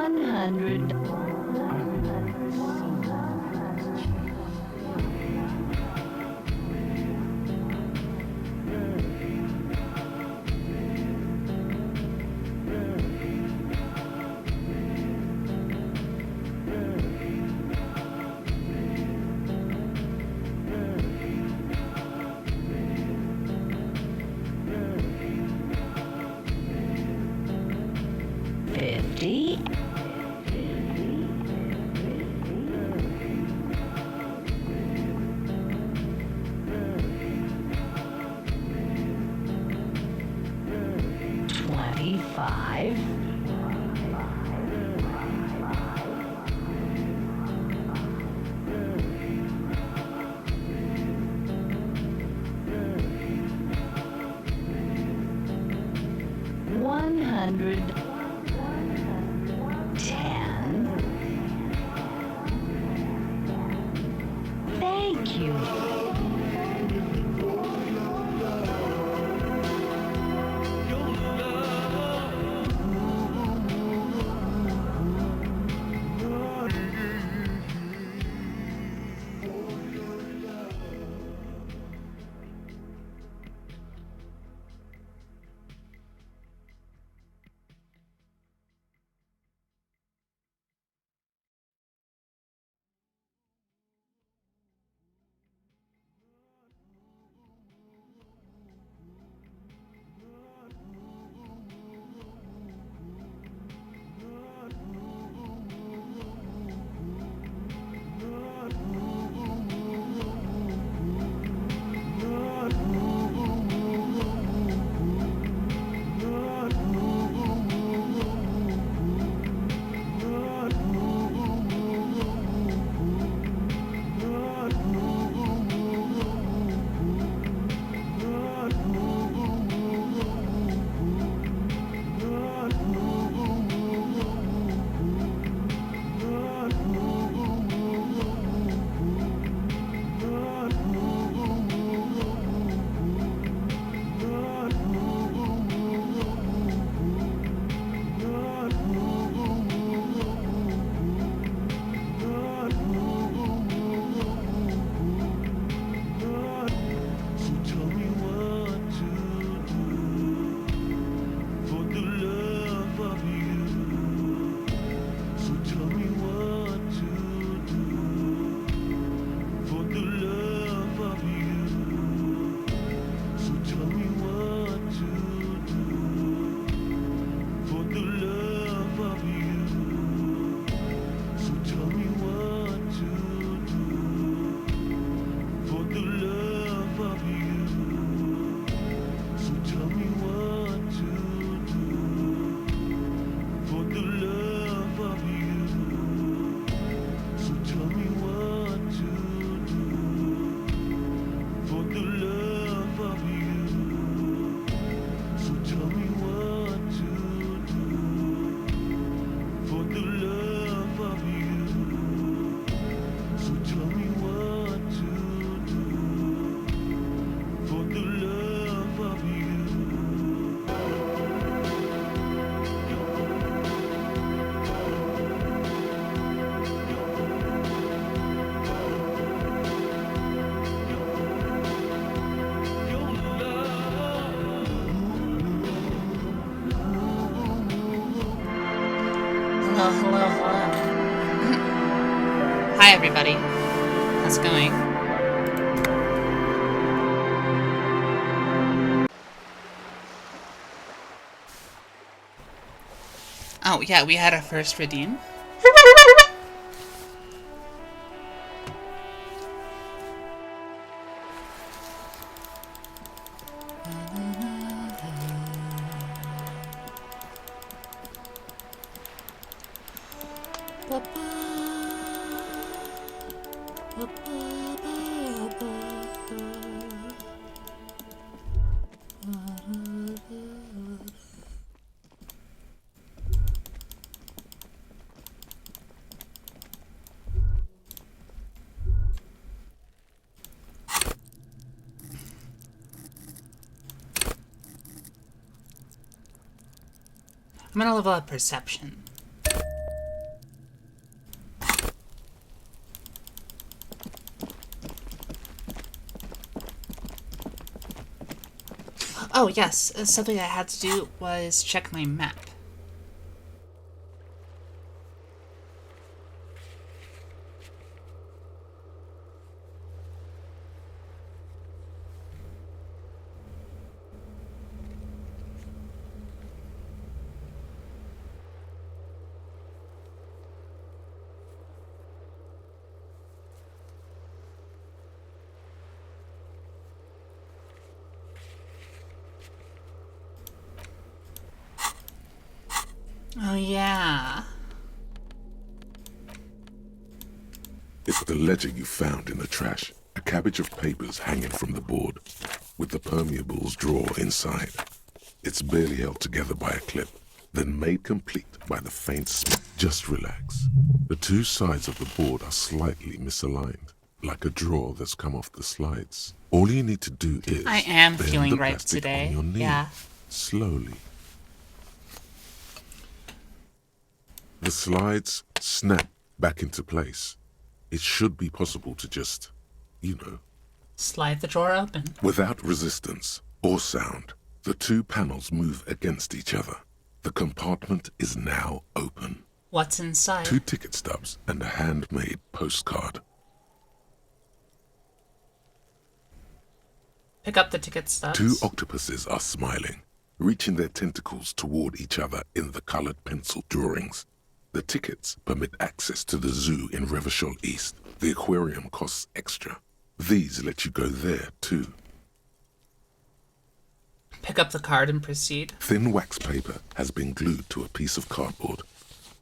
100. 50. 25. 100. 10. Thank you. Hi everybody. How's it going? Oh yeah, we had our first redeem. I'm gonna level up perception. Oh, yes. Something I had to do was check my map. Oh, yeah. It's the ledger you found in the trash. A cabbage of papers hanging from the board, with the permeables drawer inside. It's barely held together by a clip, then made complete by the faint smell. Just relax. The two sides of the board are slightly misaligned, like a drawer that's come off the slides. All you need to do is I am bend feeling the right plastic today. on your knee, Yeah. slowly. The slides snap back into place. It should be possible to just, Slide the drawer open. without resistance or sound. The two panels move against each other. The compartment is now open. What's inside? 2 ticket stubs and a handmade postcard. Pick up the ticket stubs. 2 octopuses are smiling, reaching their tentacles toward each other in the colored pencil drawings. The tickets permit access to the zoo in Revachol East. The aquarium costs extra. These let you go there, too. Pick up the card and proceed. Thin wax paper has been glued to a piece of cardboard.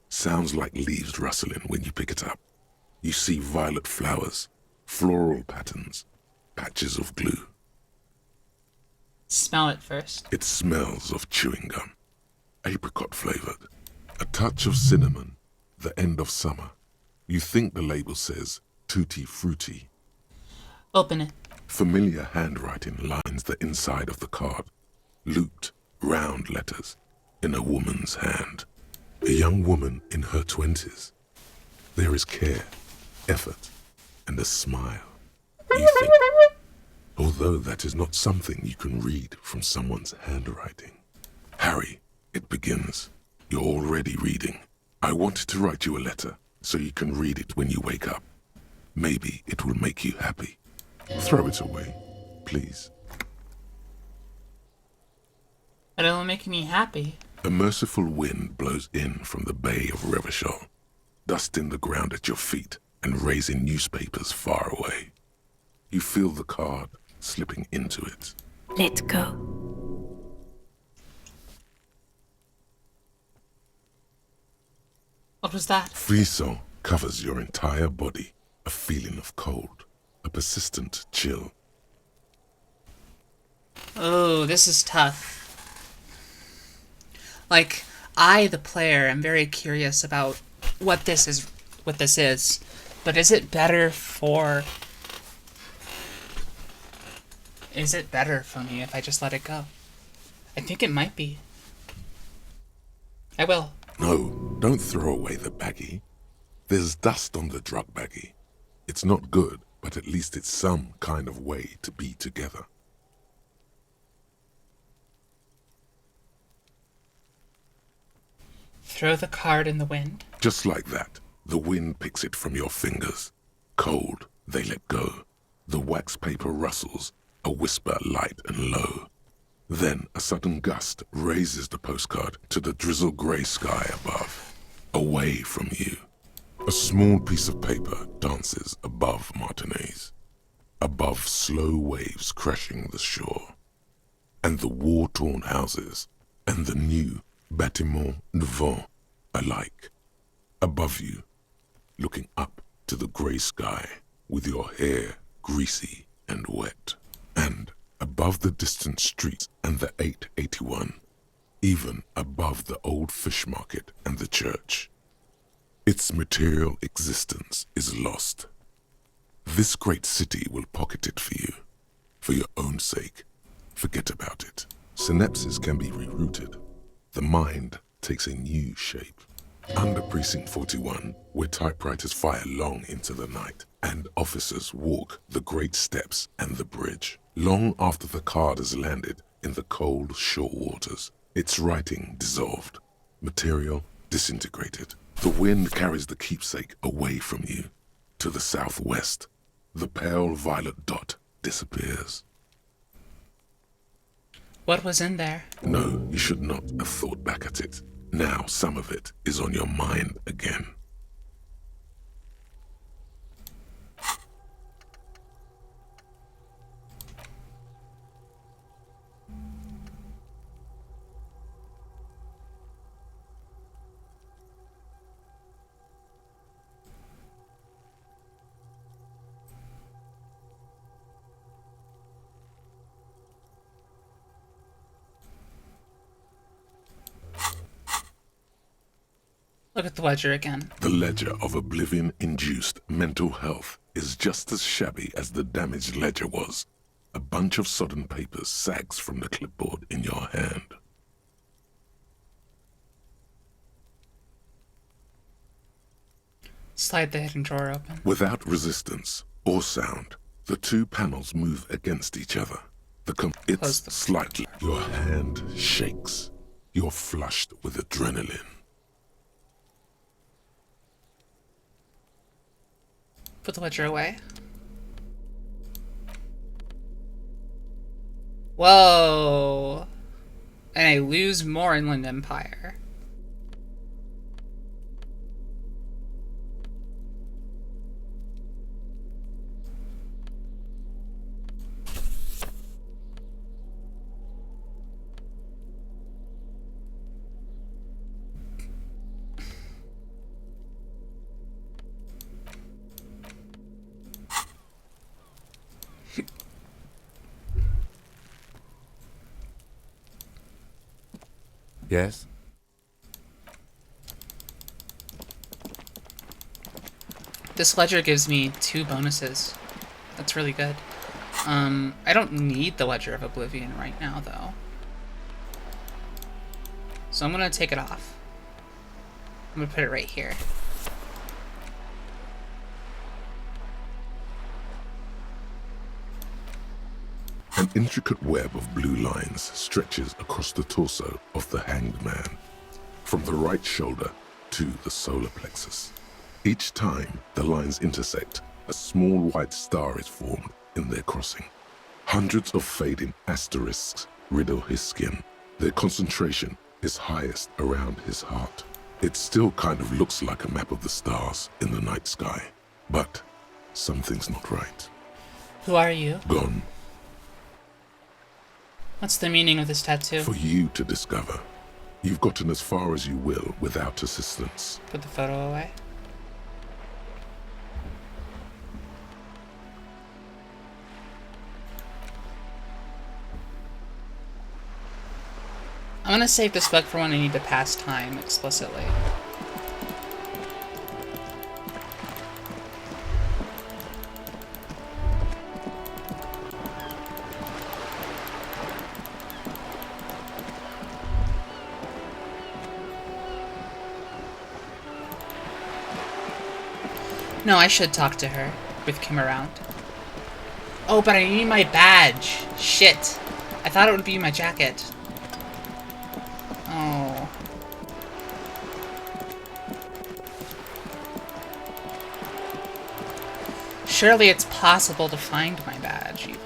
Sounds like leaves rustling when you pick it up. You see violet flowers, floral patterns, patches of glue. Smell it first. It smells of chewing gum, apricot flavored. A touch of cinnamon, the end of summer. You think the label says tutti frutti. Open it. Familiar handwriting lines the inside of the card. Looped, round letters in a woman's hand. A young woman in her 20s. There is care, effort, and a smile. You think, although that is not something you can read from someone's handwriting. Harry, it begins. You're already reading. I wanted to write you a letter so you can read it when you wake up. Maybe it will make you happy. Throw it away, please. But it'll make me happy. A merciful wind blows in from the bay of Revachol, dusting the ground at your feet and raising newspapers far away. You feel the card slipping into it. Let go. What was that? Frisson covers your entire body, a feeling of cold, a persistent chill. Oh, this is tough. Like, I, the player, am very curious about what this is. But is it better for... Is it better for me if I just let it go? I think it might be. I will. No, don't throw away the baggie. There's dust on the drug baggie. It's not good, but at least it's some kind of way to be together. Throw the card in the wind. Just like that, the wind picks it from your fingers. Cold, they let go. The wax paper rustles, a whisper light and low. Then a sudden gust raises the postcard to the drizzle grey sky above, away from you. A small piece of paper dances above Martinez, above slow waves crashing the shore, and the war-torn houses, and the new bâtiments devant alike. Above you, looking up to the grey sky, with your hair greasy and wet, and above the distant streets and the 881, even above the old fish market and the church. Its material existence is lost. This great city will pocket it for you, for your own sake. Forget about it. Synapses can be rerouted. The mind takes a new shape. Under Precinct 41, where typewriters fire long into the night, and officers walk the great steps and the bridge. Long after the card has landed, in the cold shore waters. Its writing dissolved, material disintegrated. The wind carries the keepsake away from you. To the southwest, the pale violet dot disappears. What was in there? No, you should not have thought back at it. Now some of it is on your mind again. Look at the ledger again. The ledger of oblivion-induced mental health is just as shabby as the damaged ledger was. A bunch of sodden papers sags from the clipboard in your hand. Slide the hidden drawer open. Without resistance or sound, the two panels move against each other. It's slightly. Your hand shakes. You're flushed with adrenaline. Put the ledger away. Whoa! And I lose more Inland Empire. Yes? This ledger gives me 2 bonuses. That's really good. I don't need the Ledger of Oblivion right now, though. So I'm gonna take it off. I'm gonna put it right here. An intricate web of blue lines stretches across the torso of the hanged man, from the right shoulder to the solar plexus. Each time the lines intersect, a small white star is formed in their crossing. Hundreds of fading asterisks riddle his skin. Their concentration is highest around his heart. It still kind of looks like a map of the stars in the night sky, but something's not right. Who are you? Gone. What's the meaning of this tattoo? For you to discover. You've gotten as far as you will without assistance. Put the photo away. I'm gonna save this book for when I need to pass time explicitly. No, I should talk to her with Kim around. Oh, but I need my badge. Shit. I thought it would be my jacket. Oh. Surely it's possible to find my badge, even.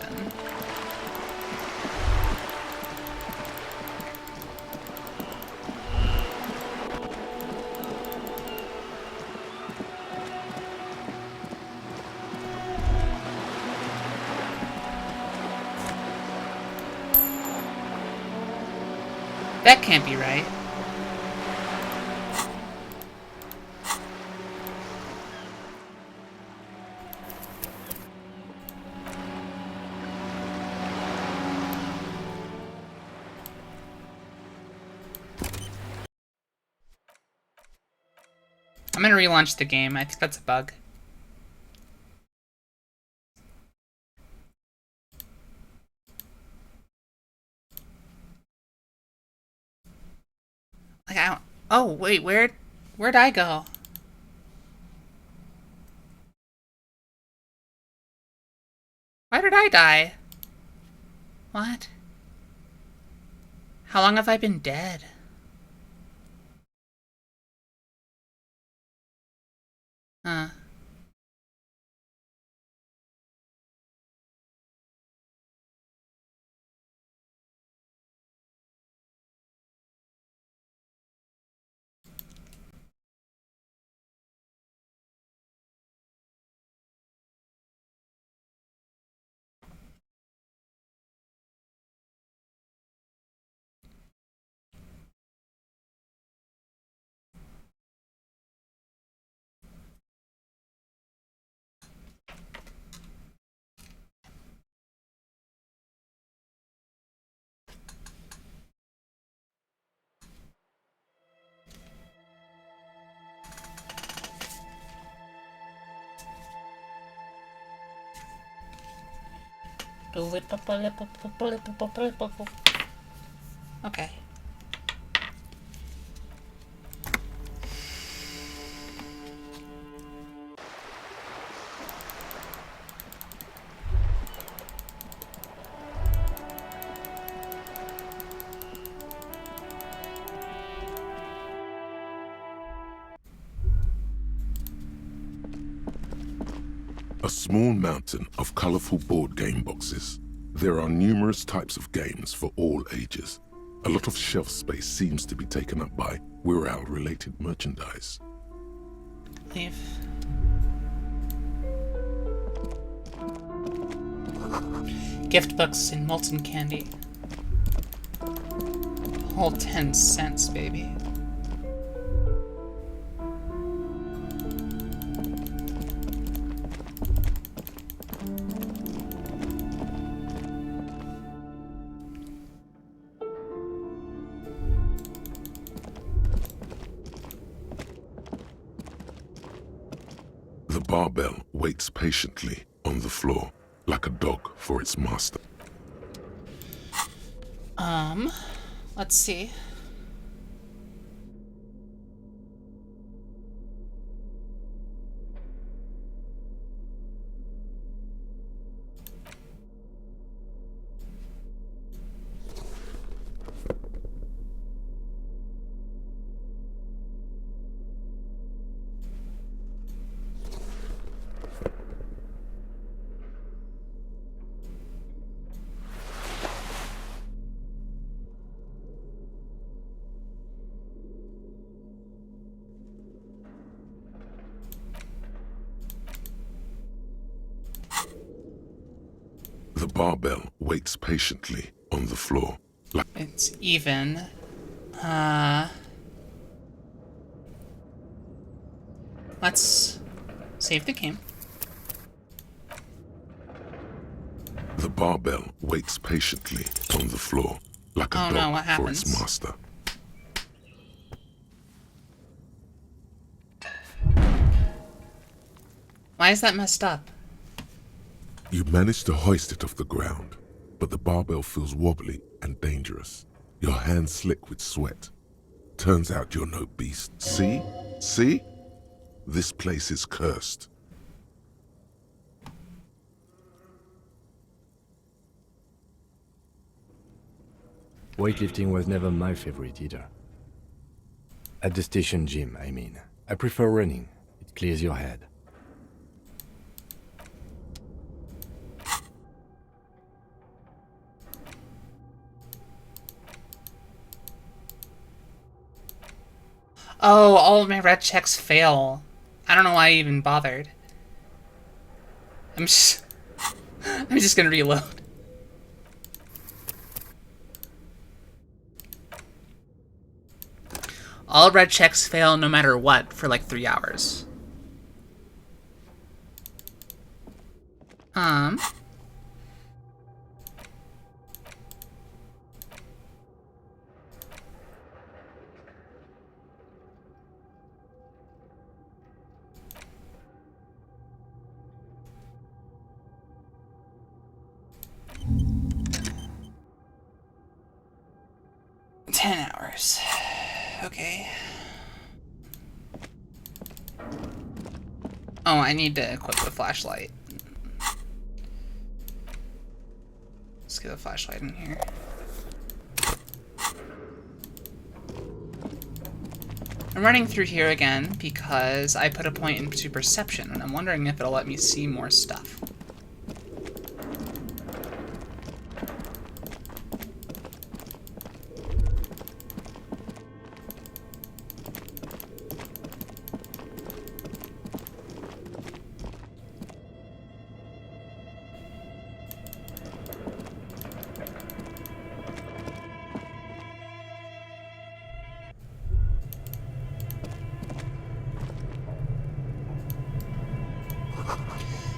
That can't be right. I'm gonna relaunch the game. I think that's a bug. Like, I don't... Oh, wait, where'd I go? Why did I die? What? How long have I been dead? Huh. Okay. A small mountain of colorful board game boxes. There are numerous types of games for all ages. A lot of shelf space seems to be taken up by Wirral-related merchandise. Leave. Gift books and molten candy. Whole 10 cents, baby. The barbell waits patiently on the floor, like a dog for its master. Let's see. The barbell waits patiently on the floor, like... It's even. Let's save the game. The barbell waits patiently on the floor, like a Oh, no, dog what for its happens? master. Why is that messed up? You manage to hoist it off the ground, but the barbell feels wobbly and dangerous. Your hands slick with sweat. Turns out you're no beast. See? See? This place is cursed. Weightlifting was never my favorite either. At the station gym, I mean. I prefer running. It clears your head. Oh, all of my red checks fail. I don't know why I even bothered. I'm just gonna reload. All red checks fail no matter what for like 3 hours. $10. Okay. Oh, I need to equip the flashlight. Let's get a flashlight in here. I'm running through here again because I put a point into perception, and I'm wondering if it'll let me see more stuff.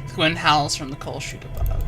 The wind howls from the coal chute above.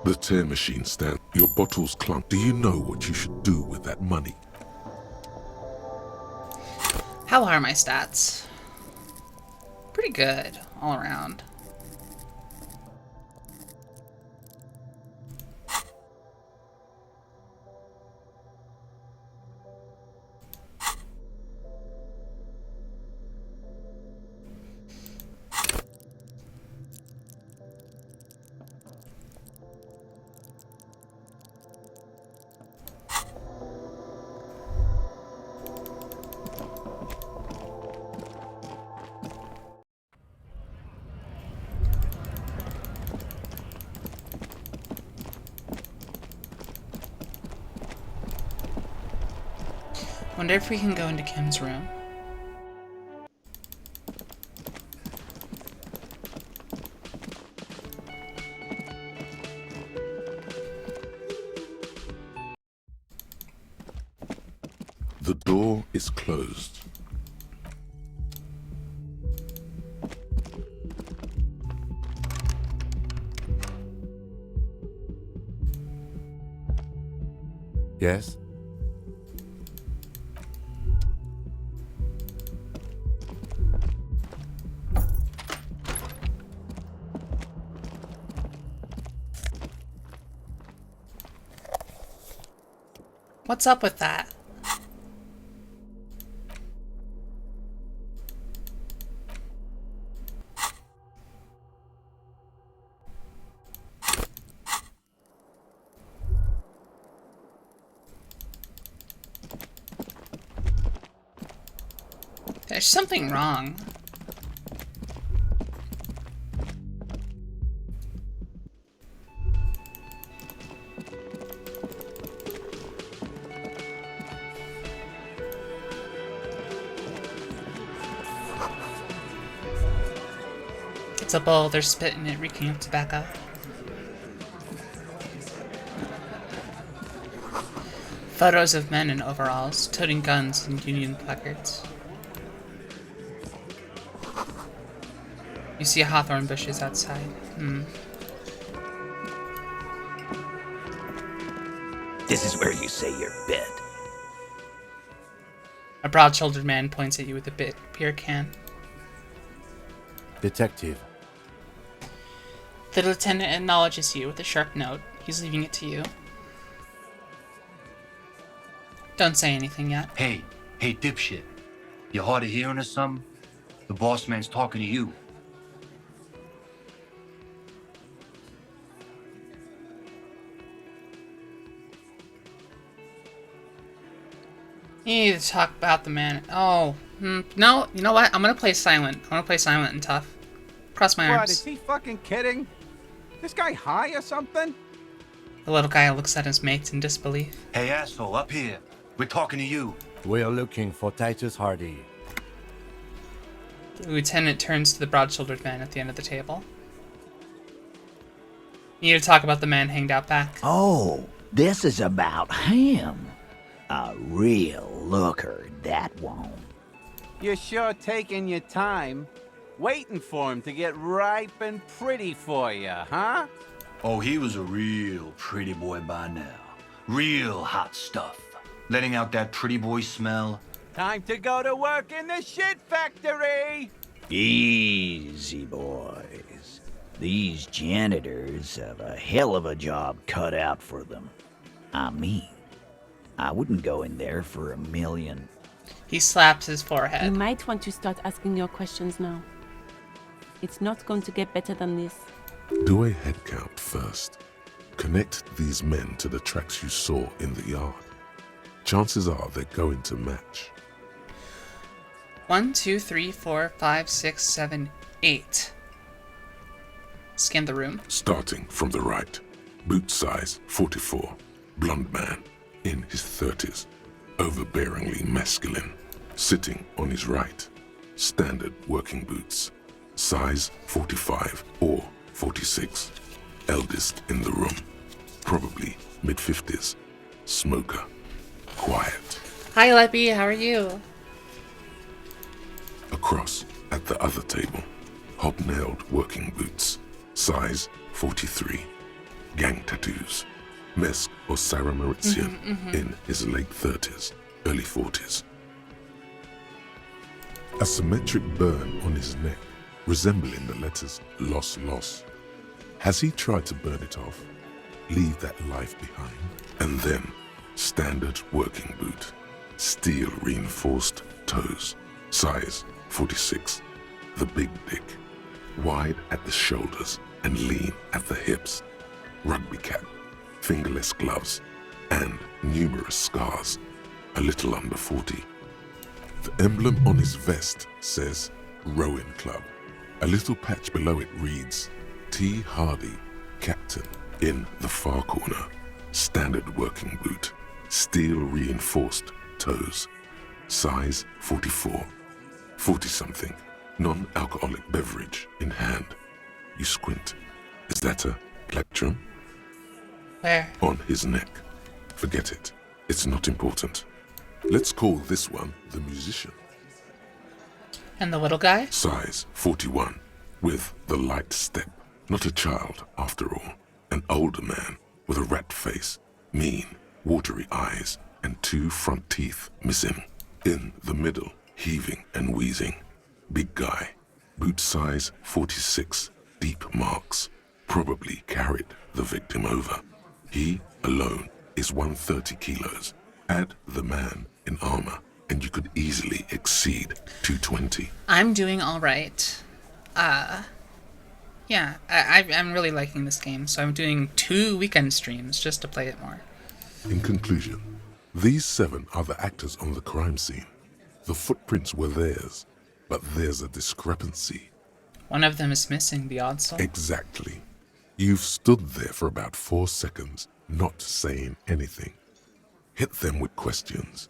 The tear machine stand. Your bottles clunk. Do you know what you should do with that money? How are my stats? Pretty good, all around. Wonder if we can go into Kim's room. The door is closed. Yes? What's up with that? There's something wrong. It's a bowl, they're spitting it, reeking of tobacco. Photos of men in overalls, toting guns and Union placards. You see hawthorn bushes outside. This is where you say your bed. A broad-shouldered man points at you with a beer can. Detective. The lieutenant acknowledges you with a sharp note. He's leaving it to you. Don't say anything yet. Hey, dipshit. You hard of hearing or something? The boss man's talking to you. You need to talk about the man. Oh, no. You know what? I'm gonna play silent. I'm gonna play silent and tough. Cross my What, arms. is he fucking kidding? This guy high or something? The little guy looks at his mates in disbelief. Hey, asshole, up here. We're talking to you. We're looking for Titus Hardy. The lieutenant turns to the broad-shouldered man at the end of the table. You need to talk about the man hanged out back. Oh, this is about him. A real looker, that one. You're sure taking your time, waiting for him to get ripe and pretty for you, huh? Oh, he was a real pretty boy by now. Real hot stuff. Letting out that pretty boy smell. Time to go to work in the shit factory! Easy, boys. These janitors have a hell of a job cut out for them. I mean, I wouldn't go in there for $1 million. He slaps his You forehead. might want to start asking your questions now. It's not going to get better than this. Do a head count first. Connect these men to the tracks you saw in the yard. Chances are they're going to match. 1, 2, 3, 4, 5, 6, 7, 8. Scan the room. Starting from the right. Boot size 44. Blonde man in his 30s. Overbearingly masculine. Sitting on his right. Standard working boots. Size 45 or 46. Eldest in the room. Probably mid-50s. Smoker. Quiet. Hi, Leppy. How are you? Across at the other table. Hobnailed working boots. Size 43. Gang tattoos. Mesk or Sarah Mauritian in his late 30s, early 40s. A symmetric burn on his neck, resembling the letters Loss Loss. Has he tried to burn it off? Leave that life behind? And then, standard working boot. Steel reinforced toes. Size 46. The big dick. Wide at the shoulders and lean at the hips. Rugby cap. Fingerless gloves. And numerous scars. A little under 40. The emblem on his vest says Rowing Club. A little patch below it reads T. Hardy, Captain, in the far corner. Standard working boot. Steel reinforced toes. Size 44. 40-something. Non-alcoholic beverage in hand. You squint. Is that a plectrum? Where? On his neck. Forget it. It's not important. Let's call this one the musician. And the little guy? Size 41. With the light step. Not a child, after all. An older man with a rat face, mean, watery eyes, and 2 front teeth missing. In the middle, heaving and wheezing. Big guy. Boot size 46. Deep marks. Probably carried the victim over. He, alone, is 130 kilos. Add the man in armor, and you could easily exceed 220. I'm doing all right. Yeah, I'm really liking this game, so I'm doing 2 weekend streams just to play it more. In conclusion, these 7 are the actors on the crime scene. The footprints were theirs, but there's a discrepancy. One of them is missing, the odd soul. Exactly. You've stood there for about 4 seconds, not saying anything. Hit them with questions.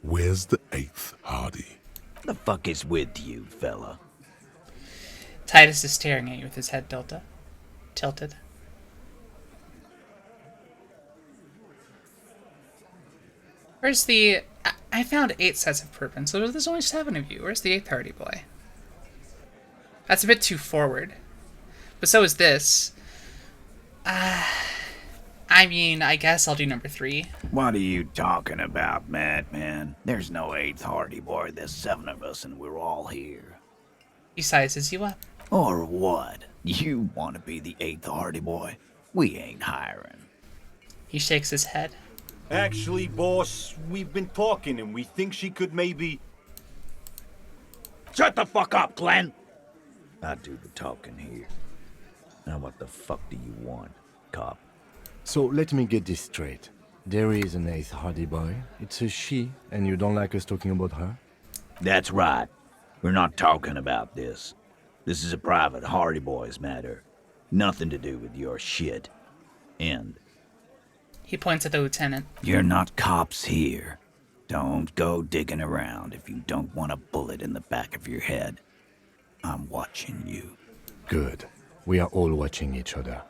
Where's the 8th Hardy? The fuck is with you, fella? Titus is staring at you with his head tilted. Where's the... I found 8 sets of footprints, so there's only 7 of you. Where's the 8th Hardy boy? That's a bit too forward. But so is this. I mean, I guess I'll do number 3. What are you talking about, madman? There's no 8th Hardy boy. There's 7 of us and we're all here. He sizes you up. Or what? You want to be the 8th Hardy boy? We ain't hiring. He shakes his head. Actually, boss, we've been talking and we think she could maybe... Shut the fuck up, Glenn! I do the talking here. Now what the fuck do you want, cop? So let me get this straight. There is an 8th Hardy boy. It's a she, and you don't like us talking about her? That's right. We're not talking about this. This is a private Hardy Boys matter. Nothing to do with your shit. End. He points at the lieutenant. You're not cops here. Don't go digging around if you don't want a bullet in the back of your head. I'm watching you. Good. We are all watching each other.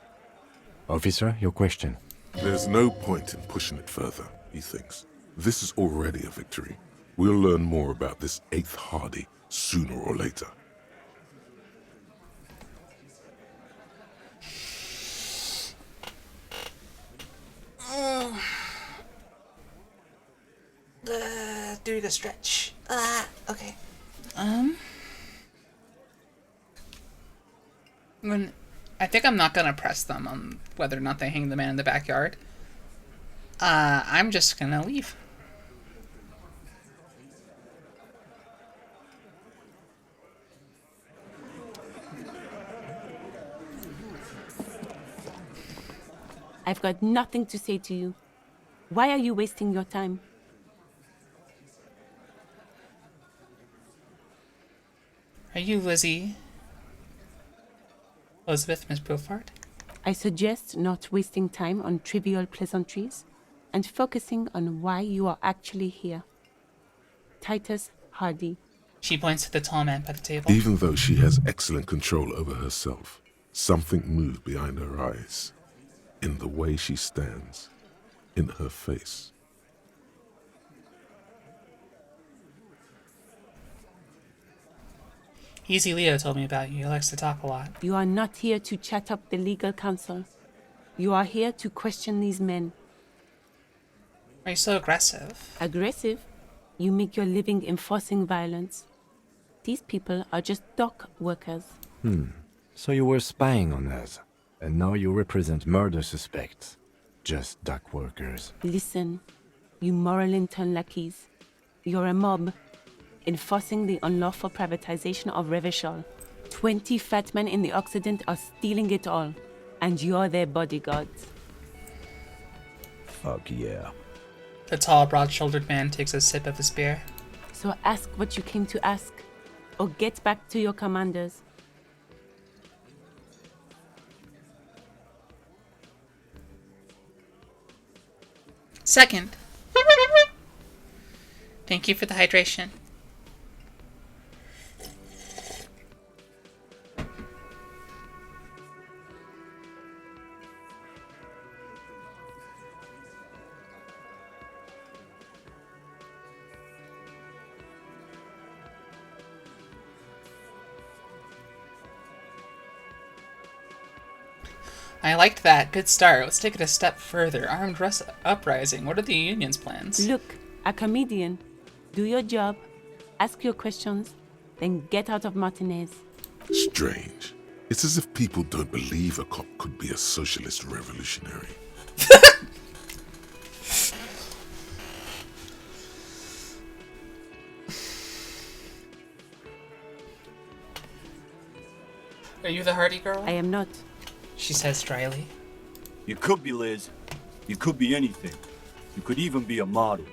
Officer, your question. There's no point in pushing it further, he thinks. This is already a victory. We'll learn more about this 8th Hardy sooner or later. Do the stretch. Okay. I think I'm not gonna press them on whether or not they hang the man in the backyard. I'm just gonna leave. I've got nothing to say to you. Why are you wasting your time? Are you Lizzie? Elizabeth, Miss Beaufort? I suggest not wasting time on trivial pleasantries and focusing on why you are actually here. Titus Hardy. She points to the tall man by the table. Even though she has excellent control over herself, something moved behind her eyes. In the way she stands. In her face. Easy Leo told me about you. He likes to talk a lot. You are not here to chat up the legal counsel. You are here to question these men. Why are you so aggressive? Aggressive? You make your living enforcing violence. These people are just dock workers. So you were spying on us, and now you represent murder suspects. Just dock workers. Listen, you moral intern lackeys. You're a mob, enforcing the unlawful privatization of Revachol. 20 fat men in the Occident are stealing it all, and you're their bodyguards. Fuck yeah. The tall, broad-shouldered man takes a sip of his beer. So ask what you came to ask, or get back to your commanders. Second. Thank you for the hydration. I liked that. Good start. Let's take it a step further. Armed uprising. What are the union's plans? Look, a comedian. Do your job, ask your questions, then get out of Martinez. Strange. It's as if people don't believe a cop could be a socialist revolutionary. Are you the Hardy girl? I am not. She says dryly. You could be Liz. You could be anything. You could even be a model.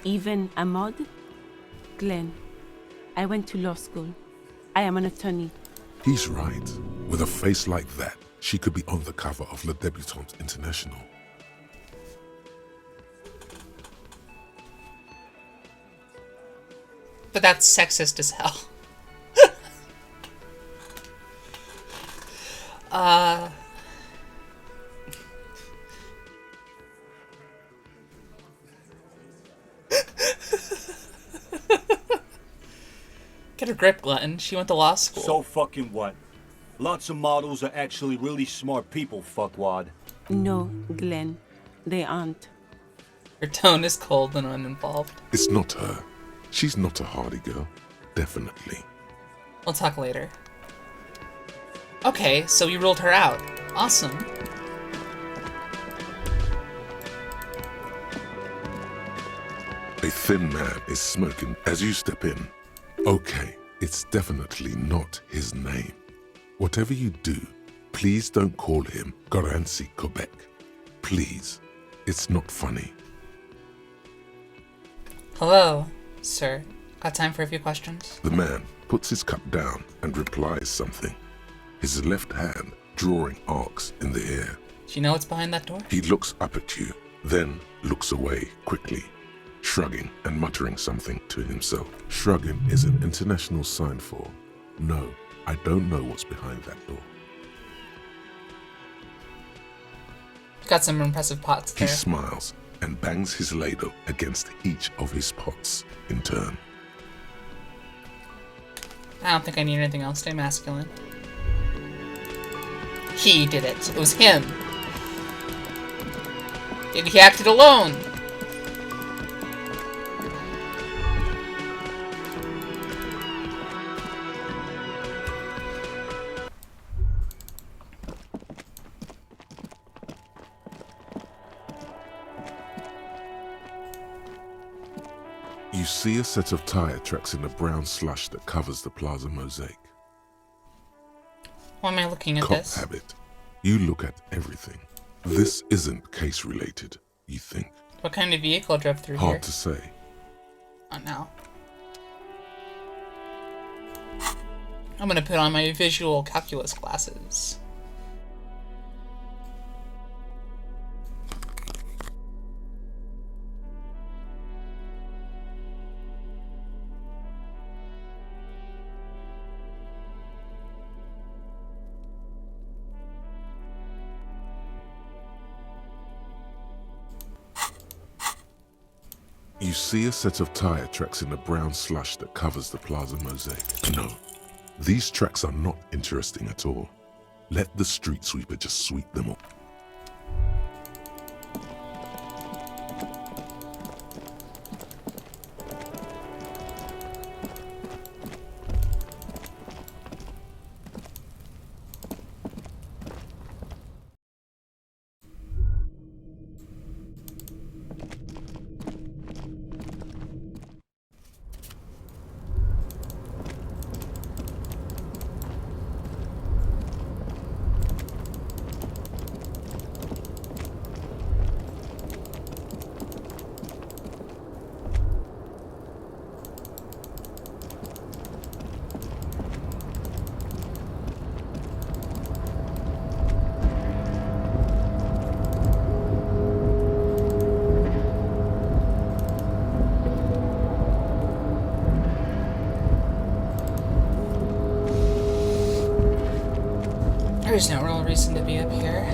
Even a mod? Glenn, I went to law school. I am an attorney. He's right. With a face like that, she could be on the cover of Le Debutante International. But that's sexist as hell. Get her grip, Glenn. She went to law school. So fucking what? Lots of models are actually really smart people, fuckwad. No, Glenn, they aren't. Her tone is cold and uninvolved. It's not her. She's not a Hardy girl. Definitely. We'll talk later. Okay, so we ruled her out. Awesome. A thin man is smoking as you step in. Okay, It's definitely not his name. Whatever you do, please don't call him Goransi Quebec. Please. It's not funny. Hello, sir. Got time for a few questions? The man puts his cup down and replies something, his left hand drawing arcs in the air. Do you know what's behind that door? He looks up at you, then looks away quickly, shrugging and muttering something to himself. Shrugging is an international sign for, no, I don't know what's behind that door. Got some impressive pots there. He smiles and bangs his ladle against each of his pots in turn. I don't think I need anything else. Stay masculine. He did it. It was him. And he acted alone. You see a set of tire tracks in the brown slush that covers the plaza mosaic. Why am I looking at Cop this? habit. You look at everything. This isn't case related, you think. What kind of vehicle drove through here? Hard to say. Oh, no. I'm gonna put on my visual calculus glasses. You see a set of tire tracks in the brown slush that covers the plaza mosaic. No, these tracks are not interesting at all. Let the street sweeper just sweep them up. There's no real reason to be up here.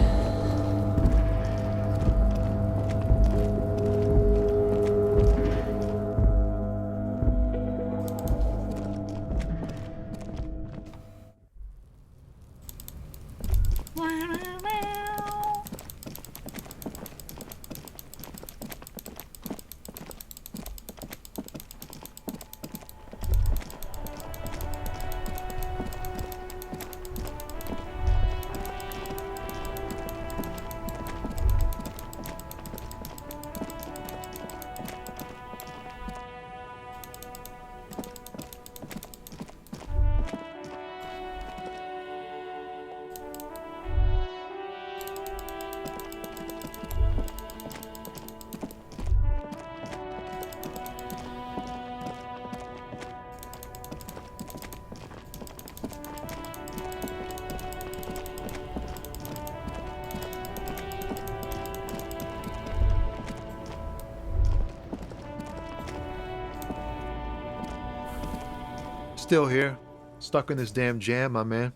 Still here. Stuck in this damn jam, my man.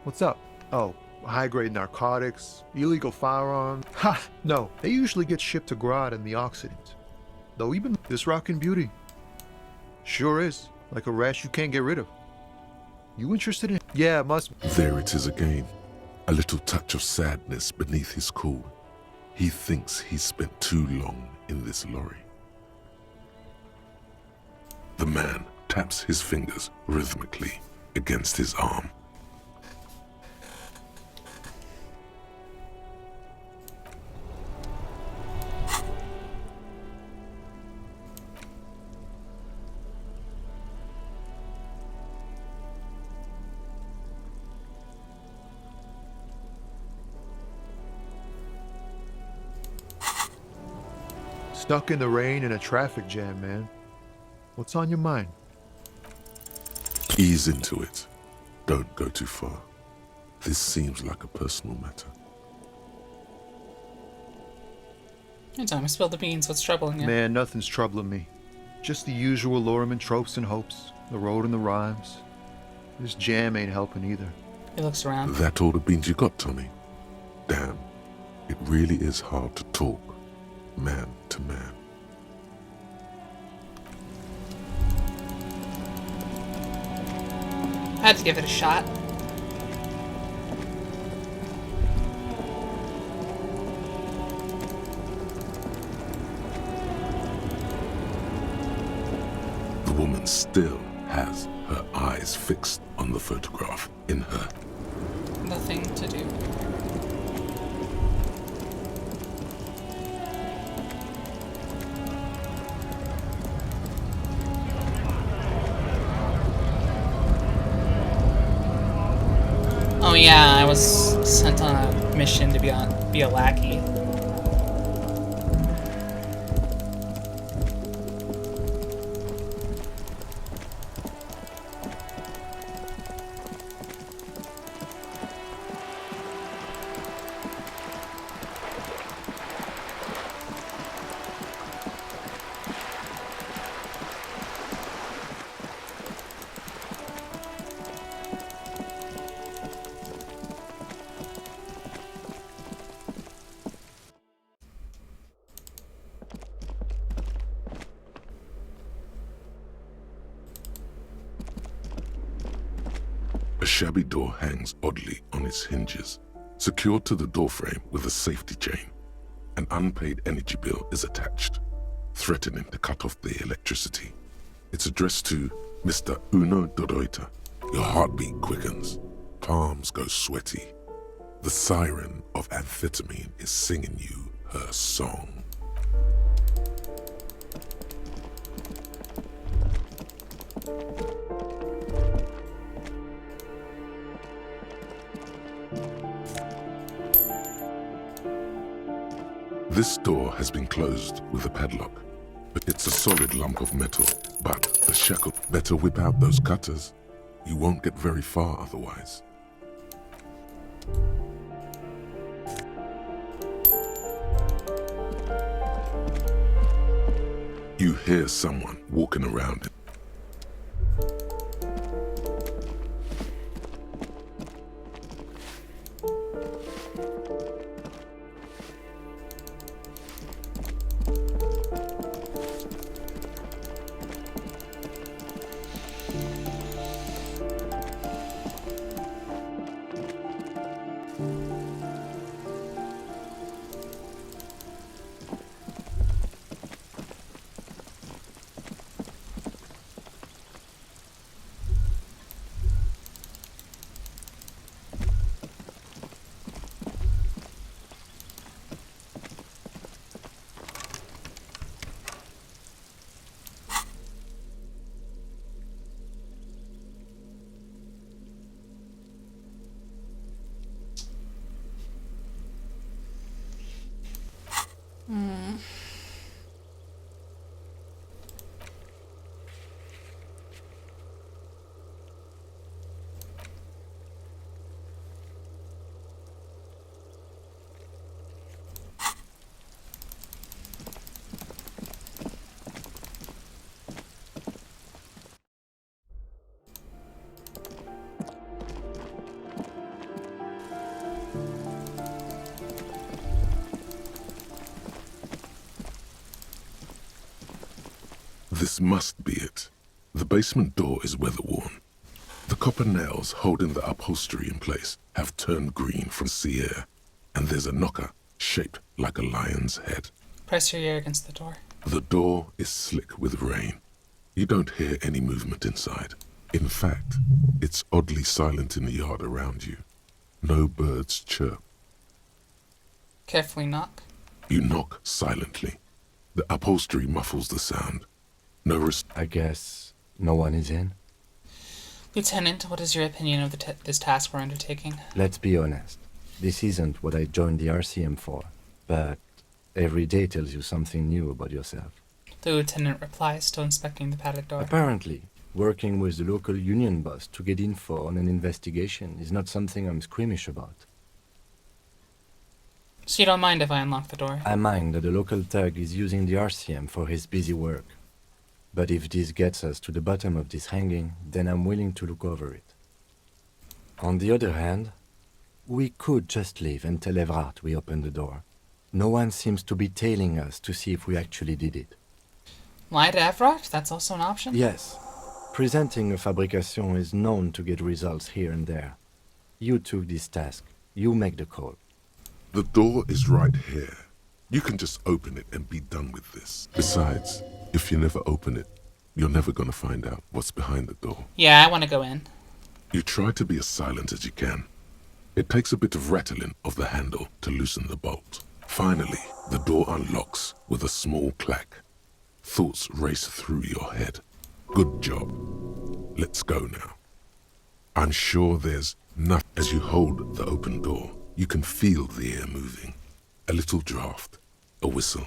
What's up? Oh, high-grade narcotics, illegal firearms. Ha! No, they usually get shipped to Grodd in the Occident. Though even this rockin' beauty. Sure is. Like a rash you can't get rid of. You interested in? Yeah, must be. There it is again. A little touch of sadness beneath his cool. He thinks he's spent too long in this lorry. The man taps his fingers rhythmically against his arm. Stuck in the rain in a traffic jam, man. What's on your mind? Ease into it. Don't go too far. This seems like a personal matter. Hey, Tom, I spilled the beans. What's troubling you? Man, nothing's troubling me. Just the usual Lorman tropes and hopes. The road and the rhymes. This jam ain't helping either. He looks around. That all the beans you got, Tommy? Damn, it really is hard to talk, man to man. I had to give it a shot. The woman still has her eyes fixed on the photograph in her. Nothing to do. Oh yeah, I was sent on a mission to be a lackey. A shabby door hangs oddly on its hinges, secured to the doorframe with a safety chain. An unpaid energy bill is attached, threatening to cut off the electricity. It's addressed to Mr. Uno Doroita. Your heartbeat quickens, palms go sweaty. The siren of amphetamine is singing you her song. This door has been closed with a padlock, but it's a solid lump of metal. But the shackle, better whip out those cutters. You won't get very far otherwise. You hear someone walking around. This must be it. The basement door is weather-worn. The copper nails holding the upholstery in place have turned green from sea air, and there's a knocker shaped like a lion's head. Press your ear against the door. The door is slick with rain. You don't hear any movement inside. In fact, it's oddly silent in the yard around you. No birds chirp. Carefully knock. You knock silently. The upholstery muffles the sound. No I guess no one is in? Lieutenant, what is your opinion of this task we're undertaking? Let's be honest. This isn't what I joined the RCM for, but Every day tells you something new about yourself. The lieutenant replies, still inspecting the padded door. Apparently, working with the local union boss to get info on an investigation is not something I'm squeamish about. So you don't mind if I unlock the door? I mind that the local thug is using the RCM for his busy work. But if this gets us to the bottom of this hanging, then I'm willing to look over it. On the other hand, we could just leave and tell Evrart we opened the door. No one seems to be tailing us to see if we actually did it. Lie to Evrart? That's also an option? Yes. Presenting a fabrication is known to get results here and there. You took this task. You make the call. The door is right here. You can just open it and be done with this. Besides, if you never open it, you're never gonna find out what's behind the door. Yeah, I want to go in. You try to be as silent as you can. It takes a bit of rattling of the handle to loosen the bolt. Finally, the door unlocks with a small clack. Thoughts race through your head. Good job. Let's go now. I'm sure there's nothing. As you hold the open door, you can feel the air moving. A little draft, a whistle.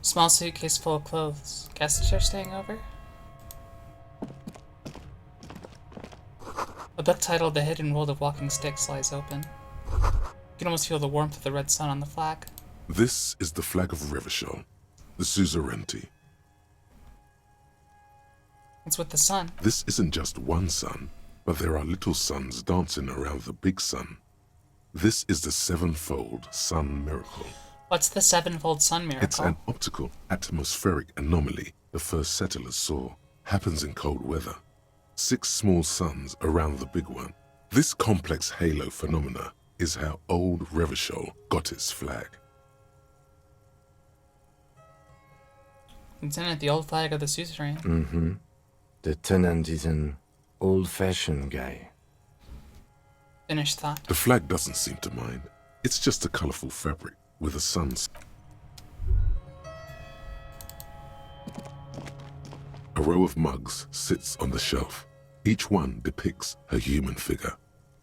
Small suitcase full of clothes. Guests are staying over? A book titled The Hidden World of Walking Sticks lies open. You can almost feel the warmth of the red sun on the flag. This is the flag of Revachol, the suzerainty. It's with the sun. This isn't just one sun, but there are little suns dancing around the big sun. This is the sevenfold sun miracle. What's the sevenfold sun miracle? It's an optical atmospheric anomaly the first settlers saw. Happens in cold weather. 6 small suns around the big one. This complex halo phenomena is how old Revachol got its flag. Lieutenant, the old flag of the suzerain. Mm-hmm. The tenant is an old-fashioned guy. Finished thought. The flag doesn't seem to mind. It's just a colorful fabric with a sun. A row of mugs sits on the shelf. Each one depicts a human figure.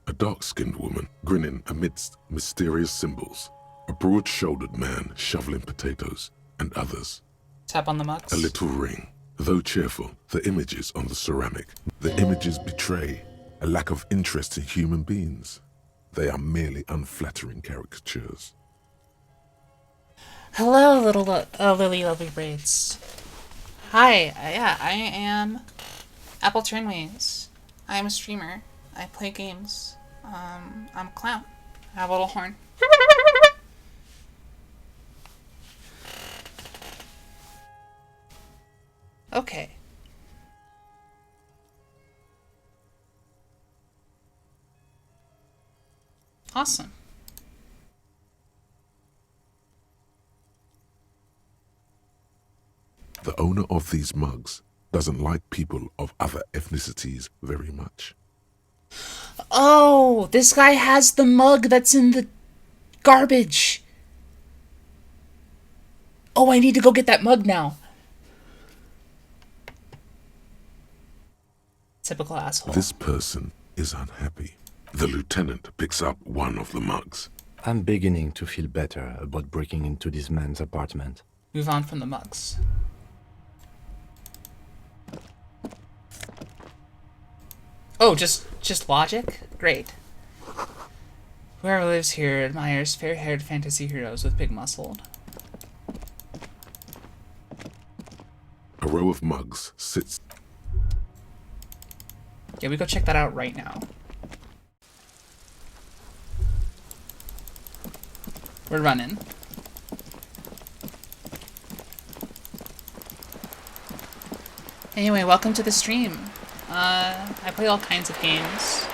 A dark-skinned woman grinning amidst mysterious symbols. A broad-shouldered man shoveling potatoes, and others. Tap on the mugs. A little ring. Though cheerful, the images on the ceramic. The images betray a lack of interest in human beings. They are merely unflattering caricatures. Hello, little Lily Lovely Braids. Hi, yeah, I am Apple Turnways. I am a streamer. I play games. I'm a clown. I have a little horn. Okay. Awesome. The owner of these mugs doesn't like people of other ethnicities very much. Oh, this guy has the mug that's in the garbage. Oh, I need to go get that mug now. Typical asshole. This person is unhappy. The lieutenant picks up one of the mugs. I'm beginning to feel better about breaking into this man's apartment. Move on from the mugs. Oh, just logic? Great. Whoever lives here admires fair-haired fantasy heroes with big muscled. A row of mugs sits. Yeah, we go check that out right now. We're running. Anyway, welcome to the stream. I play all kinds of games.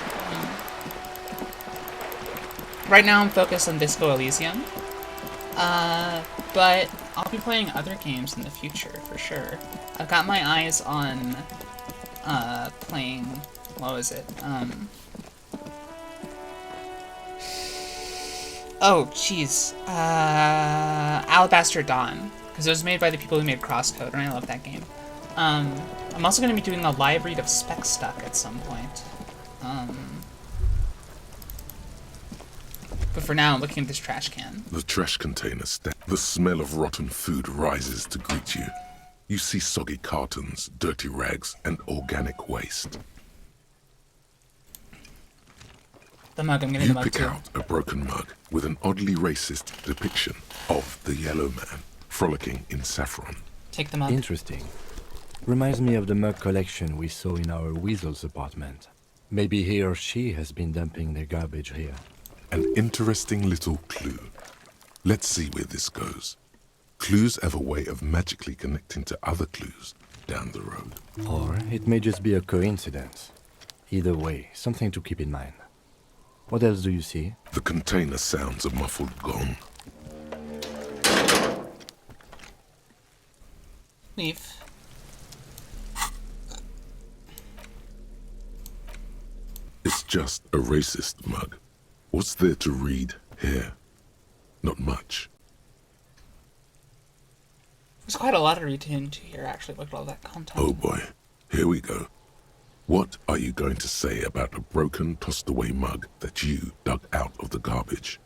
Right now I'm focused on Disco Elysium. But I'll be playing other games in the future, for sure. I've got my eyes on, playing, what was it? Oh, jeez. Alabaster Dawn. Because it was made by the people who made Crosscode, and I love that game. I'm also going to be doing a live read of Spec Stuck at some point. But for now, I'm looking at this trash can. The trash container the smell of rotten food rises to greet you. You see soggy cartons, dirty rags, and organic waste. The mug, I'm getting the You mug pick too. out a broken mug with an oddly racist depiction of the yellow man frolicking in saffron. Take the mug. Interesting. Reminds me of the mug collection we saw in our weasel's apartment. Maybe he or she has been dumping their garbage here. An interesting little clue. Let's see where this goes. Clues have a way of magically connecting to other clues down the road. Or it may just be a coincidence. Either way, something to keep in mind. What else do you see? The container sounds a muffled gong. Leave. It's just a racist mug. What's there to read here? Not much. There's quite a lot to read into here, actually. Look at all that content. Oh boy, here we go. What are you going to say about a broken, tossed-away mug that you dug out of the garbage?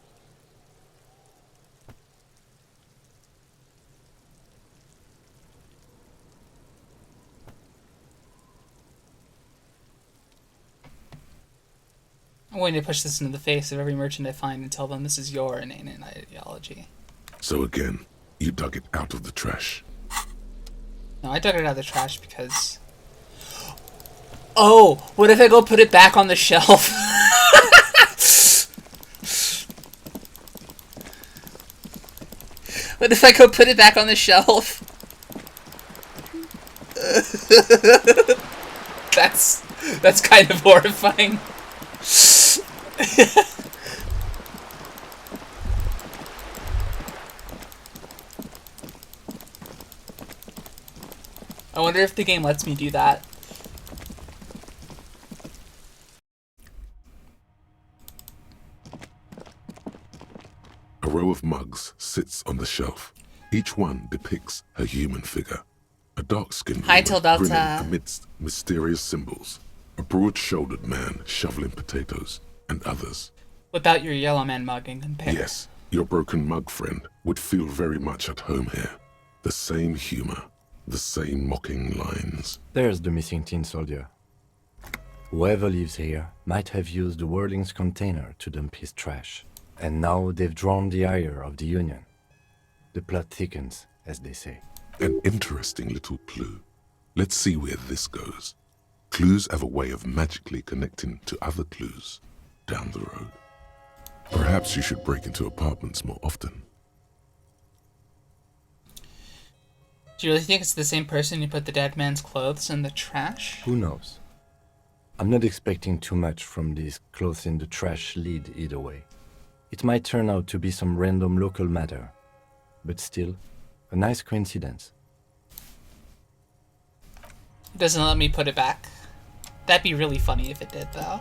I'm going to push this into the face of every merchant I find and tell them this is your inane ideology. So again, you dug it out of the trash. No, I dug it out of the trash because... Oh! What if I go put it back on the shelf? What if I go put it back on the shelf? That's kind of horrifying. I wonder if the game lets me do that. A row of mugs sits on the shelf. Each one depicts a human figure. A dark-skinned Hi, woman Till Delta. grinning amidst mysterious symbols. A broad-shouldered man shoveling potatoes, and others. Without your yellow man mug and compare. Yes, your broken mug friend would feel very much at home here. The same humor, the same mocking lines. There's the missing tin soldier. Whoever lives here might have used the Whirling's container to dump his trash. And now they've drawn the ire of the Union. The plot thickens, as they say. An interesting little clue. Let's see where this goes. Clues have a way of magically connecting to other clues down the road. Perhaps you should break into apartments more often. Do you really think it's the same person who put the dead man's clothes in the trash? Who knows? I'm not expecting too much from this clothes in the trash lead either way. It might turn out to be some random local matter, but still, a nice coincidence. It doesn't let me put it back. That'd be really funny if it did, though.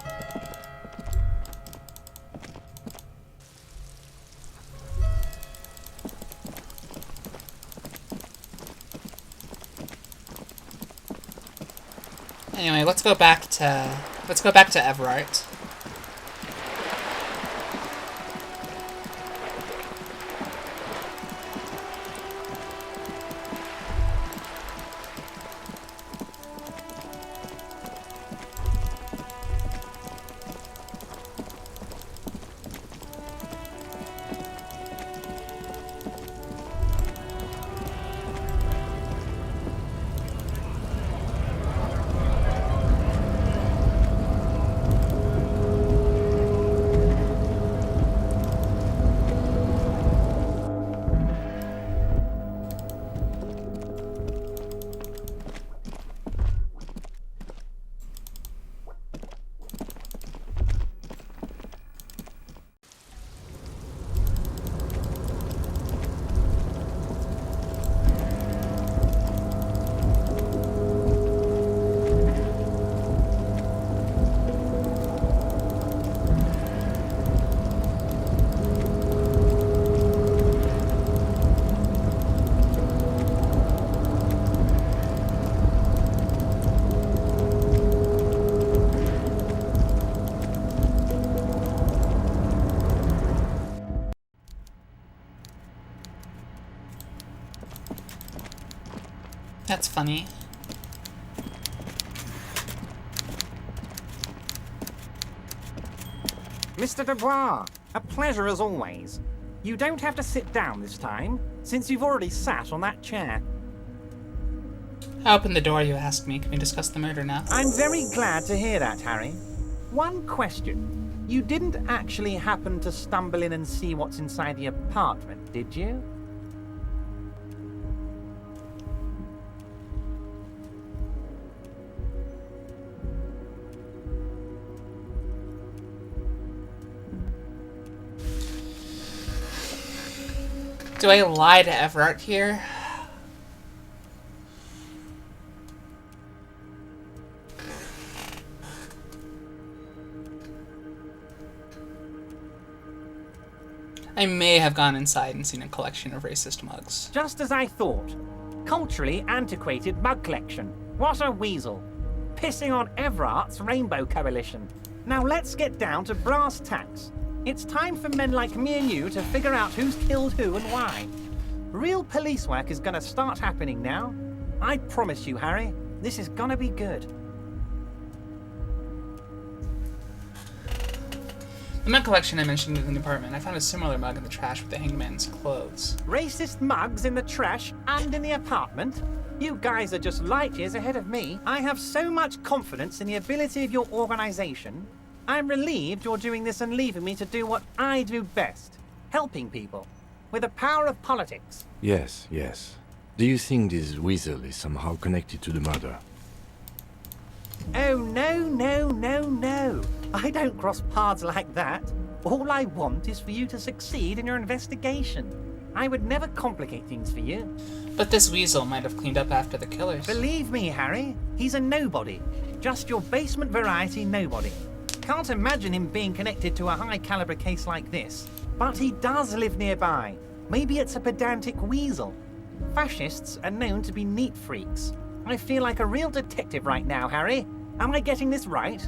Anyway, let's go back to Everart. That's funny. Mr. Dubois, a pleasure as always. You don't have to sit down this time, since you've already sat on that chair. I opened the door, you asked me. Can we discuss the murder now? I'm very glad to hear that, Harry. One question. You didn't actually happen to stumble in and see what's inside the apartment, did you? Do I lie to Everett here? I may have gone inside and seen a collection of racist mugs. Just as I thought. Culturally antiquated mug collection. What a weasel. Pissing on Everart's Rainbow Coalition. Now let's get down to brass tacks. It's time for men like me and you to figure out who's killed who and why. Real police work is gonna start happening now. I promise you, Harry, this is gonna be good. The mug collection I mentioned in the apartment, I found a similar mug in the trash with the hangman's clothes. Racist mugs in the trash and in the apartment? You guys are just light years ahead of me. I have so much confidence in the ability of your organization. I'm relieved you're doing this and leaving me to do what I do best. Helping people. With the power of politics. Yes, yes. Do you think this weasel is somehow connected to the murder? Oh, no. I don't cross paths like that. All I want is for you to succeed in your investigation. I would never complicate things for you. But this weasel might have cleaned up after the killers. Believe me, Harry, he's a nobody. Just your basement variety nobody. Can't imagine him being connected to a high-caliber case like this. But he does live nearby. Maybe it's a pedantic weasel. Fascists are known to be neat freaks. I feel like a real detective right now, Harry. Am I getting this right?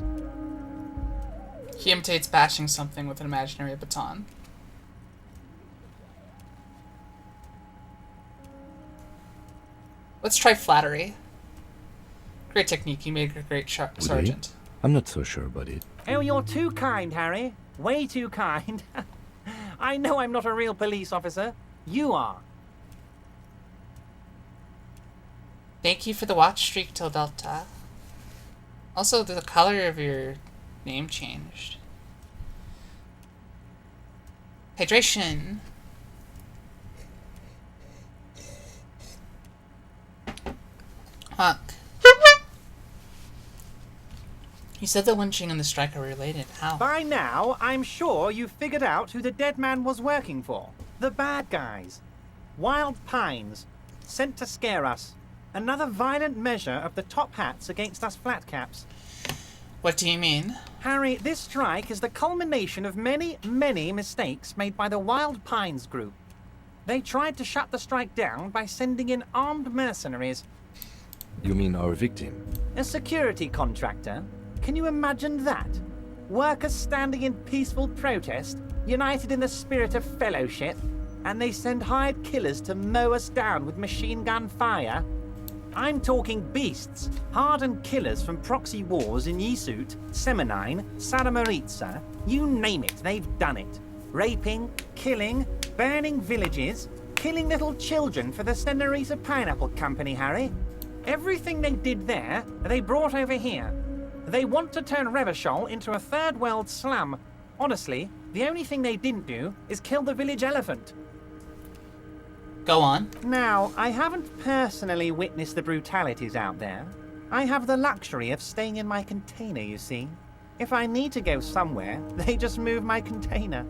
He imitates bashing something with an imaginary baton. Let's try flattery. Great technique. You made a great sergeant. I'm not so sure about it. Oh, you're too kind, Harry. Way too kind. I know I'm not a real police officer. You are. Thank you for the watch streak till Delta. Also, the color of your name changed. Hydration. Honk. You said the lynching and the strike are related. How? By now, I'm sure you've figured out who the dead man was working for. The bad guys. Wild Pines. Sent to scare us. Another violent measure of the top hats against us flatcaps. What do you mean? Harry, this strike is the culmination of many, many mistakes made by the Wild Pines group. They tried to shut the strike down by sending in armed mercenaries. You mean our victim? A security contractor? Can you imagine that? Workers standing in peaceful protest, united in the spirit of fellowship, and they send hired killers to mow us down with machine gun fire? I'm talking beasts, hardened killers from proxy wars in Yisut, Semenine, Santa Maritza, you name it, they've done it. Raping, killing, burning villages, killing little children for the Senorita Pineapple Company, Harry. Everything they did there, they brought over here. They want to turn Revachol into a third world slum. Honestly, the only thing they didn't do is kill the village elephant. Go on. Now, I haven't personally witnessed the brutalities out there. I have the luxury of staying in my container, you see. If I need to go somewhere, they just move my container.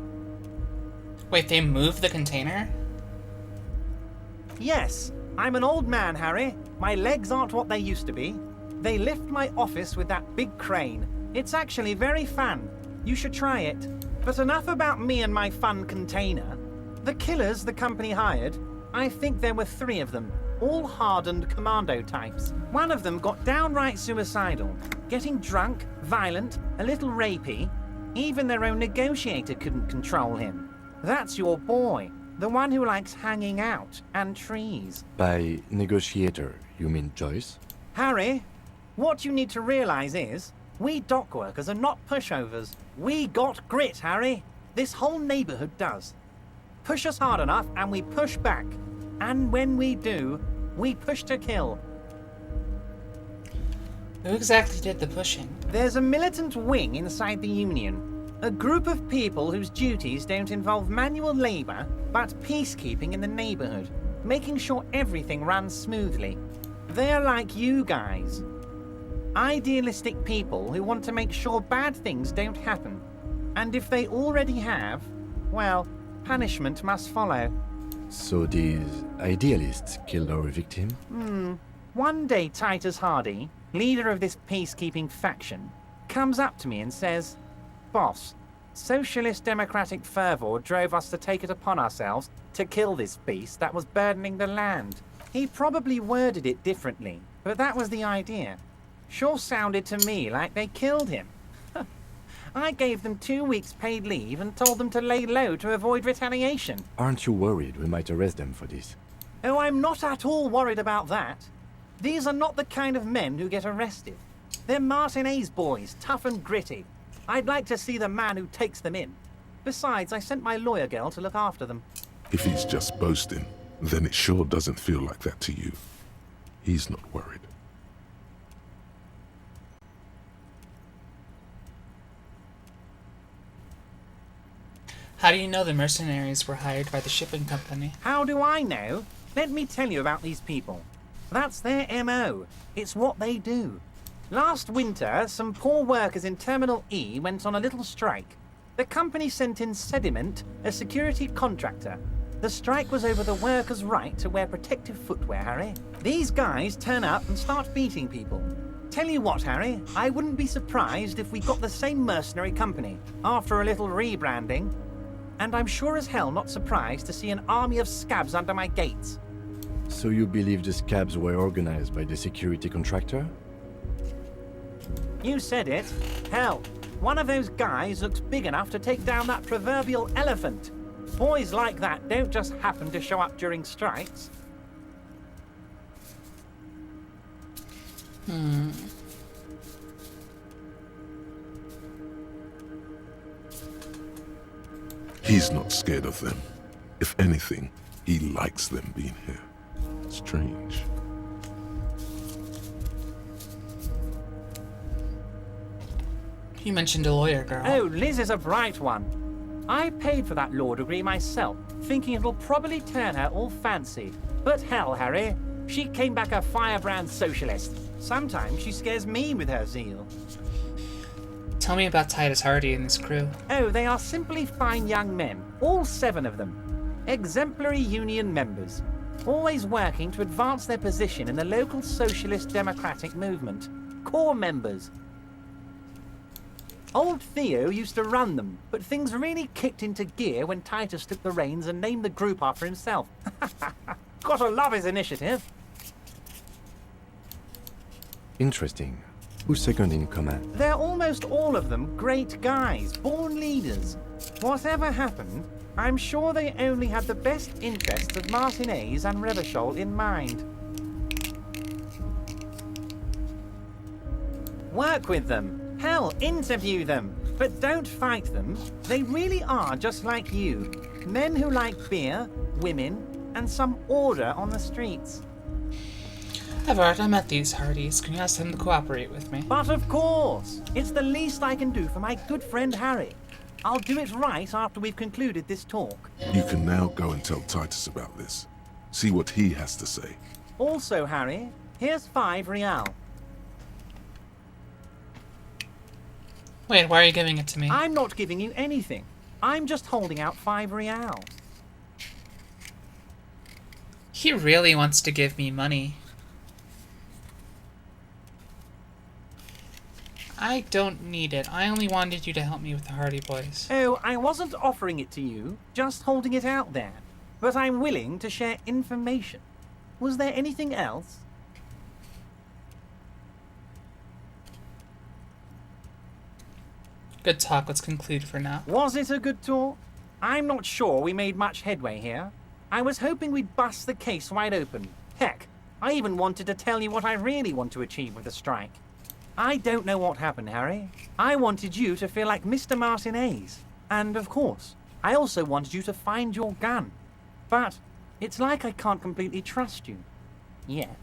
Wait, they moved the container? Yes, I'm an old man, Harry. My legs aren't what they used to be. They lift my office with that big crane. It's actually very fun. You should try it. But enough about me and my fun container. The killers the company hired, I think there were 3 of them, all hardened commando types. One of them got downright suicidal, getting drunk, violent, a little rapey. Even their own negotiator couldn't control him. That's your boy. The one who likes hanging out and trees. By negotiator, you mean Joyce? Harry, what you need to realize is, we dock workers are not pushovers. We got grit, Harry. This whole neighborhood does. Push us hard enough and we push back. And when we do, we push to kill. Who exactly did the pushing? There's a militant wing inside the Union. A group of people whose duties don't involve manual labor, but peacekeeping in the neighborhood, making sure everything runs smoothly. They're like you guys. Idealistic people who want to make sure bad things don't happen. And if they already have, well, punishment must follow. So these idealists killed our victim? One day Titus Hardy, leader of this peacekeeping faction, comes up to me and says, "Boss, socialist democratic fervor drove us to take it upon ourselves to kill this beast that was burdening the land." He probably worded it differently, but that was the idea. Sure sounded to me like they killed him. I gave them 2 weeks paid leave and told them to lay low to avoid retaliation. Aren't you worried we might arrest them for this? Oh, I'm not at all worried about that. These are not the kind of men who get arrested. They're Martinez boys, tough and gritty. I'd like to see the man who takes them in. Besides, I sent my lawyer girl to look after them. If he's just boasting, then it sure doesn't feel like that to you. He's not worried. How do you know the mercenaries were hired by the shipping company? How do I know? Let me tell you about these people. That's their MO. It's what they do. Last winter, some poor workers in Terminal E went on a little strike. The company sent in Sediment, a security contractor. The strike was over the workers' right to wear protective footwear, Harry. These guys turn up and start beating people. Tell you what, Harry, I wouldn't be surprised if we got the same mercenary company after a little rebranding. And I'm sure as hell not surprised to see an army of scabs under my gates. So you believe the scabs were organized by the security contractor? You said it. Hell, one of those guys looks big enough to take down that proverbial elephant. Boys like that don't just happen to show up during strikes. He's not scared of them. If anything, he likes them being here. Strange. You mentioned a lawyer girl. Oh, Liz is a bright one. I paid for that law degree myself, thinking it'll probably turn her all fancy. But hell, Harry, she came back a firebrand socialist. Sometimes she scares me with her zeal. Tell me about Titus Hardy and his crew. Oh, they are simply fine young men, all 7 of them. Exemplary union members, always working to advance their position in the local socialist democratic movement. Core members. Old Theo used to run them, but things really kicked into gear when Titus took the reins and named the group after himself. Gotta love his initiative. Interesting. Who's second in command? They're almost all of them great guys, born leaders. Whatever happened, I'm sure they only had the best interests of Martinez and Revachol in mind. Work with them. Hell, interview them. But don't fight them. They really are just like you. Men who like beer, women, and some order on the streets. I've already met these Hardys. Can you ask them to cooperate with me? But of course! It's the least I can do for my good friend Harry. I'll do it right after we've concluded this talk. You can now go and tell Titus about this. See what he has to say. Also, Harry, here's 5 real. Wait, why are you giving it to me? I'm not giving you anything. I'm just holding out 5 real. He really wants to give me money. I don't need it. I only wanted you to help me with the Hardy Boys. Oh, I wasn't offering it to you, just holding it out there. But I'm willing to share information. Was there anything else? Good talk. Let's conclude for now. Was it a good talk? I'm not sure we made much headway here. I was hoping we'd bust the case wide open. Heck, I even wanted to tell you what I really want to achieve with the strike. I don't know what happened, Harry. I wanted you to feel like Mr. Martinez. And of course, I also wanted you to find your gun. But it's like I can't completely trust you. Yet.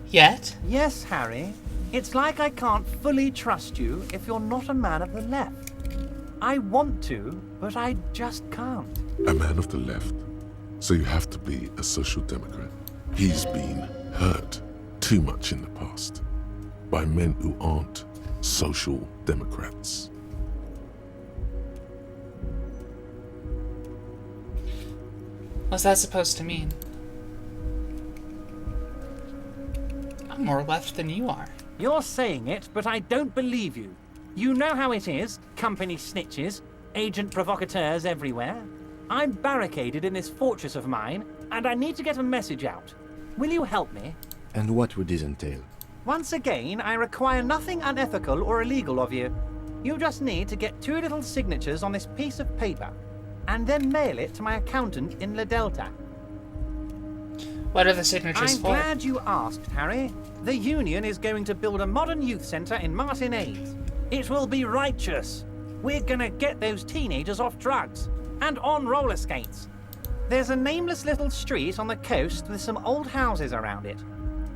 Yet? Yes, Harry. It's like I can't fully trust you if you're not a man of the left. I want to, but I just can't. A man of the left. So you have to be a social democrat. He's been hurt too much in the past by men who aren't social democrats. What's that supposed to mean? I'm more left than you are. You're saying it, but I don't believe you. You know how it is, company snitches, agent provocateurs everywhere. I'm barricaded in this fortress of mine, and I need to get a message out. Will you help me? And what would this entail? Once again, I require nothing unethical or illegal of you. You just need to get 2 little signatures on this piece of paper, and then mail it to my accountant in La Delta. What are the signatures I'm for? glad you asked, Harry. The Union is going to build a modern youth centre in Martinez. It will be righteous. We're gonna get those teenagers off drugs and on roller skates. There's a nameless little street on the coast with some old houses around it.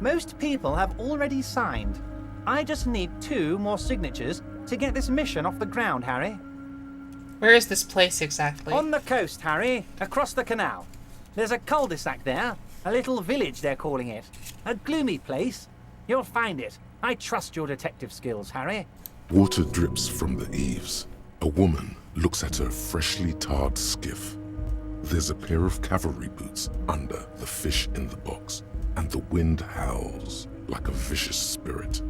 Most people have already signed. I just need 2 more signatures to get this mission off the ground, Harry. Where is this place exactly? On the coast, Harry, across the canal. There's a cul-de-sac there, a little village they're calling it. A gloomy place. You'll find it. I trust your detective skills, Harry. Water drips from the eaves. A woman looks at her freshly tarred skiff. There's a pair of cavalry boots under the fish in the box, and the wind howls like a vicious spirit.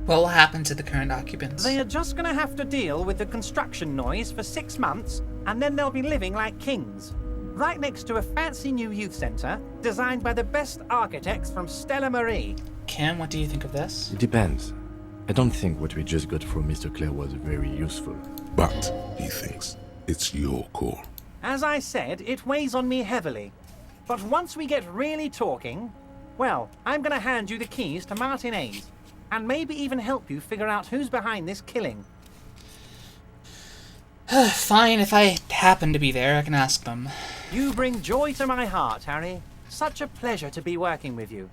What will happen to the current occupants? They are just gonna have to deal with the construction noise for 6 months, and then they'll be living like kings. Right next to a fancy new youth centre, designed by the best architects from Stella Marie. Kim, what do you think of this? It depends. I don't think what we just got from Mr. Clare was very useful. But, he thinks, it's your call. As I said, it weighs on me heavily. But once we get really talking, well, I'm gonna hand you the keys to Martinez, and maybe even help you figure out who's behind this killing. Fine, if I happen to be there, I can ask them. You bring joy to my heart, Harry. Such a pleasure to be working with you.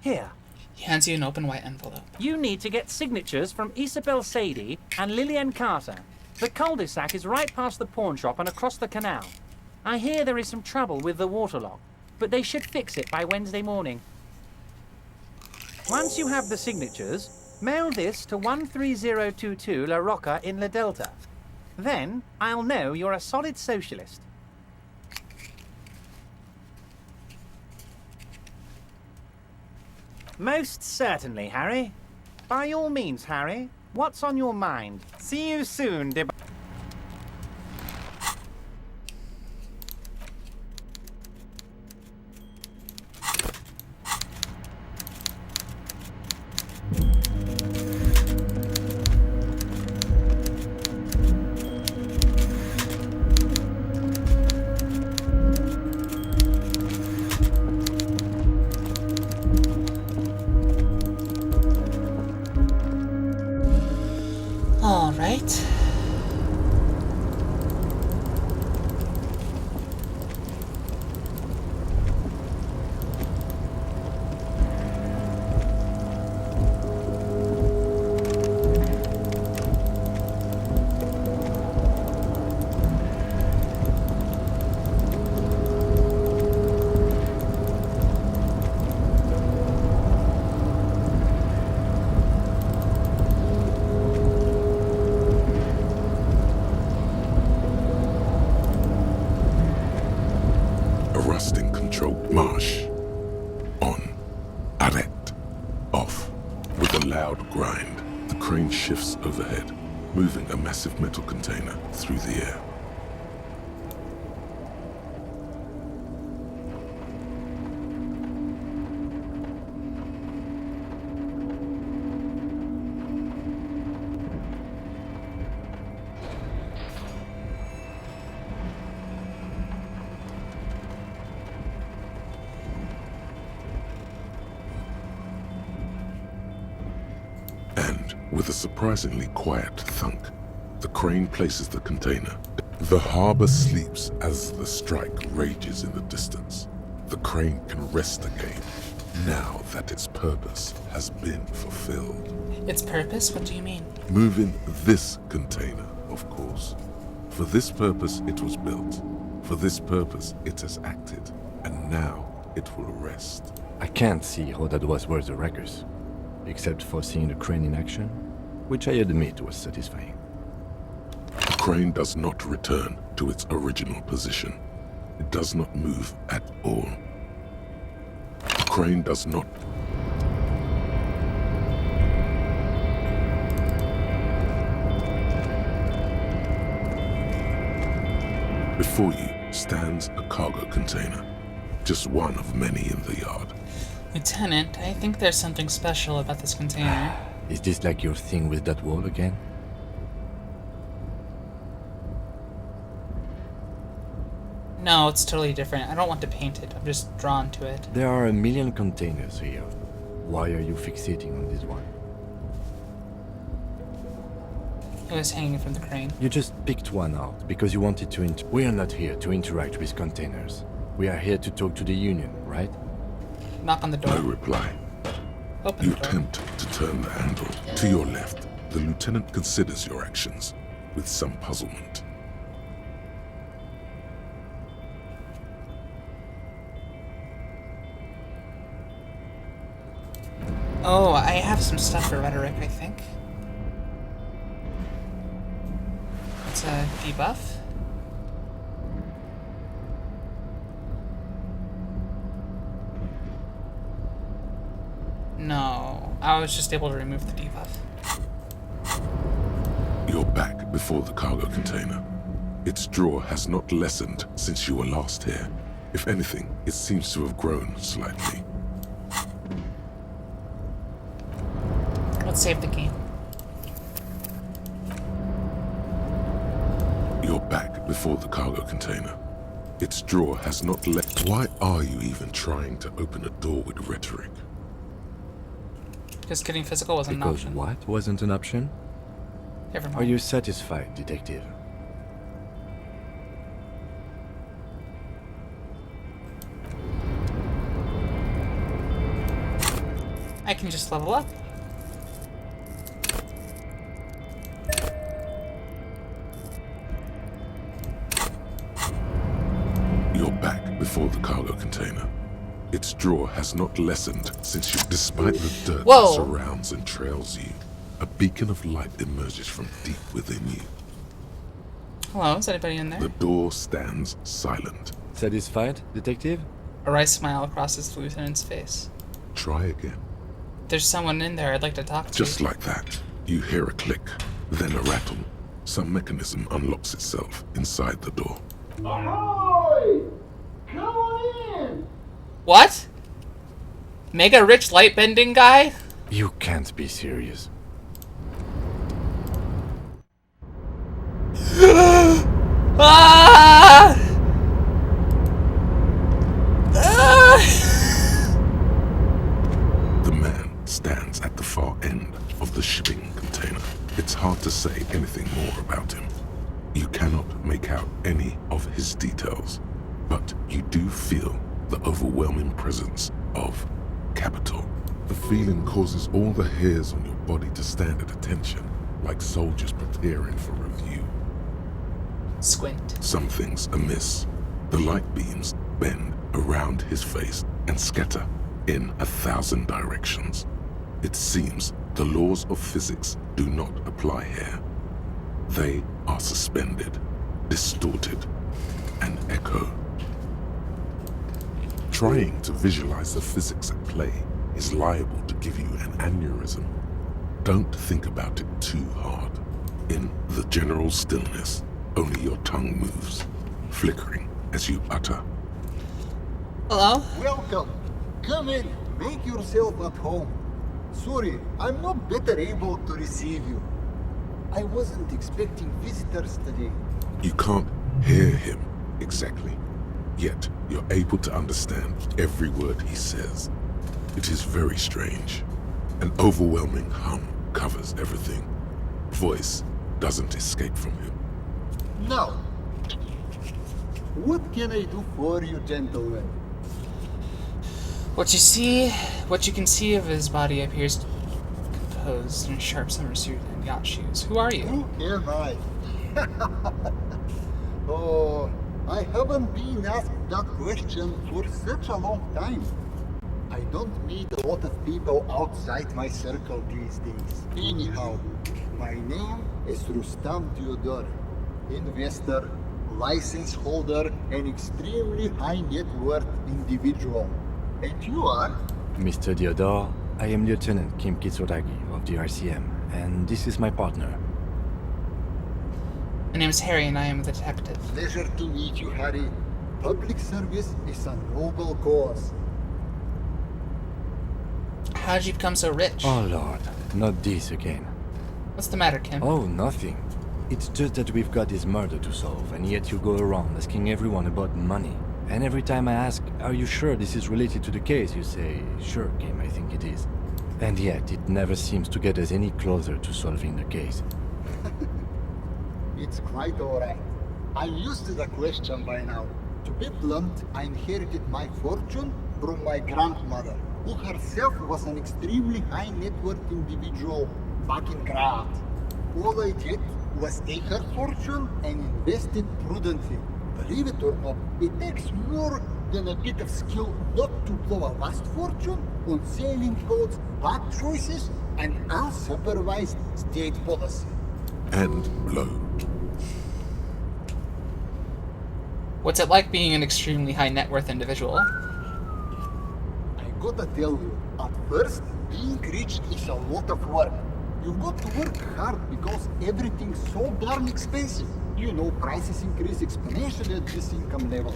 Here. He hands you an open white envelope. You need to get signatures from Isabel Sadie and Lillian Carter. The cul-de-sac is right past the pawn shop and across the canal. I hear there is some trouble with the waterlock, but they should fix it by Wednesday morning. Once you have the signatures, mail this to 13022 La Rocca in La Delta. Then I'll know you're a solid socialist. Most certainly, Harry. By all means, Harry. What's on your mind? See you soon, Deb. All right. A rusting controlled marsh. On. Arrête. Off. With a loud grind, the crane shifts overhead, moving a massive metal container through the air. With a surprisingly quiet thunk, the crane places the container. The harbor sleeps as the strike rages in the distance. The crane can rest again, now that its purpose has been fulfilled. Its purpose? What do you mean? Moving this container, of course. For this purpose it was built. For this purpose it has acted. And now it will rest. I can't see how that was worth the wreckers, except for seeing the crane in action, which I admit was satisfying. The crane does not return to its original position. It does not move at all. The crane does not. Before you stands a cargo container, just one of many in the yard. Lieutenant, I think there's something special about this container. Is this like your thing with that wall again? No, it's totally different. I don't want to paint it. I'm just drawn to it. There are a million containers here. Why are you fixating on this one? It was hanging from the crane. You just picked one out because you wanted to We are not here to interact with containers. We are here to talk to the Union, right? Knock on the door. No reply. Open You the door. attempt to turn the handle. To your left, the lieutenant considers your actions with some puzzlement. Oh, I have some stuff for rhetoric, I think. It's a debuff. No, I was just able to remove the debuff. You're back before the cargo container. Its draw has not lessened since you were last here. If anything, it seems to have grown slightly. Let's save the game. You're back before the cargo container. Its drawer has not let. Why are you even trying to open a door with rhetoric? Because getting physical wasn't an Because option. what wasn't an option? Never mind. Are you satisfied, detective? I can just level up. You're back before the cargo container. Its draw has not lessened since you. Despite the dirt Whoa. that surrounds and trails you, a beacon of light emerges from deep within you. Hello, is anybody in The there? door stands silent. Satisfied, detective? A wry smile crosses the lieutenant's face. Try again. There's someone in there I'd like to talk to. Just like that, you hear a click, then a rattle. Some mechanism unlocks itself inside the door. Ahoy! Come on in! What? Mega rich light bending guy? You can't be serious. Ah! Ah! The man stands at the far end of the shipping container. It's hard to say anything more about him. You cannot make out any of his details, but you do feel the overwhelming presence of capital. The feeling causes all the hairs on your body to stand at attention, like soldiers preparing for review. Squint. Something's amiss. The light beams bend around his face and scatter in 1,000 directions. It seems the laws of physics do not apply here. They are suspended, distorted, and echo. Trying to visualize the physics at play is liable to give you an aneurysm. Don't think about it too hard. In the general stillness, only your tongue moves, flickering as you utter. Hello? Welcome. Come in. Make yourself at home. Sorry, I'm not better able to receive you. I wasn't expecting visitors today. You can't hear him exactly, yet you're able to understand every word he says. It is very strange. An overwhelming hum covers everything. Voice doesn't escape from him. Now, what can I do for you, gentlemen? What you can see of his body appears composed in a sharp summer suit and yacht shoes. Who are you? Who am I? Oh, I haven't been asked that question for such a long time. I don't meet a lot of people outside my circle these days. Anyhow, my name is Rustam Theodore, investor, license holder, and extremely high net worth individual. And you are? Mr. Theodore, I am Lieutenant Kim Kitsuragi of the RCM, and this is my partner. My name is Harry, and I am the detective. Pleasure to meet you, Harry. Public service is a noble cause. How did you become so rich? Oh Lord, not this again. What's the matter, Kim? Oh, nothing. It's just that we've got this murder to solve, and yet you go around asking everyone about money. And every time I ask, are you sure this is related to the case, you say, sure, Kim, I think it is. And yet, it never seems to get us any closer to solving the case. It's quite alright. I'm used to the question by now. To be blunt, I inherited my fortune from my grandmother, who herself was an extremely high net worth individual back in Graz. All I did was take her fortune and invest it prudently. Believe it or not, it takes more than a bit of skill not to blow a vast fortune on sailing boats, bad choices, and unsupervised state policy. And blow. What's it like being an extremely high net worth individual? I gotta tell you, at first, being rich is a lot of work. You've got to work hard because everything's so darn expensive. You know, prices increase exponentially at this income level.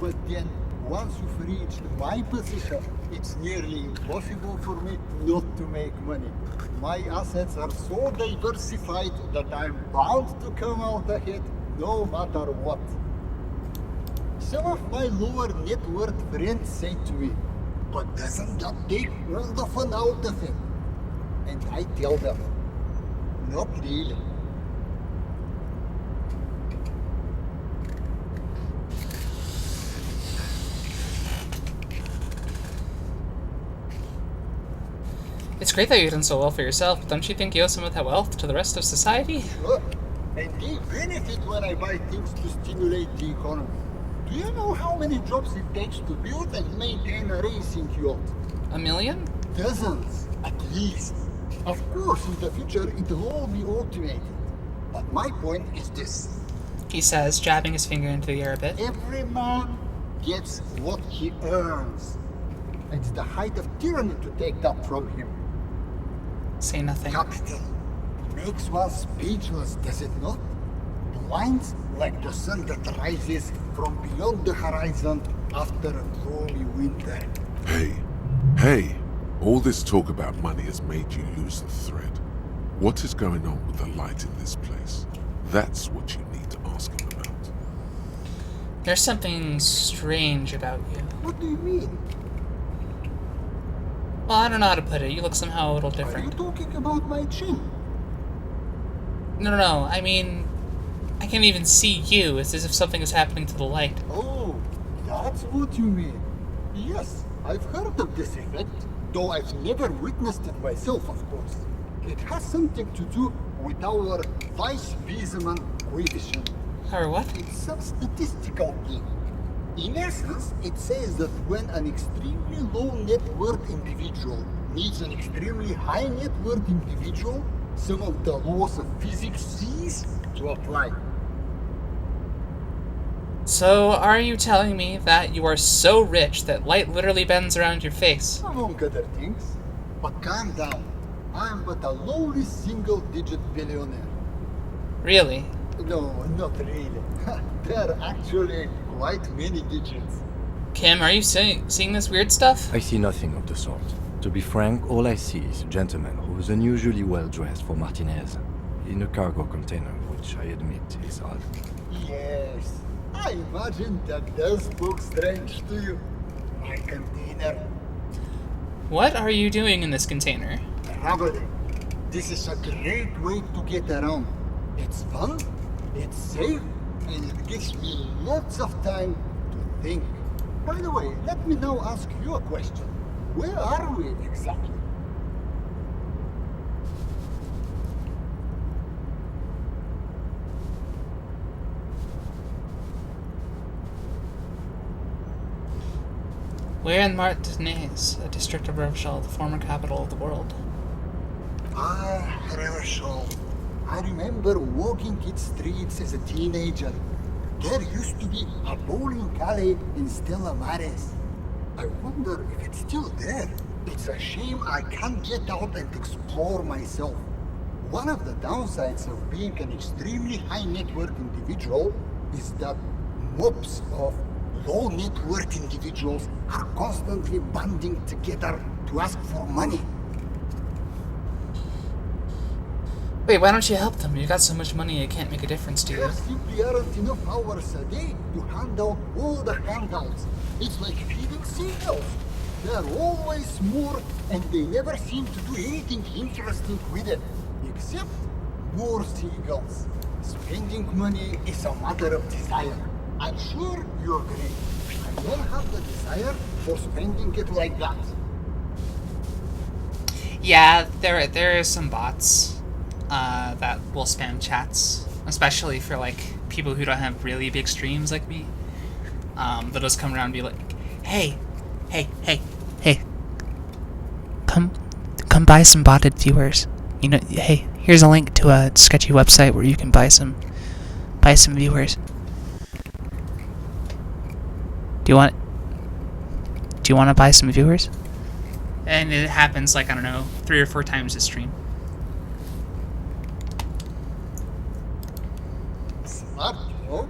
But then, once you've reached my position, it's nearly impossible for me not to make money. My assets are so diversified that I'm bound to come out ahead no matter what. Some of my lower net worth friends say to me, but doesn't that take all the fun out of it? And I tell them, not really. It's great that you've done so well for yourself, but don't you think you owe some of that wealth to the rest of society? Sure. And they benefit when I buy things to stimulate the economy. Do you know how many jobs it takes to build and maintain a racing yacht? 1 million? Dozens, at least. Of course, in the future, it'll all be automated. But my point is this. He says, jabbing his finger into the air a bit. Every man gets what he earns. It's the height of tyranny to take that from him. Say nothing. Capital makes one speechless, does it not? Blinds like the sun that rises from beyond the horizon after a gloomy winter. Hey, all this talk about money has made you lose the thread. What is going on with the light in this place? That's what you need to ask him about. There's something strange about you. What do you mean? Well, I don't know how to put it. You look somehow a little Are you different. talking about my chin? No. I mean, I can't even see you. It's as if something is happening to the light. Oh, that's what you mean. Yes, I've heard of this effect, though I've never witnessed it myself, of course. It has something to do with our Weiss-Wiesemann coefficient. Or what? It's some statistical thing. In essence, it says that when an extremely low net worth individual meets an extremely high net worth individual, some of the laws of physics cease to apply. So, are you telling me that you are so rich that light literally bends around your face? Among other things. But calm down. I am but a lowly single-digit billionaire. Really? No, not really. There are actually quite many digits. Kim, are you seeing this weird stuff? I see nothing of the sort. To be frank, all I see is a gentleman who is unusually well dressed for Martinez, in a cargo container, which I admit is odd. Yes, I imagine that does look strange to you. My container. What are you doing in this container? Traveling. This is a great way to get around. It's fun, it's safe, and it gives me lots of time to think. By the way, let me now ask you a question. Where are we exactly? We're in Martinaise, a district of Revachol, the former capital of the world. Ah, Revachol. I remember walking its streets as a teenager. There used to be a bowling alley in Stella Maris. I wonder if it's still there. It's a shame I can't get out and explore myself. One of the downsides of being an extremely high net worth individual is that mobs of low net worth individuals are constantly banding together to ask for money. Wait, why don't you help them? You got so much money it can't make a difference to you. There simply aren't enough hours a day to hand out all the handouts. It's like feeding seagulls. There are always more, and they never seem to do anything interesting with it, except more seagulls. Spending money is a matter of desire. I'm sure you agree. I don't have the desire for spending it like that. Yeah, there are some bots that will spam chats, especially for like people who don't have really big streams like me. They'll just come around and be like, hey, come buy some botted viewers. You know, hey, here's a link to a sketchy website where you can buy some viewers. Do you want to buy some viewers? And it happens like, I don't know, 3 or 4 times a stream. Smart, no?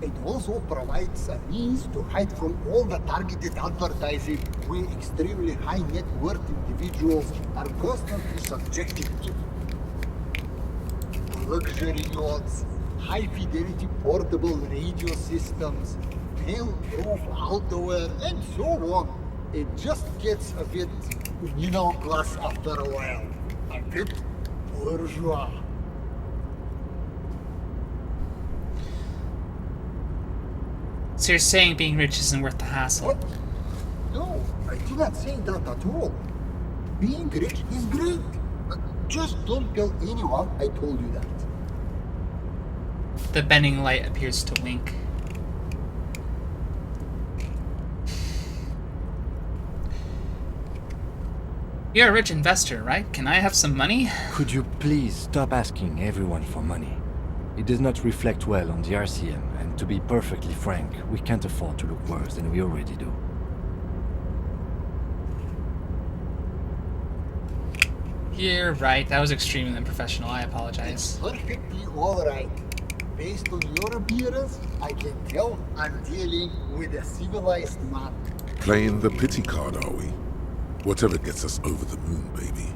It also provides a means to hide from all the targeted advertising we extremely high net worth individuals are constantly subjected to. Luxury yachts, high fidelity portable radio systems, fail-proof outerwear, and so on. It just gets a bit middle class after a while. A bit bourgeois. So you're saying being rich isn't worth the hassle? What? No, I did not say that at all. Being rich is great. Just don't tell anyone I told you that. The bending light appears to wink. You're a rich investor, right? Can I have some money? Could you please stop asking everyone for money? It does not reflect well on the RCM, and to be perfectly frank, we can't afford to look worse than we already do. You're right, that was extremely unprofessional. I apologize. It's perfectly alright. Based on your appearance, I can tell I'm dealing with a civilized man. Playing the pity card, are we? Whatever gets us over the moon, baby.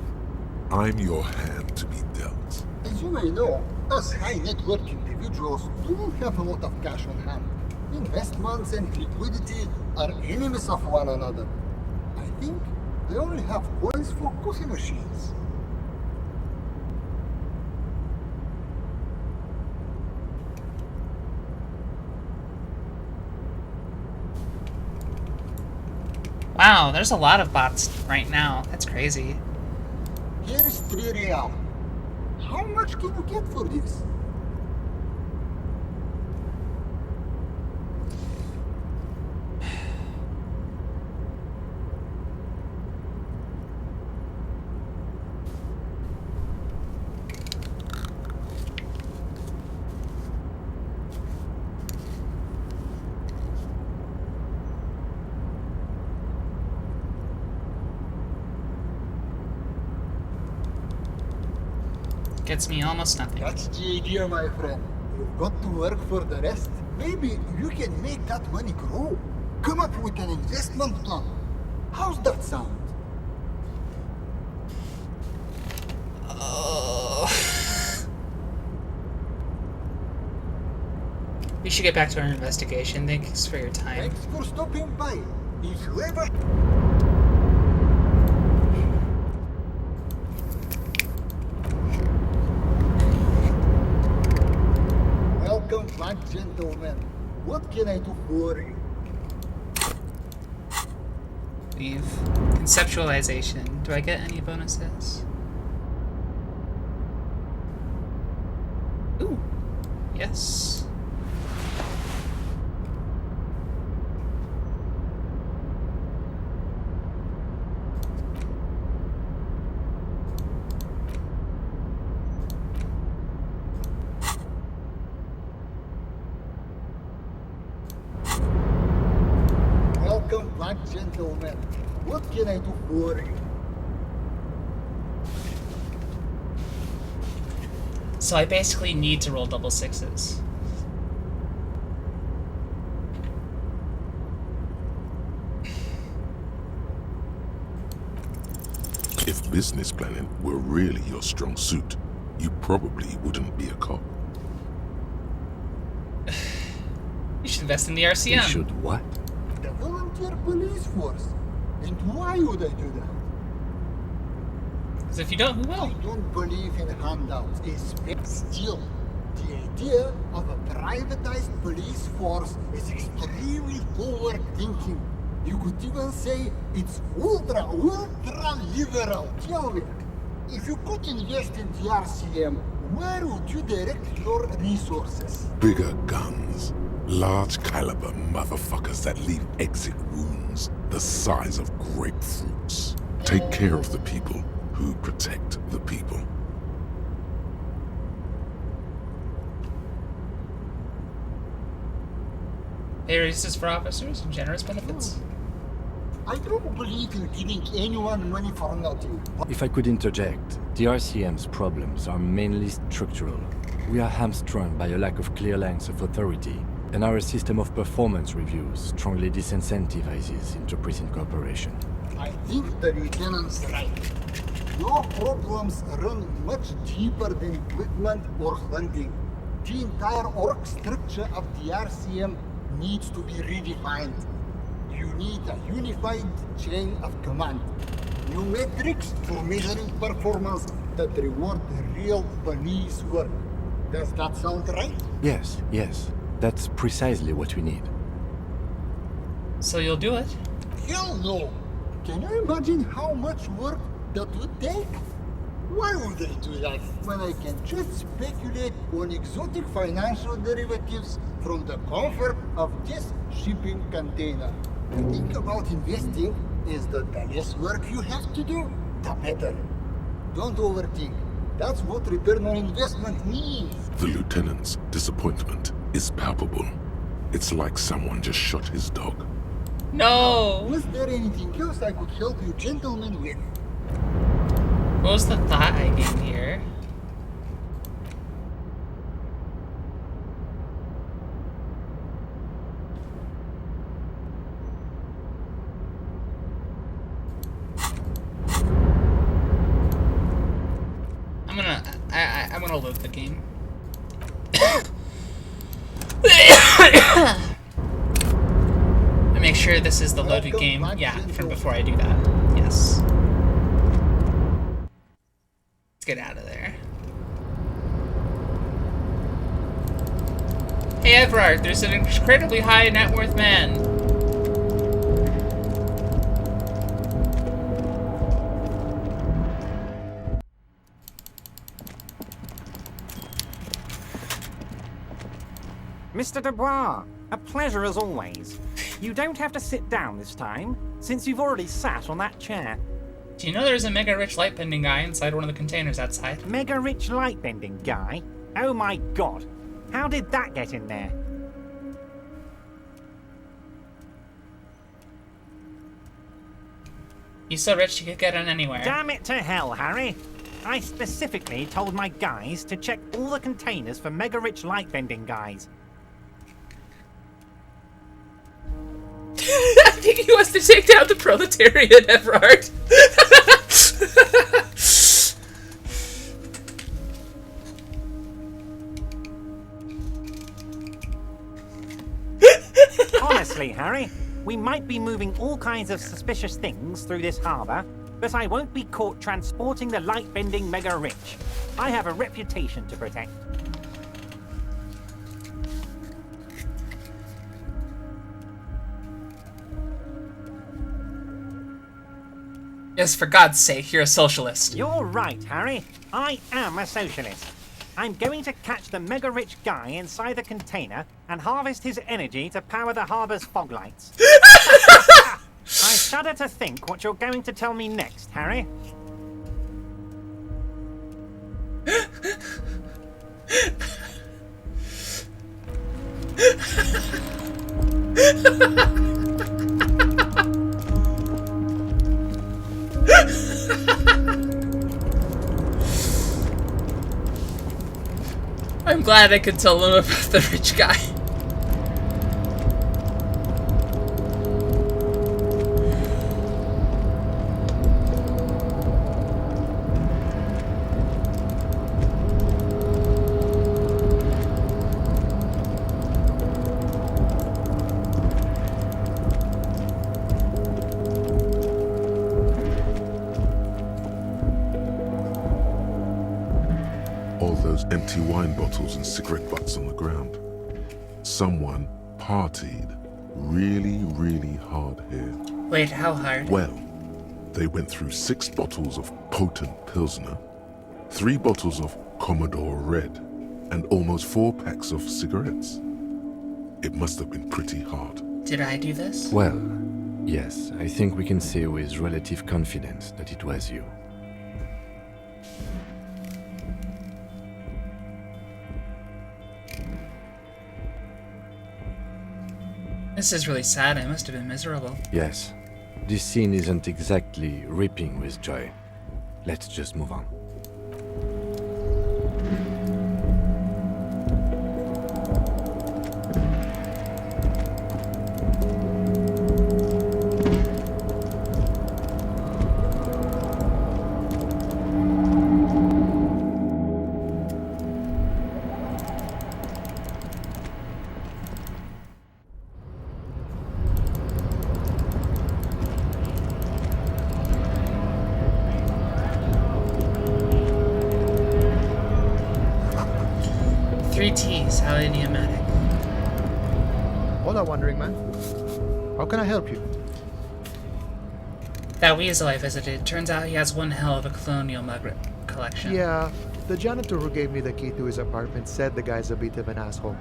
I'm your hand to be dealt. As you may know, us high net worth individuals do not have a lot of cash on hand. Investments and liquidity are enemies of one another. I think I only have coins for coffee machines. Wow, there's a lot of bots right now. That's crazy. Here's 3 real. How much can you get for this? Gets me almost nothing. That's the idea, my friend. You've got to work for the rest. Maybe you can make that money grow. Come up with an investment plan. How's that sound? We should get back to our investigation. Thanks for your time. Thanks for stopping by. If you ever... gentlemen. What can I do for you? Leave. Conceptualization. Do I get any bonuses? Ooh. Yes. Welcome back, gentlemen. What can I do for you? So I basically need to roll double sixes. If business planning were really your strong suit, you probably wouldn't be a cop. You should invest in the You RCM. should what? The volunteer police force. And why would I do that? Because if you don't, who I will? don't believe in handouts. Still, the idea of a privatized police force is extremely forward thinking. You could even say it's ultra liberal. Tell me, if you could invest in the RCM, where would you direct your resources? Bigger guns. Large caliber motherfuckers that leave exit wounds the size of grapefruits. Take care of the people who protect the people. Pay raises for officers and generous benefits. I don't believe in giving anyone money for nothing. If I could interject, the RCM's problems are mainly structural. We are hamstrung by a lack of clear lines of authority, and our system of performance reviews strongly disincentivizes inter-prison cooperation. I think the lieutenant's right. Your problems run much deeper than equipment or funding. The entire org structure of the RCM needs to be redefined. You need a unified chain of command. New metrics for measuring performance that reward real police work. Does that sound right? Yes, yes. That's precisely what we need. So you'll do it? Hell no! Can you imagine how much work that would take? Why would I do that when I can just speculate on exotic financial derivatives from the comfort of this shipping container? The thing about investing is that the less work you have to do, the better. Don't overthink. That's what return on investment means. The lieutenant's disappointment is palpable. It's like someone just shot his dog. No! Was there anything else I could help you gentlemen with? What was the thought I gained here? I'm gonna load the game. And make sure this is the loaded game. Yeah, from before I do that. Yes. Let's get out of there. Hey Everard, there's an incredibly high net worth man. Mr. Dubois, a pleasure as always. You don't have to sit down this time, since you've already sat on that chair. Do you know there's a mega rich light bending guy inside one of the containers outside? Mega rich light bending guy? Oh my god. How did that get in there? He's so rich he could get in anywhere. Damn it to hell, Harry. I specifically told my guys to check all the containers for mega rich light bending guys. I think he wants to take down the proletariat, Everard. Honestly, Harry, we might be moving all kinds of suspicious things through this harbour, but I won't be caught transporting the light-bending mega rich. I have a reputation to protect. Yes, for God's sake, you're a socialist. You're right, Harry. I am a socialist. I'm going to catch the mega-rich guy inside the container and harvest his energy to power the harbor's fog lights. I shudder to think what you're going to tell me next, Harry. I'm glad I could tell them about the rich guy. All those empty wine bottles and cigarette butts on the ground. Someone partied really, really hard here. Wait, how hard? Well, they went through 6 bottles of potent Pilsner, 3 bottles of Commodore Red, and almost 4 packs of cigarettes. It must have been pretty hard. Did I do this? Well, yes, I think we can say with relative confidence that it was you. This is really sad. I must have been miserable. Yes, this scene isn't exactly ripping with joy. Let's just move on. Three T's, how idiomatic. Hola, Wandering Man. How can I help you? That weasel I visited, turns out he has one hell of a colonial mug collection. Yeah, the janitor who gave me the key to his apartment said the guy's a bit of an asshole.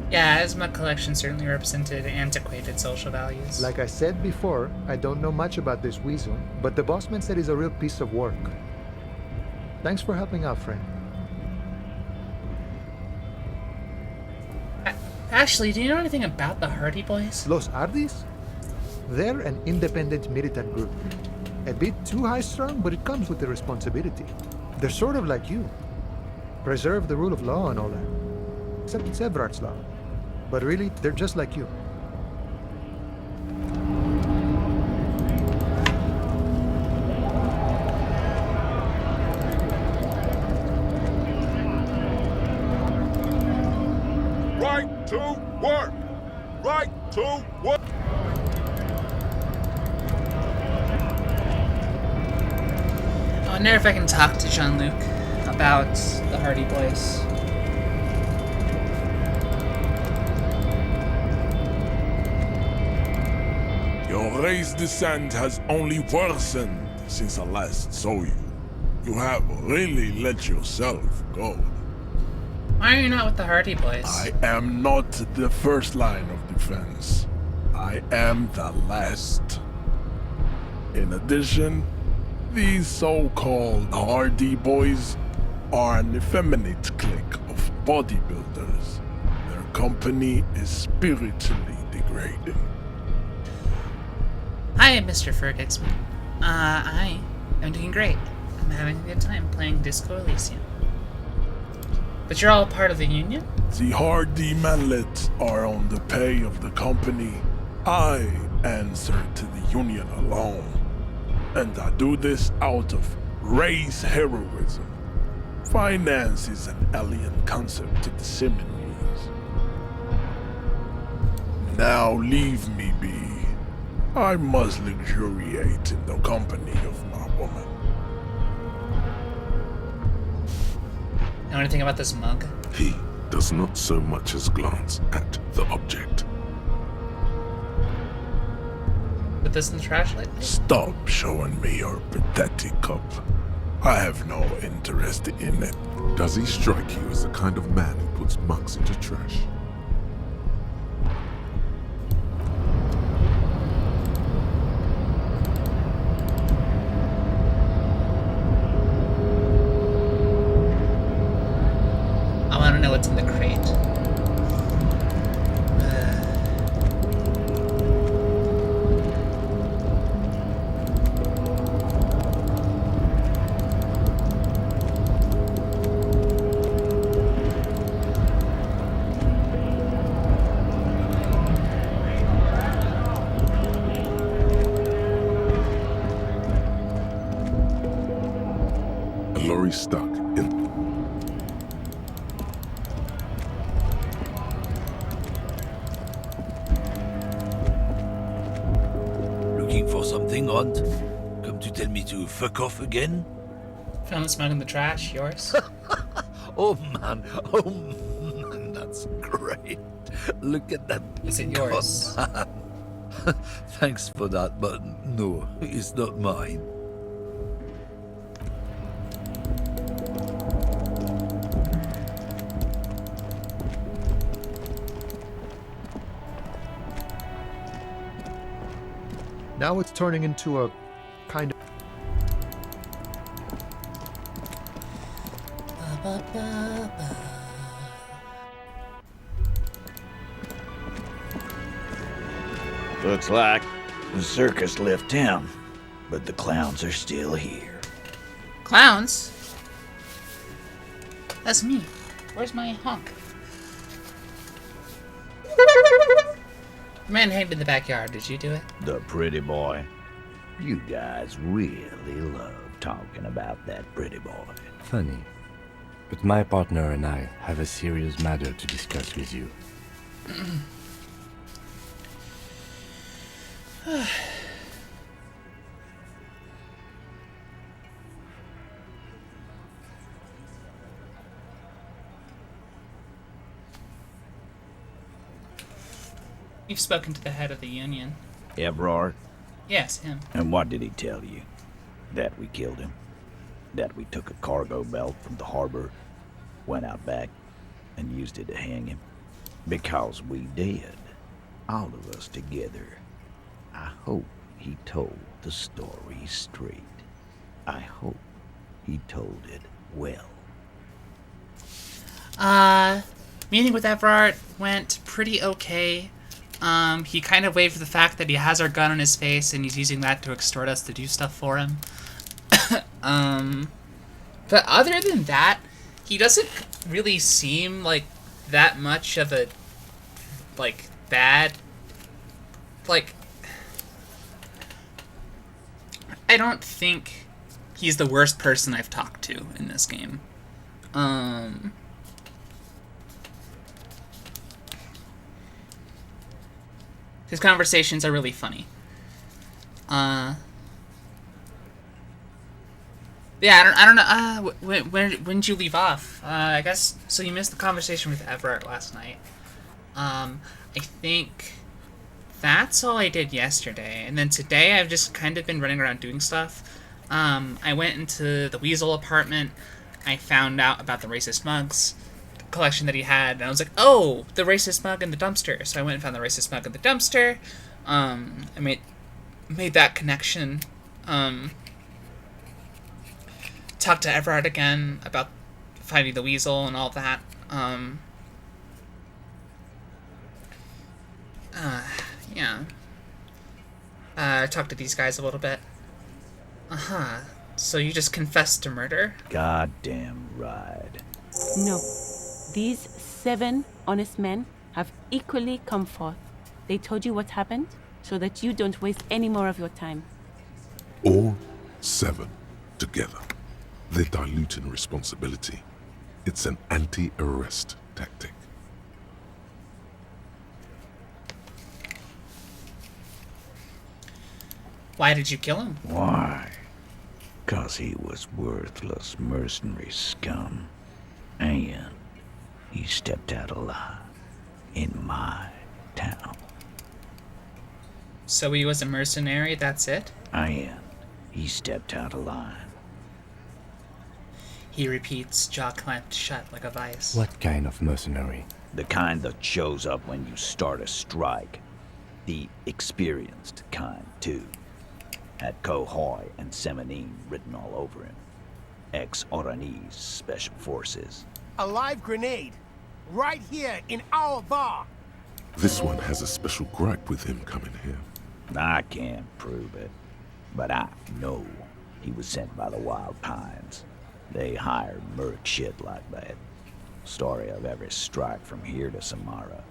Yeah, his mug collection certainly represented antiquated social values. Like I said before, I don't know much about this weasel, but the bossman said he's a real piece of work. Thanks for helping out, friend. Ashley, do you know anything about the Hardy Boys? Los Ardis? They're an independent militant group. A bit too high-strung, but it comes with the responsibility. They're sort of like you. Preserve the rule of law and all that. Except it's Everard's law. But really, they're just like you. Right to work! Right to work! I wonder if I can talk to Jean-Luc about the Hardy Boys. Your race descent has only worsened since I last saw you. You have really let yourself go. Why are you not with the Hardy Boys? I am not the first line of defense. I am the last. In addition, these so-called Hardy Boys are an effeminate clique of bodybuilders. Their company is spiritually degrading. Hi, Mr. Fergixman. I am doing great. I'm having a good time playing Disco Elysium. But you're all part of the union? The Hardy Manlets are on the pay of the company. I answer to the union alone. And I do this out of race heroism. Finance is an alien concept to the seminaries. Now leave me be. I must luxuriate in the company of my woman. Know anything about this mug? He does not so much as glance at the object. Put this in the trash lately? Stop showing me your pathetic cup. I have no interest in it. Does he strike you as the kind of man who puts mugs into trash? I want to know what's in the crate. A lorry stuck in... Looking for something, Hunt? Come to tell me to fuck off again? Found this mug in the trash. Yours? Oh man, that's great. Look at that. Is it yours? God, thanks for that, but no, it's not mine. Now it's turning into a kind of... Looks like the circus left town, but the clowns are still here. Clowns? That's me. Where's my honk? Man hanged in the backyard. Did you do it? The pretty boy. You guys really love talking about that pretty boy. Funny. But my partner and I have a serious matter to discuss with you. You've spoken to the head of the union. Evrard? Yes, him. And what did he tell you? That we killed him? That we took a cargo belt from the harbor, went out back, and used it to hang him? Because we did. All of us together. I hope he told the story straight. I hope he told it well. Meeting with Everard went pretty okay. He kind of waved the fact that he has our gun on his face and he's using that to extort us to do stuff for him. But other than that, he doesn't really seem like that much of a, like, bad, like, I don't think he's the worst person I've talked to in this game. His conversations are really funny. Yeah, I don't know. When did you leave off? I guess so. You missed the conversation with Everett last night. I think that's all I did yesterday, and then today I've just kind of been running around doing stuff. I went into the Weasel apartment. I found out about the racist mugs collection that he had, and I was like, oh, the racist mug in the dumpster. So I went and found the racist mug in the dumpster. I made that connection. Talked to Everard again about finding the weasel and all that. Yeah. Talked to these guys a little bit. Uh-huh. So you just confessed to murder? Goddamn right. No. These 7 honest men have equally come forth. They told you what happened so that you don't waste any more of your time. All 7 together. They're diluting responsibility. It's an anti-arrest tactic. Why did you kill him? Why? 'Cause he was worthless mercenary scum. And he stepped out alive in my town. So he was a mercenary, that's it? And he stepped out alive. He repeats, jaw clamped shut like a vice. What kind of mercenary? The kind that shows up when you start a strike. The experienced kind, too. Had Kohoy and Semenine written all over him. Ex-Oranese Special Forces. A live grenade. Right here in our bar. This one has a special gripe with him coming here. I can't prove it, but I know he was sent by the Wild Pines. They hired merc shit like that. Story of every strike from here to Samara.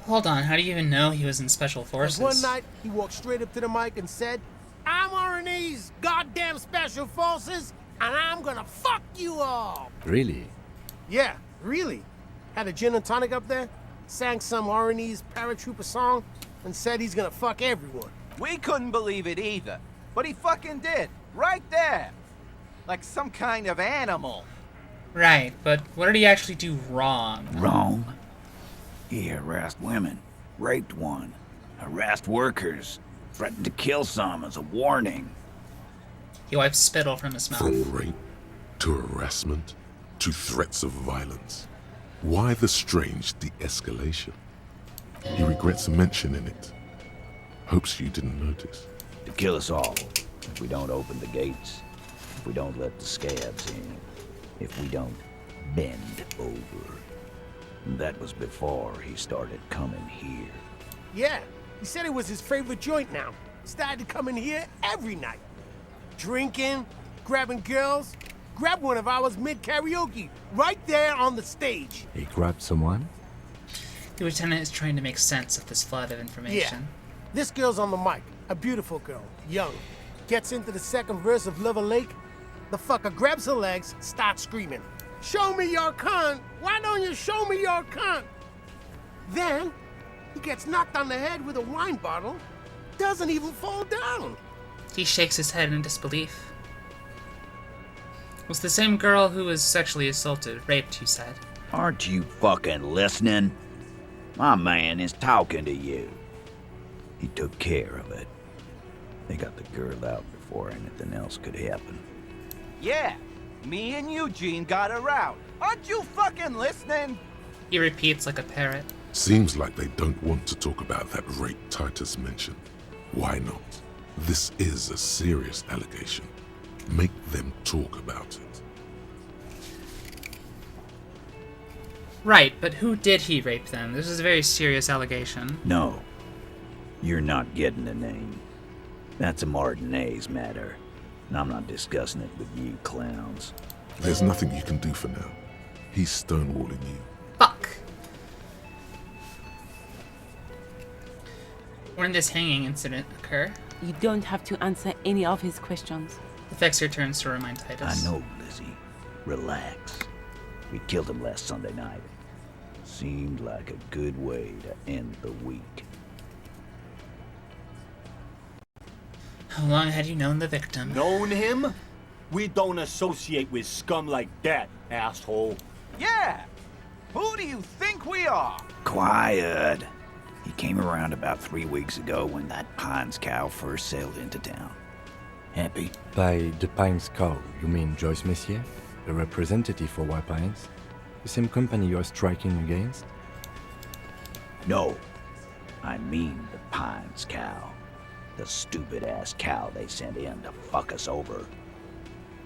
Hold on, how do you even know he was in Special Forces? One night, he walked straight up to the mic and said, "I'm Oranese goddamn Special Forces, and I'm gonna fuck you all." Really? Yeah, really. Had a gin and tonic up there, sang some Oranese paratrooper song, and said he's gonna fuck everyone. We couldn't believe it either, but he fucking did, right there. Like some kind of animal. Right, but what did he actually do wrong? Wrong? He harassed women, raped one, harassed workers, threatened to kill some as a warning. He wipes spittle from his mouth. From rape to harassment to threats of violence. Why the strange de-escalation? He regrets mentioning it. Hopes you didn't notice. To kill us all, if we don't open the gates, if we don't let the scabs in, if we don't bend over. That was before he started coming here. Yeah, he said it was his favorite joint now. Started to come in here every night. Drinking, grabbing girls. Grabbed one of ours mid-karaoke, right there on the stage. He grabbed someone? The lieutenant is trying to make sense of this flood of information. Yeah. This girl's on the mic, a beautiful girl, young. Gets into the second verse of Lover Lake. The fucker grabs her legs, starts screaming, "Show me your cunt! Why don't you show me your cunt?" Then, he gets knocked on the head with a wine bottle. Doesn't even fall down. He shakes his head in disbelief. It was the same girl who was sexually assaulted, raped, you said. Aren't you fucking listening? My man is talking to you. He took care of it. They got the girl out before anything else could happen. Yeah, me and Eugene got her out. Aren't you fucking listening? He repeats like a parrot. Seems like they don't want to talk about that rape Titus mentioned. Why not? This is a serious allegation. Make them talk about it. Right, but who did he rape then? This is a very serious allegation. No, you're not getting the name. That's a Martinez matter, and I'm not discussing it with you clowns. There's nothing you can do for now. He's stonewalling you. Fuck. When did this hanging incident occur? You don't have to answer any of his questions. The Fexer turns to remind Titus. I know, Lizzie. Relax. We killed him last Sunday night. Seemed like a good way to end the week. How long had you known the victim? Known him? We don't associate with scum like that, asshole. Yeah! Who do you think we are? Quiet. He came around about 3 weeks ago when that Pines cow first sailed into town. Happy? By the Pines cow, you mean Joyce Messier? A representative for White Pines? The same company you are striking against? No. I mean the Pines cow. The stupid-ass cow they sent in to fuck us over.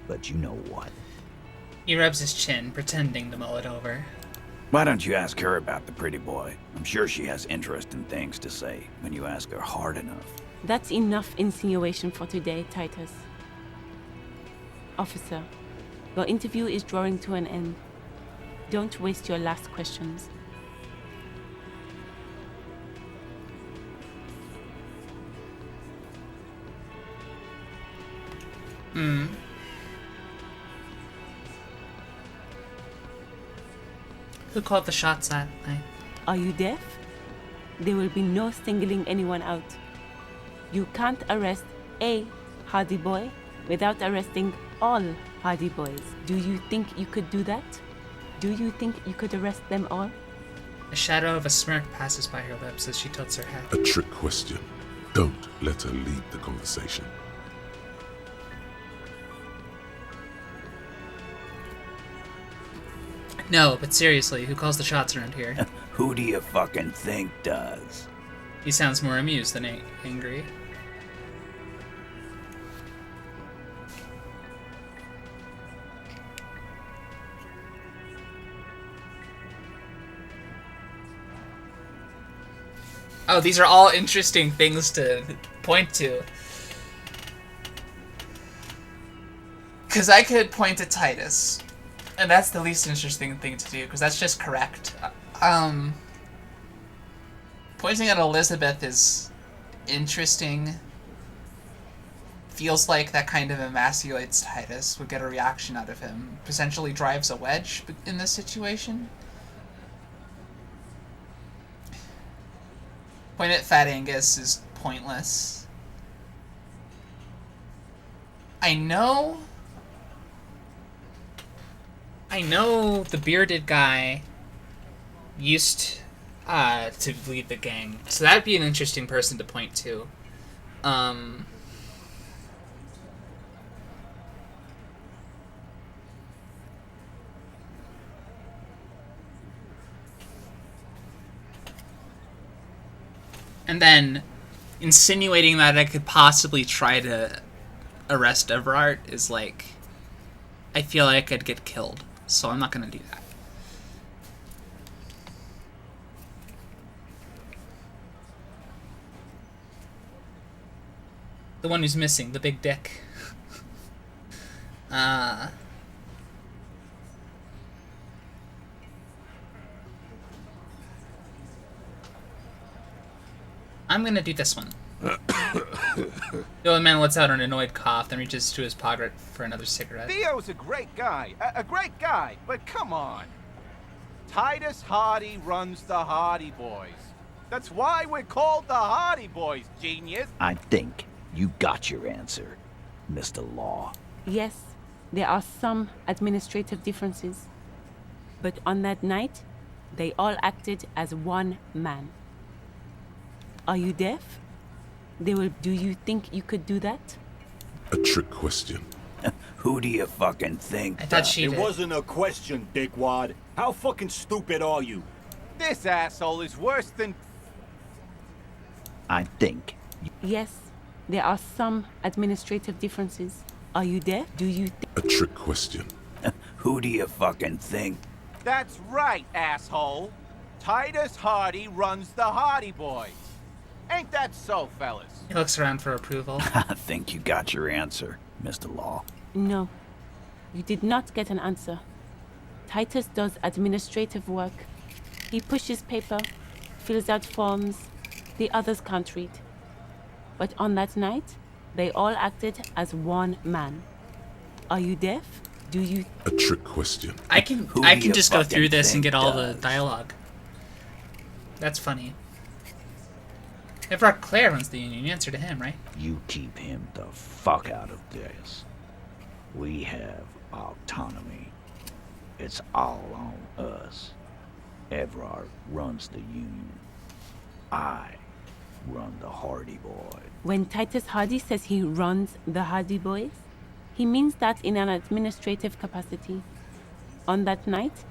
But you know what? He rubs his chin, pretending to mull it over. Why don't you ask her about the pretty boy? I'm sure she has interesting things to say when you ask her hard enough. That's enough insinuation for today, Titus. Officer, your interview is drawing to an end. Don't waste your last questions. Hmm. Who called the shots that night? Are you deaf? There will be no singling anyone out. You can't arrest a Hardy Boy without arresting all Hardy Boys. Do you think you could do that? Do you think you could arrest them all? A shadow of a smirk passes by her lips as she tilts her head. A trick question. Don't let her lead the conversation. No, but seriously, who calls the shots around here? Who do you fucking think does? He sounds more amused than angry. Oh, these are all interesting things to point to. Because I could point to Titus. And that's the least interesting thing to do, because that's just correct. Pointing at Elizabeth is interesting. Feels like that kind of emasculates Titus, would get a reaction out of him. Potentially drives a wedge in this situation. Point at Fat Angus is pointless. I know the bearded guy used to lead the gang, so that'd be an interesting person to point to. And then insinuating that I could possibly try to arrest Everard is like, I feel like I'd get killed, so I'm not gonna do that. The one who's missing, the big dick. I'm gonna do this one. The old man lets out an annoyed cough, then reaches to his pocket for another cigarette. Theo's a great guy, a great guy, but come on. Titus Hardy runs the Hardy Boys. That's why we're called the Hardy Boys, genius. I think you got your answer, Mr. Law. Yes, there are some administrative differences. But on that night, they all acted as one man. Are you deaf? Do you think you could do that? A trick question. Who do you fucking think? I thought she It did. wasn't a question, dickwad. How fucking stupid are you? This asshole is worse than... I think. Yes, there are some administrative differences. Are you deaf? Do you A trick question. Who do you fucking think? That's right, asshole. Titus Hardy runs the Hardy Boys. Ain't that so, fellas? He looks around for approval. I think you got your answer, Mr. Law. No, you did not get an answer. Titus does administrative work. He pushes paper, fills out forms. The others can't read. But on that night, they all acted as one man. Are you deaf? Do you... A trick question. I can just go through this and get all the dialogue. That's funny. Everard Clare runs the union. You answer to him, right? You keep him the fuck out of this. We have autonomy. It's all on us. Everard runs the union. I run the Hardy Boy. When Titus Hardy says he runs the Hardy Boys, he means that in an administrative capacity. On that night,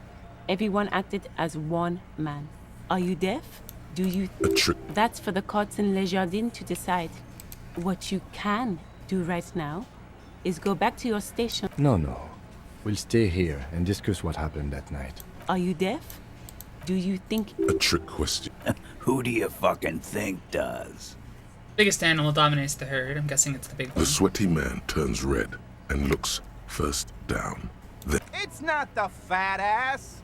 everyone acted as one man. Are you deaf? Do you... A trick. That's for the courts in Les Jardins to decide. What you can do right now is go back to your station. No. We'll stay here and discuss what happened that night. Are you deaf? Do you think... A trick question. Who do you fucking think does? Biggest animal dominates the herd. I'm guessing it's the big one. The sweaty man turns red and looks first down, then... It's not the fat ass.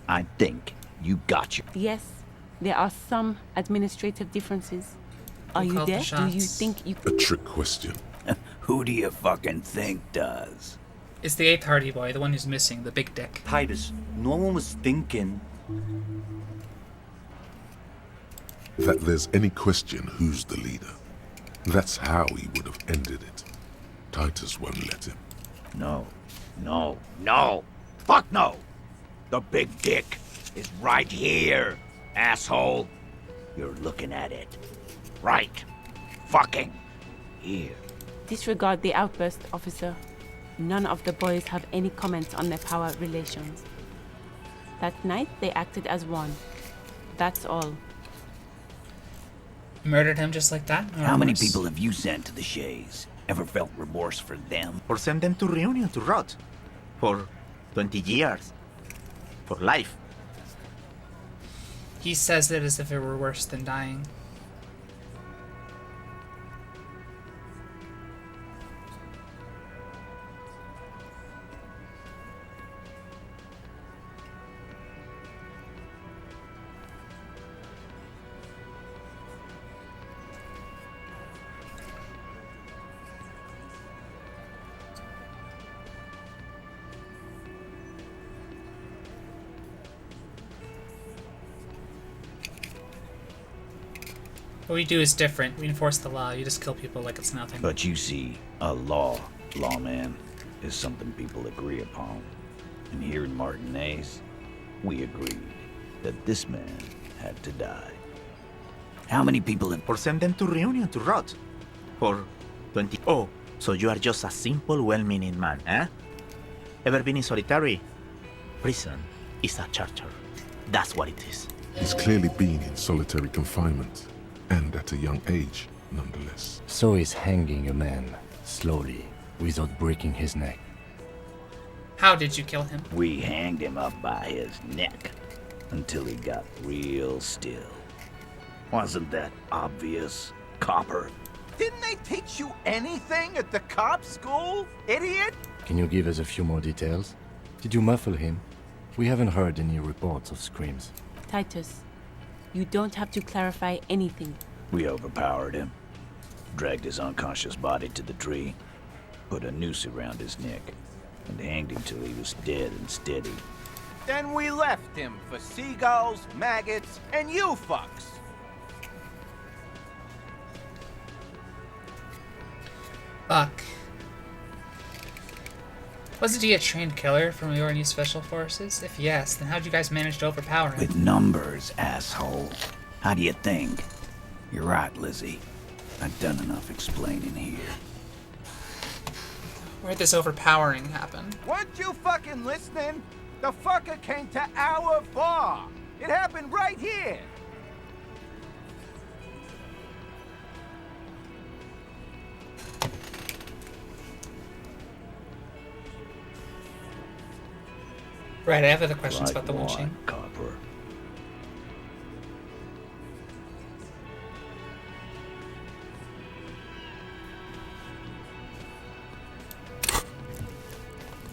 I think you got your... Yes, there are some administrative differences. Are Who you called the deaf? Do you shots? think you... A trick question. Who do you fucking think does? It's the 8th Hardy Boy, the one who's missing, the big dick. Titus, no one was thinking. That there's any question who's the leader. That's how he would have ended it. Titus won't let him. No. Fuck no! The big dick is right here, asshole. You're looking at it. Right. Fucking here. Disregard the outburst, officer. None of the boys have any comments on their power relations. That night, they acted as one. That's all. Murdered him just like that? How many people have you sent to the Shays? Ever felt remorse for them? Or send them to Reunion to rot. For 20 years. For life. He says it as if it were worse than dying. What we do is different. We enforce the law. You just kill people like it's nothing. But you see, a lawman, is something people agree upon. And here in Martinez, we agreed that this man had to die. How many people have... Or send them to Reunion to rot. For 20... Oh, so you are just a simple, well-meaning man, eh? Ever been in solitary? Prison is a charter. That's what it is. He's clearly been in solitary confinement, and at a young age, nonetheless. So he's hanging a man, slowly, without breaking his neck. How did you kill him? We hanged him up by his neck until he got real still. Wasn't that obvious, copper? Didn't they teach you anything at the cop school, idiot? Can you give us a few more details? Did you muffle him? We haven't heard any reports of screams. Titus, you don't have to clarify anything. We overpowered him, dragged his unconscious body to the tree, put a noose around his neck, and hanged him till he was dead and steady. Then we left him for seagulls, maggots, and you fucks. Fuck. Wasn't he a trained killer from your new special forces? If yes, then how'd you guys manage to overpower him? With numbers, asshole. How do you think? You're right, Lizzie. I've done enough explaining here. Where'd this overpowering happen? Weren't you fucking listening? The fucker came to our bar. It happened right here. Right, I have other questions Like about the what, lynching. Copper?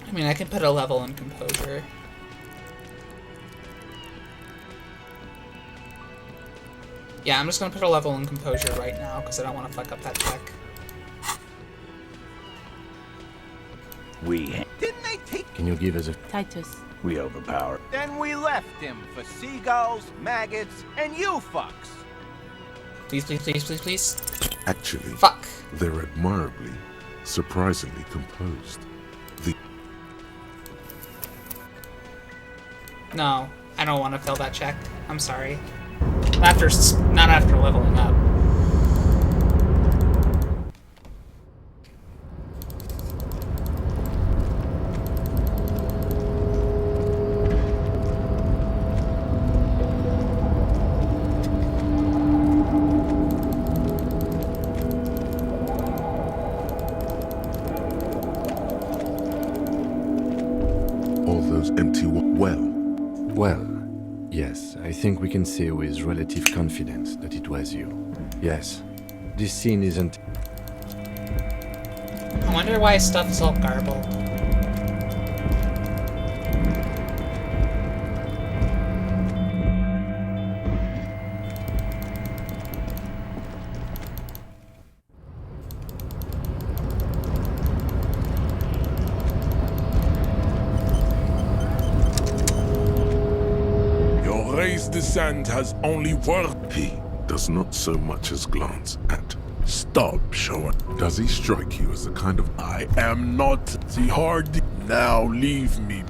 I mean, I can put a level in composure. Yeah, I'm just gonna put a level in composure right now because I don't want to fuck up that check. Didn't they teach? Can you give us a... Titus. We overpowered. Then we left him for seagulls, maggots, and you fucks. Please, please, please, please, please. Actually, Fuck. they're admirably, surprisingly composed. No, I don't want to fail that check. I'm sorry. Not after leveling up. All those empty Well, yes, I think we can say with relative confidence that it was you. Yes, this scene isn't... I wonder why stuff is all garbled. This descent has only worked. He does not so much as glance at. Stop showing. Does he strike you as the kind of... I am not the hard. Now leave me.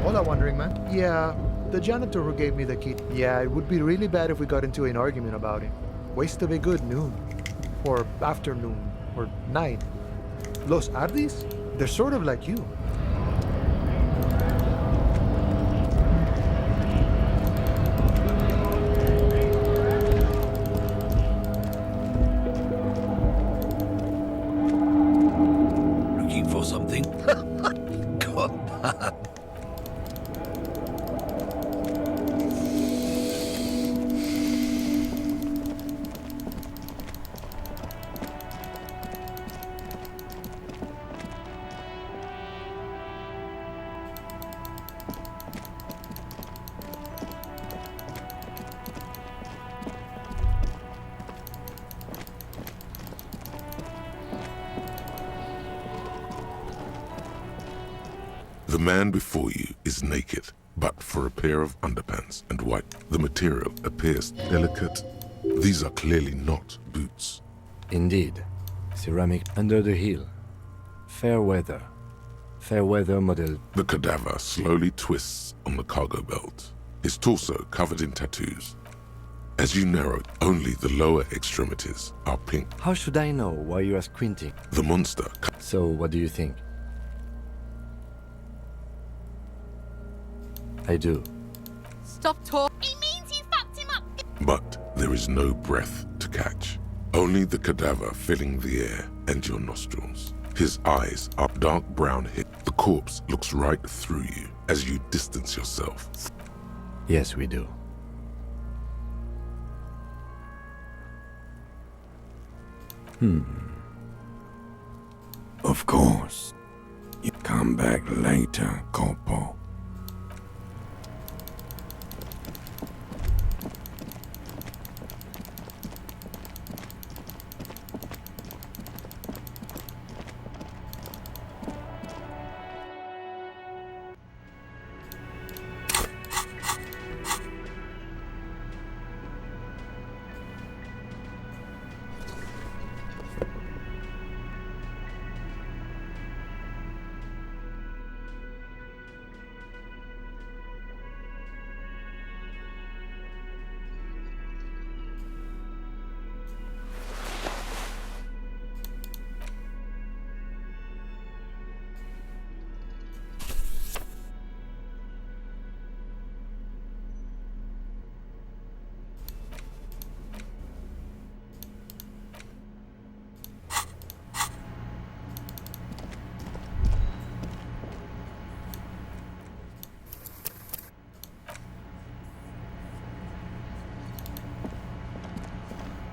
Hola, wandering man. Yeah, the janitor who gave me the key. Yeah, it would be really bad if we got into an argument about him. Waste of a good noon. Or afternoon. Or night. Los Ardis? They're sort of like you. Looking for something? God damn. The man before you is naked, but for a pair of underpants and white. The material appears delicate. These are clearly not boots. Indeed. Ceramic under the heel. Fair weather. Fair weather model. The cadaver slowly twists on the cargo belt, his torso covered in tattoos. As you narrow, only the lower extremities are pink. How should I know why you are squinting? The monster... So, what do you think? I do. Stop talking. It means you fucked him up. But there is no breath to catch. Only the cadaver filling the air and your nostrils. His eyes are dark brown hit. The corpse looks right through you as you distance yourself. Yes, we do. Of course. You come back later, Corpo.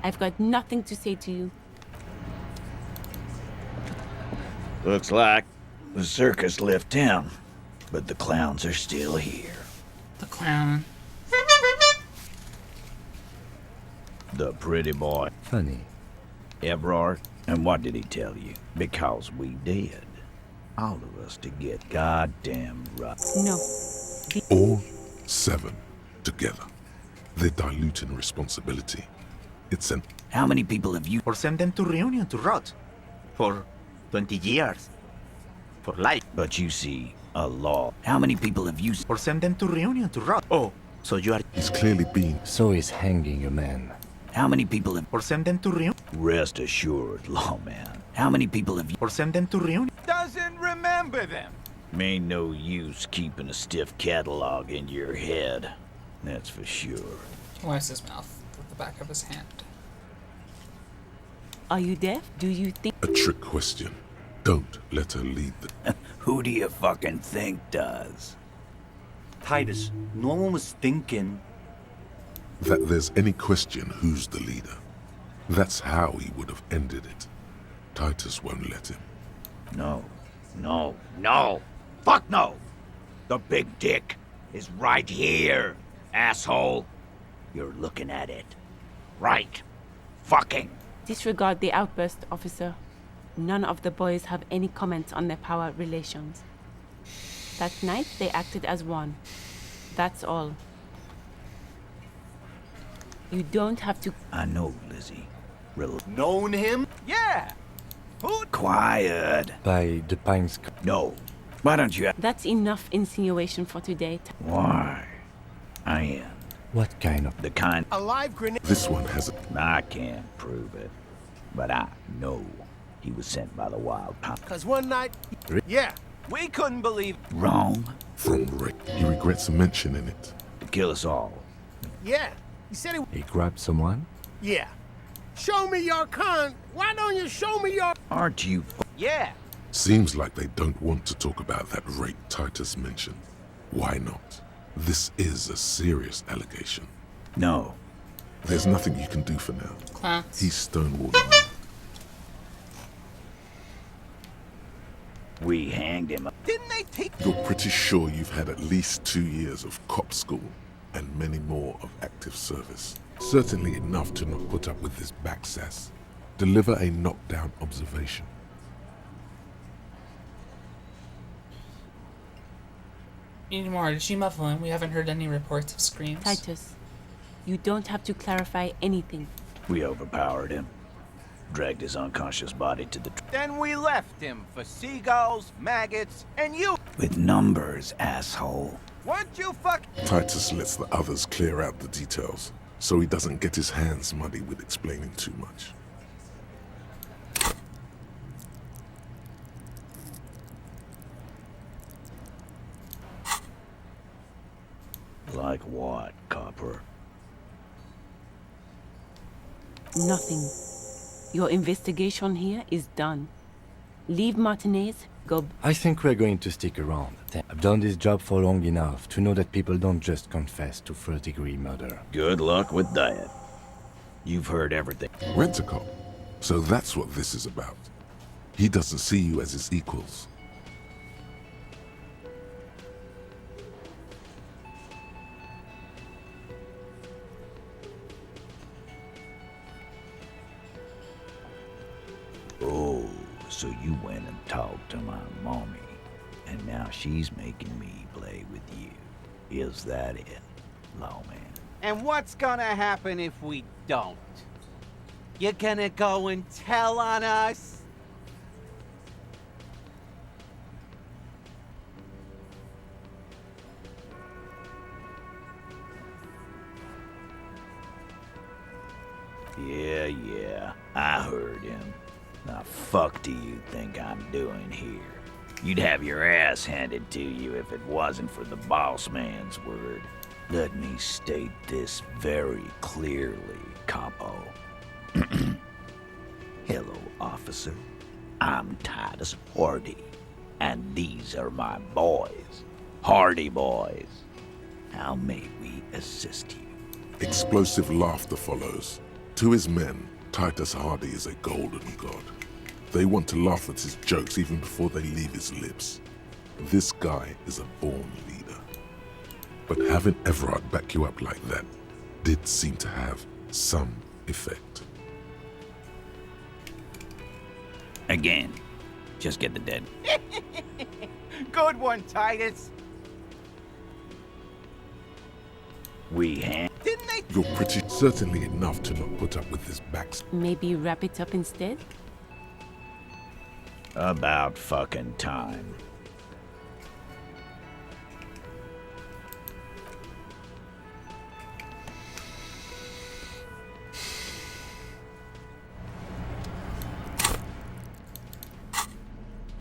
I've got nothing to say to you. Looks like the circus left town, but the clowns are still here. The clown. The pretty boy. Funny. Evrard, and what did he tell you? Because we did. All of us to get goddamn right. No. All 7 together. They dilute in responsibility. It's an... How many people have you... Or send them to Reunion to rot. For 20 years. For life. But you see, a law. How many people have you... Or send them to Reunion to rot. Oh, so you are... He's clearly been... So is hanging a man. How many people have... Or send them to Reunion. Rest assured, lawman. How many people have you... Or send them to Reunion. Doesn't remember them. Ain't no use keeping a stiff catalog in your head. That's for sure. He wipes his mouth with the back of his hand. Are you deaf? Do you think... A trick question. Don't let her lead the... Who do you fucking think does? Titus, no one was thinking... that there's any question who's the leader. That's how he would have ended it. Titus won't let him. No. No. No! Fuck no! The big dick is right here, asshole. You're looking at it. Right. Fucking. Disregard the outburst, officer. None of the boys have any comments on their power relations. That night, they acted as one. That's all. You don't have to... I know, Lizzie. Known him? Yeah. Who? Quiet. By the Pines... No. Why don't you... That's enough insinuation for today. Why? I am. What kind of... The kind... A live grenade. This one has a... I can't prove it. But I know he was sent by the Wild Pop. Cause one night... Yeah. We couldn't believe... Wrong. From Rick. He regrets mentioning it. To kill us all. Yeah. He said he... He grabbed someone? Yeah. Show me your con. Why don't you show me your... Aren't you... Yeah. Seems like they don't want to talk about that rape Titus mentioned. Why not? This is a serious allegation. No. There's nothing you can do for now. Class. He's stonewalling. We hanged him up. Didn't they take... You're pretty sure you've had at least 2 years of cop school and many more of active service. Certainly enough to not put up with this backsass. Deliver a knockdown observation. Need more. Did she muffle him? We haven't heard any reports of screams. Titus, you don't have to clarify anything. We overpowered him. Dragged his unconscious body to the... Then we left him for seagulls, maggots, and you. With numbers, asshole. Weren't you fuck... Titus lets the others clear out the details, so he doesn't get his hands muddy with explaining too much. Like what, Copper? Nothing. Your investigation here is done. Leave Martinez, go... I think we're going to stick around. I've done this job for long enough to know that people don't just confess to first-degree murder. Good luck with that. You've heard everything. Rent-a-cop. So that's what this is about. He doesn't see you as his equals. Oh, so you went and talked to my mommy, and now she's making me play with you. Is that it, lawman? And what's gonna happen if we don't? You gonna go and tell on us? Yeah, I heard him. Now fuck do you think I'm doing here? You'd have your ass handed to you if it wasn't for the boss man's word. Let me state this very clearly, Capo. Hello, officer. I'm Titus Hardy, and these are my boys. Hardy boys. How may we assist you? Explosive laughter follows. To his men, Titus Hardy is a golden god. They want to laugh at his jokes even before they leave his lips. This guy is a born leader. But having Everard back you up like that did seem to have some effect. Again, just get the dead. Good one, Titus. We hand. Didn't they? You're pretty certainly enough to not put up with this Maybe wrap it up instead? About fucking time.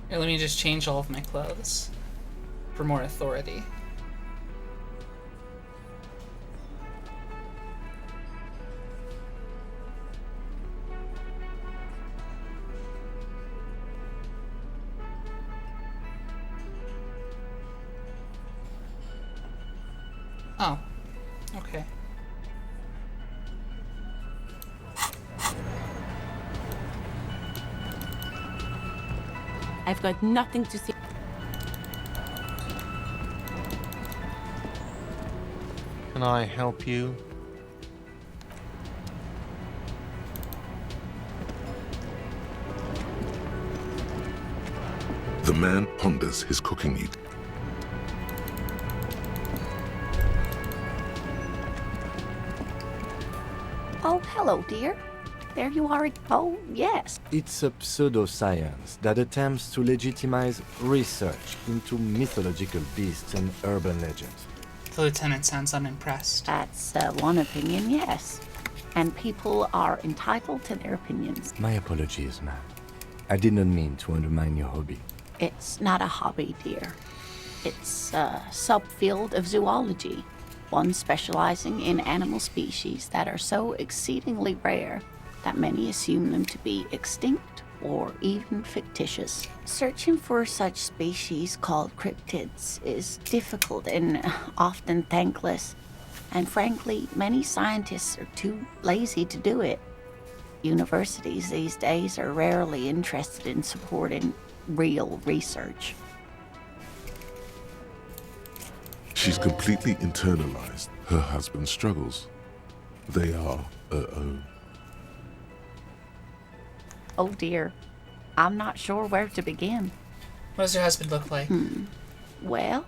Here, let me just change all of my clothes for more authority. Oh, okay. I've got nothing to say. Can I help you? The man ponders his cooking eat. Oh, hello, dear. There you are. Oh, yes. It's a pseudoscience that attempts to legitimize research into mythological beasts and urban legends. The lieutenant sounds unimpressed. That's one opinion, yes. And people are entitled to their opinions. My apologies, ma'am. I did not mean to undermine your hobby. It's not a hobby, dear. It's a subfield of zoology, one specializing in animal species that are so exceedingly rare that many assume them to be extinct or even fictitious. Searching for such species called cryptids is difficult and often thankless, and frankly, many scientists are too lazy to do it. Universities these days are rarely interested in supporting real research. She's completely internalized her husband's struggles. They are her own. Oh dear, I'm not sure where to begin. What does your husband look like? Well,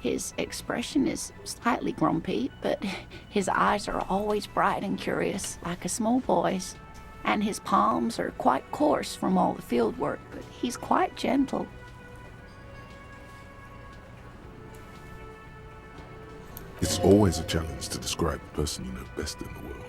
his expression is slightly grumpy, but his eyes are always bright and curious, like a small boy's. And his palms are quite coarse from all the field work, but he's quite gentle. It's always a challenge to describe the person you know best in the world.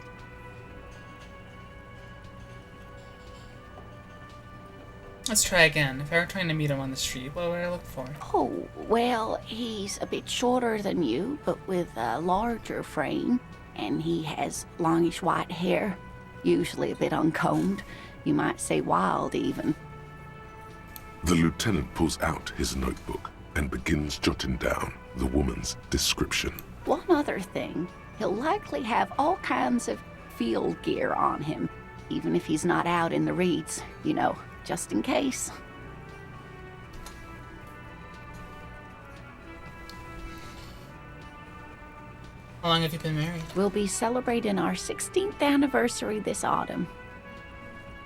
Let's try again. If I were trying to meet him on the street, what would I look for? Oh, well, he's a bit shorter than you, but with a larger frame, and he has longish white hair, usually a bit uncombed. You might say wild, even. The lieutenant pulls out his notebook and begins jotting down the woman's description. One other thing, he'll likely have all kinds of field gear on him, even if he's not out in the reeds, you know, just in case. How long have you been married? We'll be celebrating our 16th anniversary this autumn.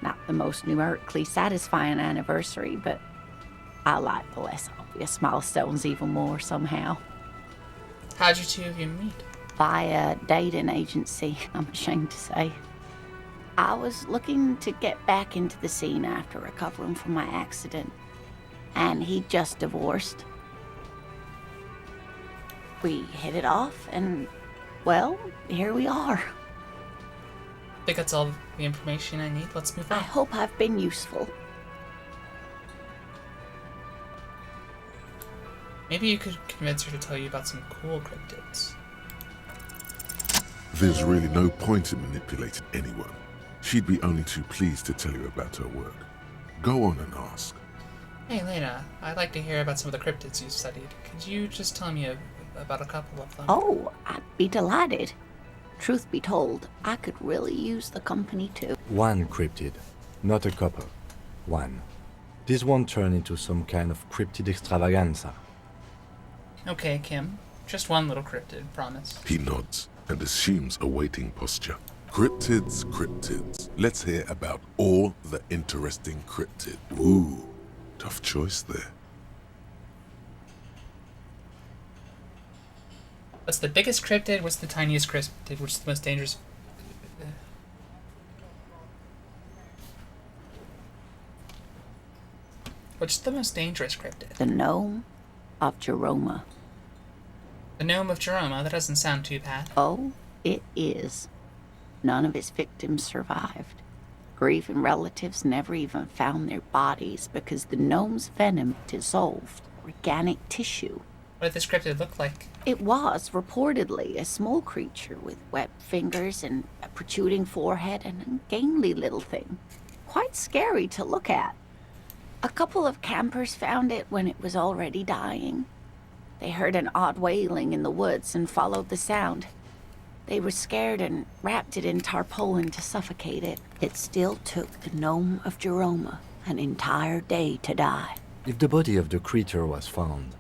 Not the most numerically satisfying anniversary, but I like the less obvious milestones even more somehow. How'd you two of you meet? By a dating agency, I'm ashamed to say. I was looking to get back into the scene after recovering from my accident, and he'd just divorced. We hit it off, and, well, here we are. I think that's all the information I need. Let's move on. I hope I've been useful. Maybe you could convince her to tell you about some cool cryptids. There's really no point in manipulating anyone. She'd be only too pleased to tell you about her work. Go on and ask. Hey, Lena, I'd like to hear about some of the cryptids you've studied. Could you just tell me about a couple of them? Oh, I'd be delighted. Truth be told, I could really use the company too. One cryptid, not a couple. One. This won't turn into some kind of cryptid extravaganza. Okay, Kim. Just one little cryptid, promise. He nods and assumes a waiting posture. Cryptids, cryptids. Let's hear about all the interesting cryptids. Ooh, tough choice there. What's the biggest cryptid? What's the tiniest cryptid? Which is the most dangerous? What's the most dangerous cryptid? The gnome of Jeroma. The gnome of Jeroma? That doesn't sound too bad. Oh, it is. None of his victims survived. Grieving relatives never even found their bodies because the gnome's venom dissolved organic tissue. What did this cryptid look like? It was reportedly a small creature with webbed fingers and a protruding forehead and a gangly little thing. Quite scary to look at. A couple of campers found it when it was already dying. They heard an odd wailing in the woods and followed the sound. They were scared and wrapped it in tarpaulin to suffocate it. It still took the gnome of Jeroma an entire day to die. If the body of the creature was found,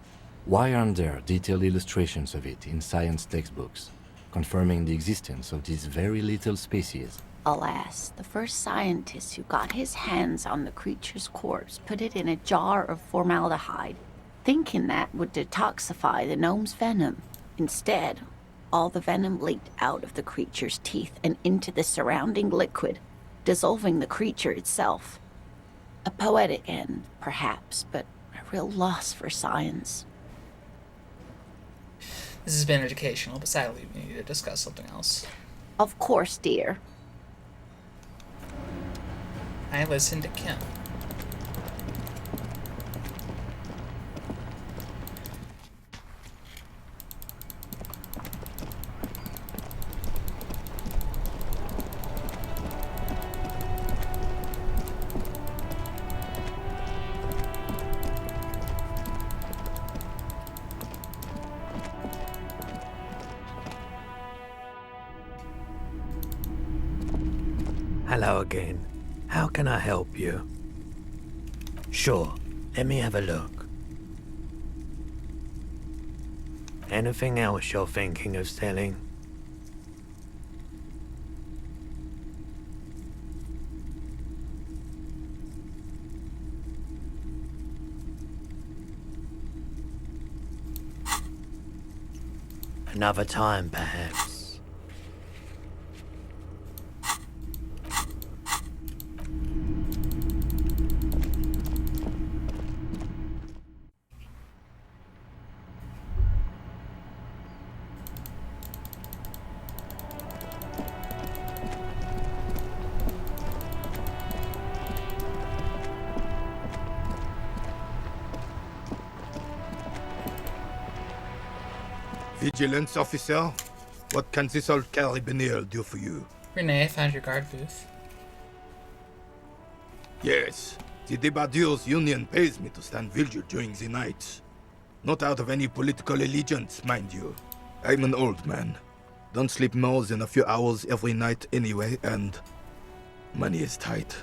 why aren't there detailed illustrations of it in science textbooks, confirming the existence of this very little species? Alas, the first scientist who got his hands on the creature's corpse put it in a jar of formaldehyde, thinking that would detoxify the gnome's venom. Instead, all the venom leaked out of the creature's teeth and into the surrounding liquid, dissolving the creature itself. A poetic end, perhaps, but a real loss for science. This has been educational, but sadly we need to discuss something else. Of course, dear. I listened to Kim. Hello again. How can I help you? Sure, let me have a look. Anything else you're thinking of selling? Another time, perhaps. Vigilance officer, what can this old carabinier do for you? Renee, I found your guard booth. Yes, the Debardeurs Union pays me to stand vigil during the night. Not out of any political allegiance, mind you. I'm an old man. Don't sleep more than a few hours every night anyway, and money is tight.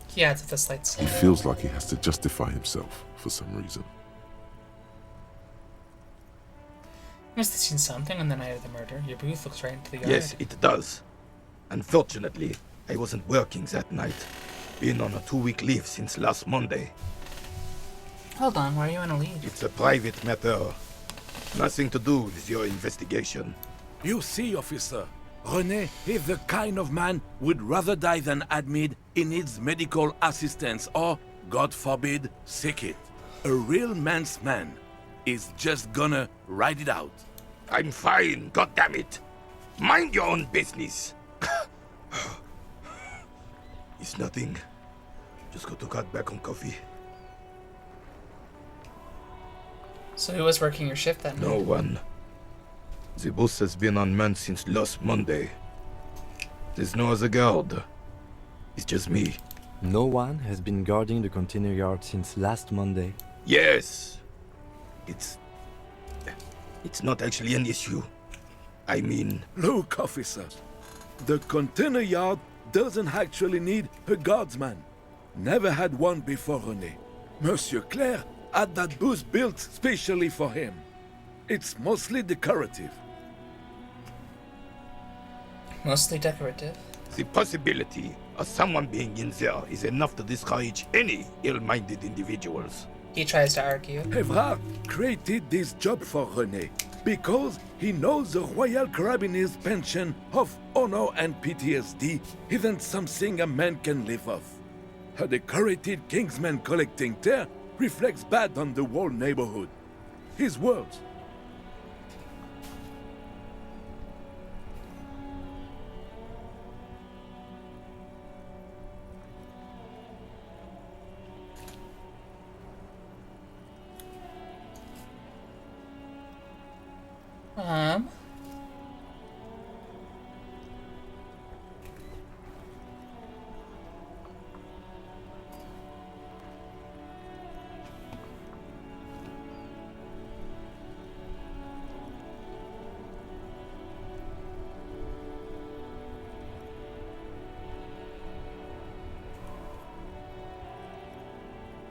He adds with a slight He feels like he has to justify himself for some reason. You must have seen something on the night of the murder. Your booth looks right into the yard. Yes, it does. Unfortunately, I wasn't working that night. Been on a 2-week leave since last Monday. Hold on, why are you on a leave? It's a private matter. Nothing to do with your investigation. You see, officer, René is the kind of man would rather die than admit he needs medical assistance or, God forbid, sick it. A real man's man is just gonna ride it out. I'm fine, goddammit. Mind your own business. It's nothing. Just got to cut back on coffee. So who was working your shift that night? No one. The boss has been unmanned since last Monday. There's no other guard. It's just me. No one has been guarding the container yard since last Monday. Yes. It's not actually an issue. I mean... Look, officer. The container yard doesn't actually need a guardsman. Never had one before René. Monsieur Claire had that booth built specially for him. It's mostly decorative. Mostly decorative. The possibility of someone being in there is enough to discourage any ill-minded individuals. He tries to argue. Evrard created this job for René because he knows the Royal Carabiniers' pension of honor and PTSD isn't something a man can live off. A decorated kingsman collecting tear reflects bad on the whole neighborhood. His words.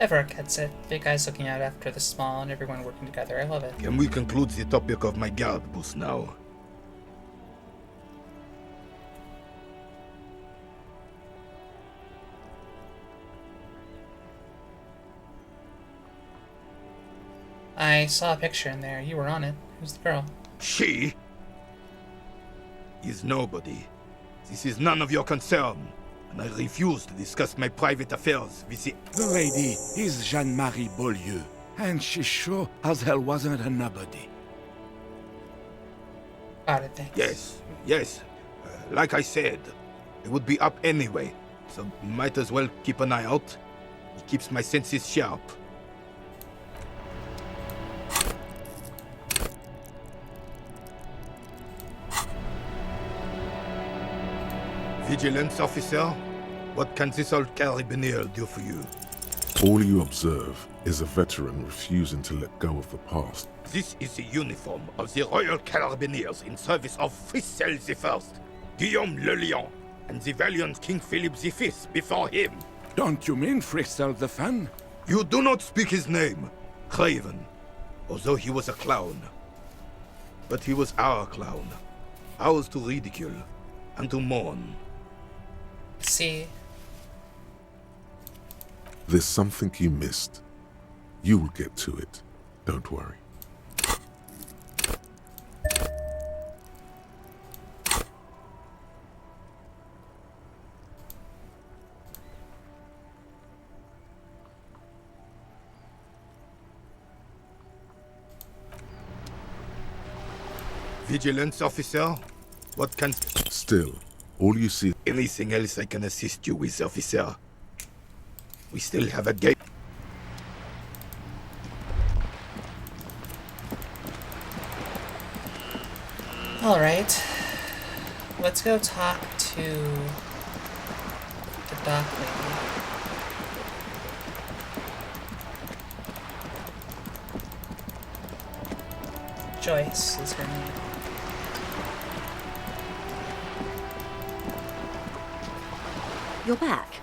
Everett gets it. Big guys looking out after the small and everyone working together. I love it. Can we conclude the topic of my guard booth now? I saw a picture in there. You were on it. Who's the girl? She is nobody. This is none of your concern, and I refuse to discuss my private affairs with the... The lady is Jeanne-Marie Beaulieu, and she sure as hell wasn't a nobody. Got it, thanks. Yes. Like I said, it would be up anyway, so might as well keep an eye out. It keeps my senses sharp. Vigilance officer, what can this old carabiner do for you? All you observe is a veteran refusing to let go of the past. This is the uniform of the Royal Carabineers in service of Frissel I, Guillaume Le Lion, and the valiant King Philip V before him. Don't you mean Frissel the Fan? You do not speak his name, Craven, although he was a clown. But he was our clown, ours to ridicule and to mourn. See? There's something you missed. You will get to it. Don't worry. Vigilance officer, what can... Still, all you see... Anything else I can assist you with, officer? We still have a gate. Alright. Let's go talk to the dock lady. Joyce is her name. You're back.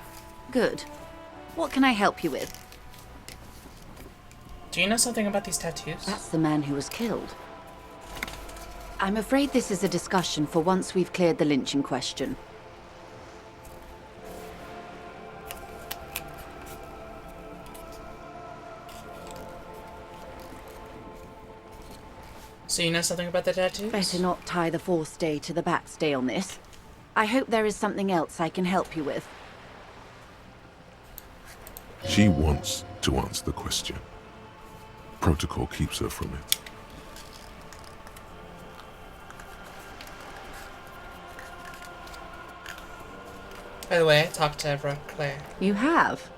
Good. What can I help you with? Do you know something about these tattoos? That's the man who was killed. I'm afraid this is a discussion for once we've cleared the lynching question. So you know something about the tattoos? Better not tie the forestay to the backstay on this. I hope there is something else I can help you with. She wants to answer the question. Protocol keeps her from it. By the way, I talked to Evra Claire. You have?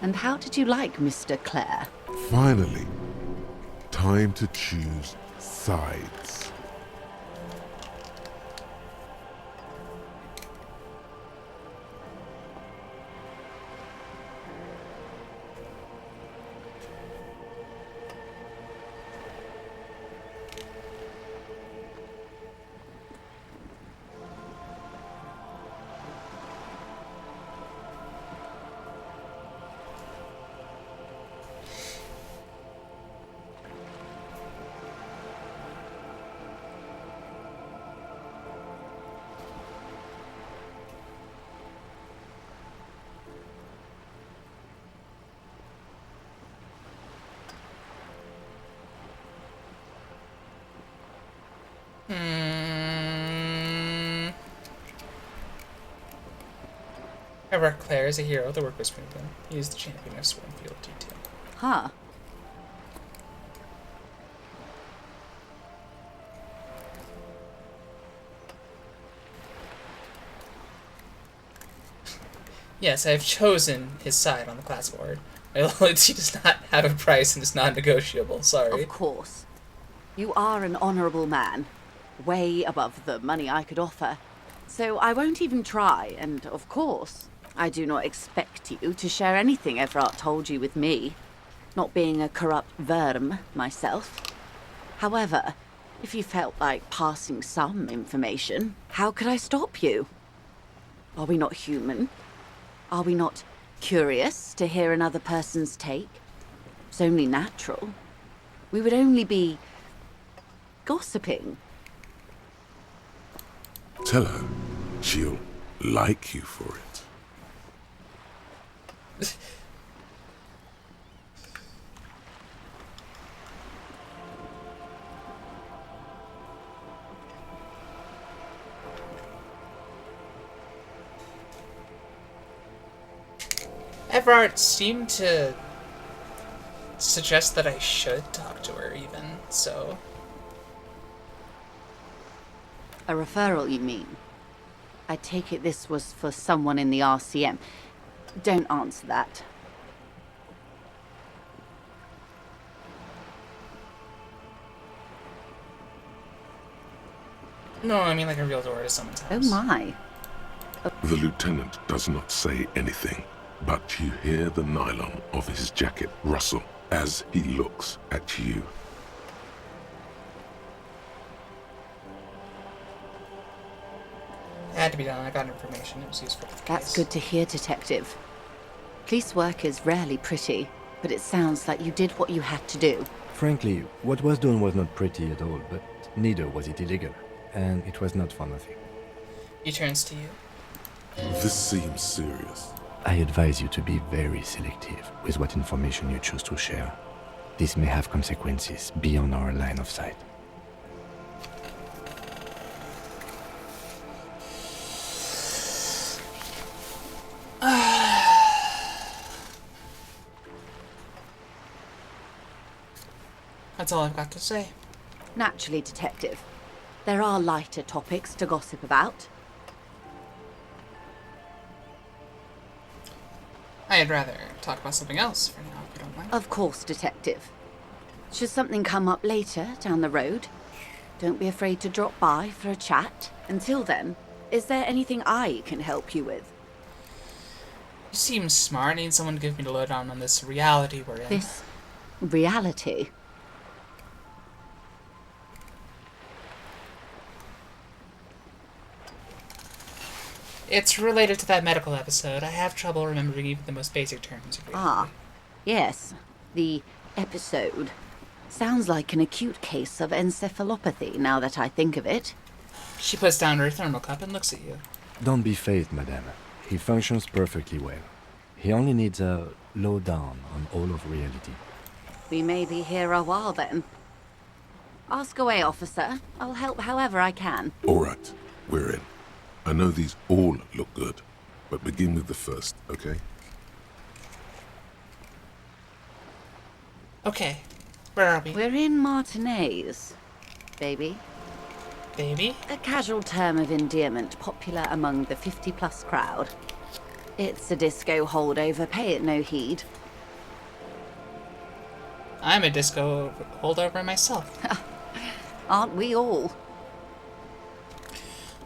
And how did you like Mr. Clare? Finally, time to choose sides. Evra Claire is a hero of the work with Springfield. He is the champion of Springfield detail. Huh. Yes, I have chosen his side on the class board. My loyalty does not have a price and is non-negotiable. Sorry. Of course. You are an honorable man, way above the money I could offer. So I won't even try, and of course, I do not expect you to share anything Everard told you with me, not being a corrupt verm myself. However, if you felt like passing some information, how could I stop you? Are we not human? Are we not curious to hear another person's take? It's only natural. We would only be gossiping. Tell her she'll like you for it. Everard seemed to suggest that I should talk to her even, so... A referral, you mean? I take it this was for someone in the RCM. Don't answer that. No, I mean like a real door to someone's house. Oh my. The lieutenant does not say anything, but you hear the nylon of his jacket rustle as he looks at you. It had to be done. I got information. It was useful for the That's case. good to hear, Detective. Police work is rarely pretty, but it sounds like you did what you had to do. Frankly, what was done was not pretty at all, but neither was it illegal, and it was not for nothing. He turns to you. This seems serious. I advise you to be very selective with what information you choose to share. This may have consequences beyond our line of sight. That's all I've got to say. Naturally, Detective. There are lighter topics to gossip about. I'd rather talk about something else for now, if you don't mind. Of course, Detective. Should something come up later down the road, don't be afraid to drop by for a chat. Until then, is there anything I can help you with? You seem smart. I need someone to give me the lowdown on this reality we're in. This reality? It's related to that medical episode. I have trouble remembering even the most basic terms of reality. Ah, yes. The episode. Sounds like an acute case of encephalopathy, now that I think of it. She puts down her thermal cup and looks at you. Don't be phased, madame. He functions perfectly well. He only needs a lowdown on all of reality. We may be here a while then. Ask away, officer. I'll help however I can. All right, we're in. I know these all look good, but begin with the first, okay? Okay, where are we? We're in Martinez, baby. Baby? A casual term of endearment popular among the 50-plus crowd. It's a disco holdover, pay it no heed. I'm a disco holdover myself. Aren't we all?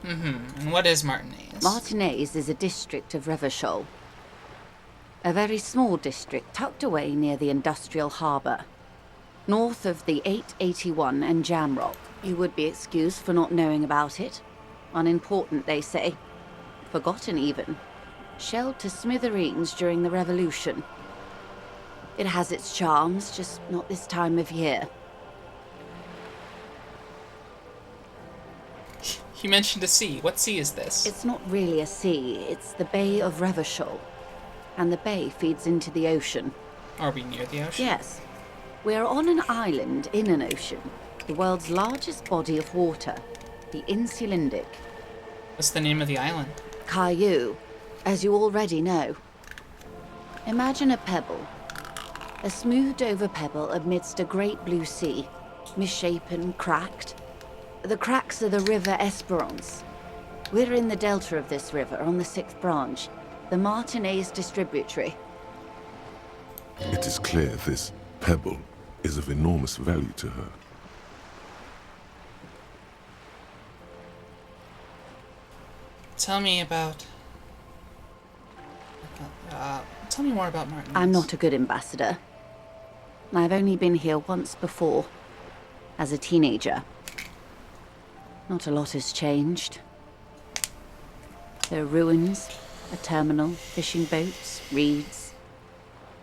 And what is Martinez? Martinez is a district of Revachol. A very small district tucked away near the industrial harbour. North of the 881 and Jamrock. You would be excused for not knowing about it. Unimportant, they say. Forgotten, even. Shelled to smithereens during the Revolution. It has its charms, just not this time of year. You mentioned a sea. What sea is this? It's not really a sea, it's the Bay of Revachol. And the bay feeds into the ocean. Are we near the ocean? Yes. We're on an island in an ocean. The world's largest body of water. The Insulindic. What's the name of the island? Caillou, as you already know. Imagine a pebble. A smoothed over pebble amidst a great blue sea. Misshapen, cracked. The cracks are the River Esperance. We're in the delta of this river on the 6th branch, the Martinez distributary. It is clear this pebble is of enormous value to her. Tell me about... tell me more about Martinez. I'm not a good ambassador. I've only been here once before, as a teenager. Not a lot has changed. There are ruins, a terminal, fishing boats, reeds,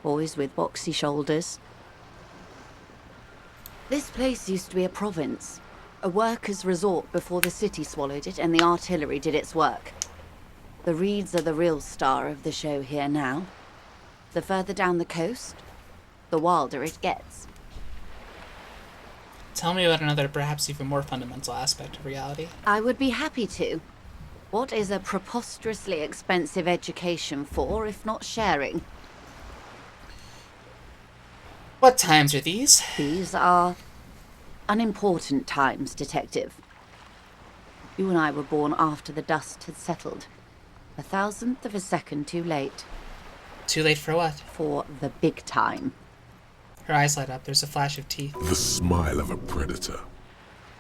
boys with boxy shoulders. This place used to be a province, a workers' resort before the city swallowed it and the artillery did its work. The reeds are the real star of the show here now. The further down the coast, the wilder it gets. Tell me about another, perhaps even more fundamental aspect of reality. I would be happy to. What is a preposterously expensive education for, if not sharing? What times are these? These are unimportant times, Detective. You and I were born after the dust had settled. 1,000th of a second too late. Too late for what? For the big time. Her eyes light up. There's a flash of teeth. The smile of a predator.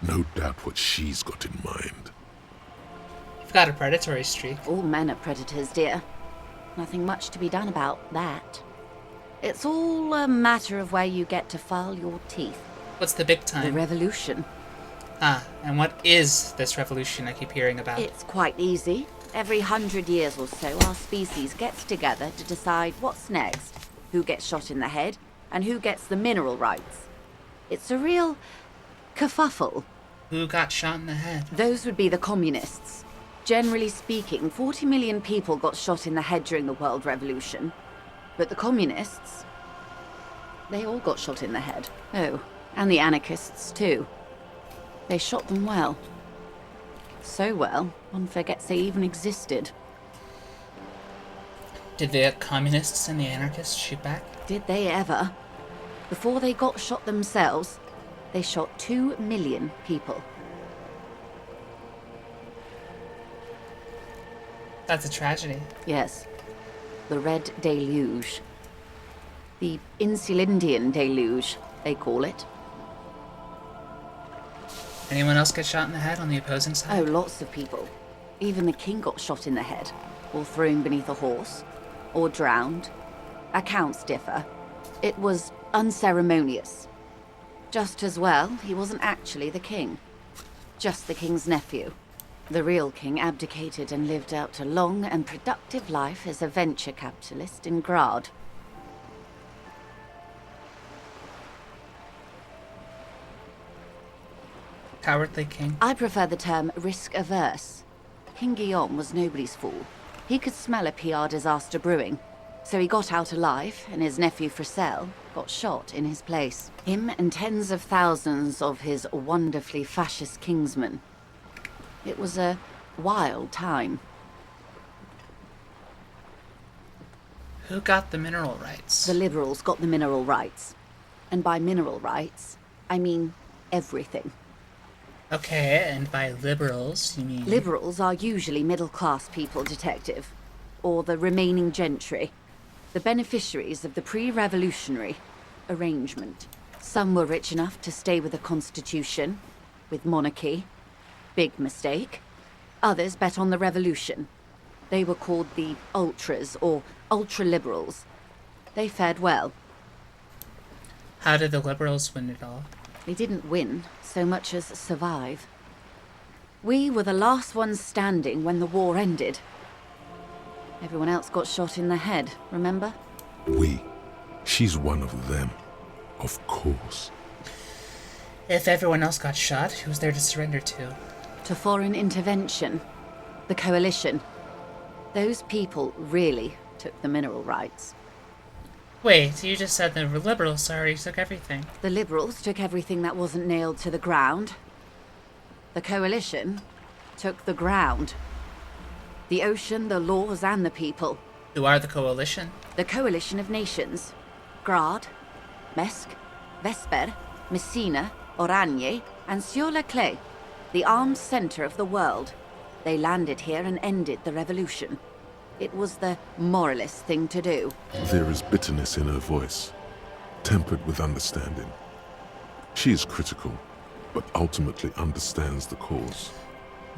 No doubt what she's got in mind. You've got a predatory streak. All men are predators, dear. Nothing much to be done about that. It's all a matter of where you get to file your teeth. What's the big time? The revolution. Ah, and what is this revolution I keep hearing about? It's quite easy. Every 100 years or so, our species gets together to decide what's next, who gets shot in the head, and who gets the mineral rights. It's a real kerfuffle. Who got shot in the head? Those would be the communists. Generally speaking, 40 million people got shot in the head during the World Revolution. But the communists, they all got shot in the head. Oh, and the anarchists too. They shot them well. So well, one forgets they even existed. Did the communists and the anarchists shoot back? Did they ever? Before they got shot themselves, they shot 2 million people. That's a tragedy. Yes. The Red Deluge. The Insulindian Deluge, they call it. Anyone else get shot in the head on the opposing side? Oh, lots of people. Even the king got shot in the head, or thrown beneath a horse, or drowned. Accounts differ. It was unceremonious. Just as well, he wasn't actually the king. Just the king's nephew. The real king abdicated and lived out a long and productive life as a venture capitalist in Grad. Cowardly king? I prefer the term risk-averse. King Guillaume was nobody's fool. He could smell a PR disaster brewing, so he got out alive, and his nephew Fricelle got shot in his place. Him and tens of thousands of his wonderfully fascist kingsmen. It was a wild time. Who got the mineral rights? The liberals got the mineral rights. And by mineral rights, I mean everything. Okay, and by liberals, you mean... Liberals are usually middle-class people, Detective. Or the remaining gentry. The beneficiaries of the pre-revolutionary arrangement. Some were rich enough to stay with the Constitution, with monarchy. Big mistake. Others bet on the revolution. They were called the ultras, or ultra-liberals. They fared well. How did the liberals win it all? They didn't win so much as survive. We were the last ones standing when the war ended. Everyone else got shot in the head, remember? We. She's one of them. Of course. If everyone else got shot, who's there to surrender to? To foreign intervention. The coalition. Those people really took the mineral rights. Wait, you just said the liberals already took everything. The liberals took everything that wasn't nailed to the ground. The coalition took the ground. The ocean, the laws, and the people. Who are the coalition? The coalition of nations. Grad, Mesk, Vesper, Messina, Oranje, and Sur-la-Clay. The armed center of the world. They landed here and ended the revolution. It was the moralist thing to do. There is bitterness in her voice, tempered with understanding. She is critical, but ultimately understands the cause.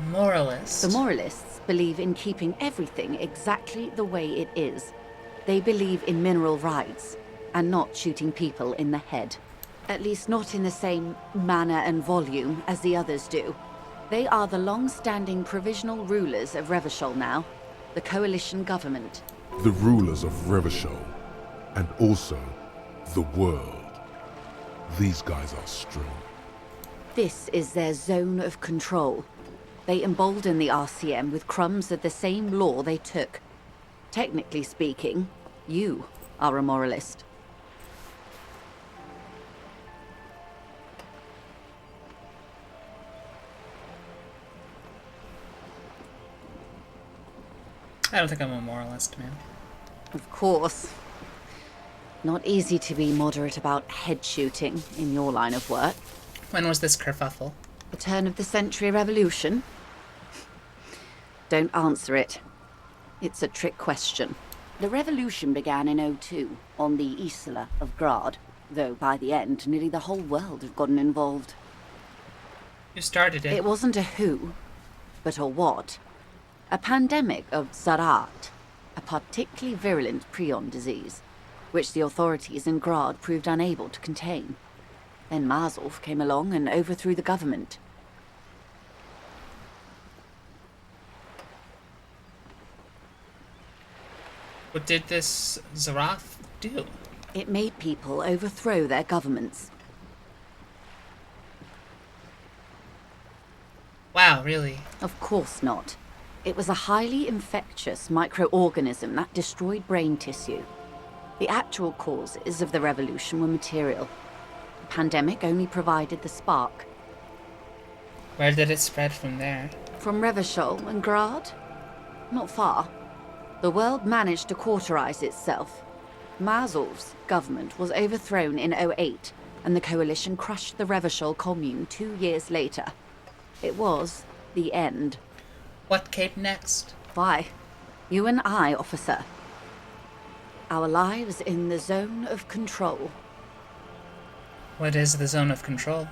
Moralist? The moralists believe in keeping everything exactly the way it is. They believe in mineral rights, and not shooting people in the head. At least not in the same manner and volume as the others do. They are the long-standing provisional rulers of Revachol now. The coalition government. The rulers of Revachol, and also the world. These guys are strong. This is their zone of control. They embolden the RCM with crumbs of the same law they took. Technically speaking, you are a moralist. I don't think I'm a moralist, man. Of course. Not easy to be moderate about head shooting in your line of work. When was this kerfuffle? The turn of the century revolution? Don't answer it. It's a trick question. The revolution began in '02 on the Isla of Grad, though by the end, nearly the whole world had gotten involved. Who started it? It wasn't a who, but a what. A pandemic of Zarat, a particularly virulent prion disease, which the authorities in Grad proved unable to contain. Then Mazov came along and overthrew the government. What did this Zarath do? It made people overthrow their governments. Wow, really? Of course not. It was a highly infectious microorganism that destroyed brain tissue. The actual causes of the revolution were material. The pandemic only provided the spark. Where did it spread from there? From Revachol and Grad? Not far. The world managed to cauterize itself. Mazov's government was overthrown in '08, and the coalition crushed the Revachol commune 2 years later. It was the end. What came next? Why? You and I, officer. Our lives in the zone of control. What is the zone of control?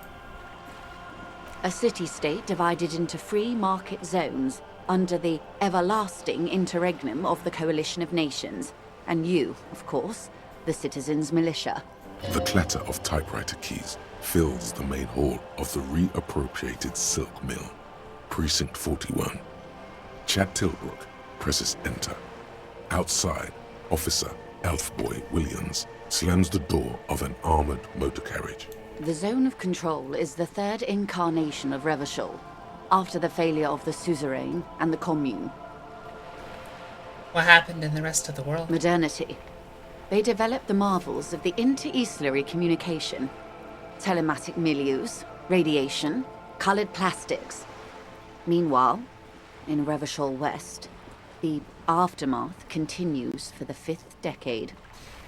A city-state divided into free market zones under the everlasting interregnum of the Coalition of Nations. And you, of course, the citizens' militia. The clatter of typewriter keys fills the main hall of the reappropriated silk mill. Precinct 41. Chad Tilbrook presses enter. Outside, Officer Elfboy Williams slams the door of an armored motor carriage. The zone of control is the third incarnation of Revachol, after the failure of the suzerain and the commune. What happened in the rest of the world? Modernity. They developed the marvels of the inter-eastlery communication. Telematic milieus, radiation, colored plastics. Meanwhile, in Revachol West, the aftermath continues for the 5th decade.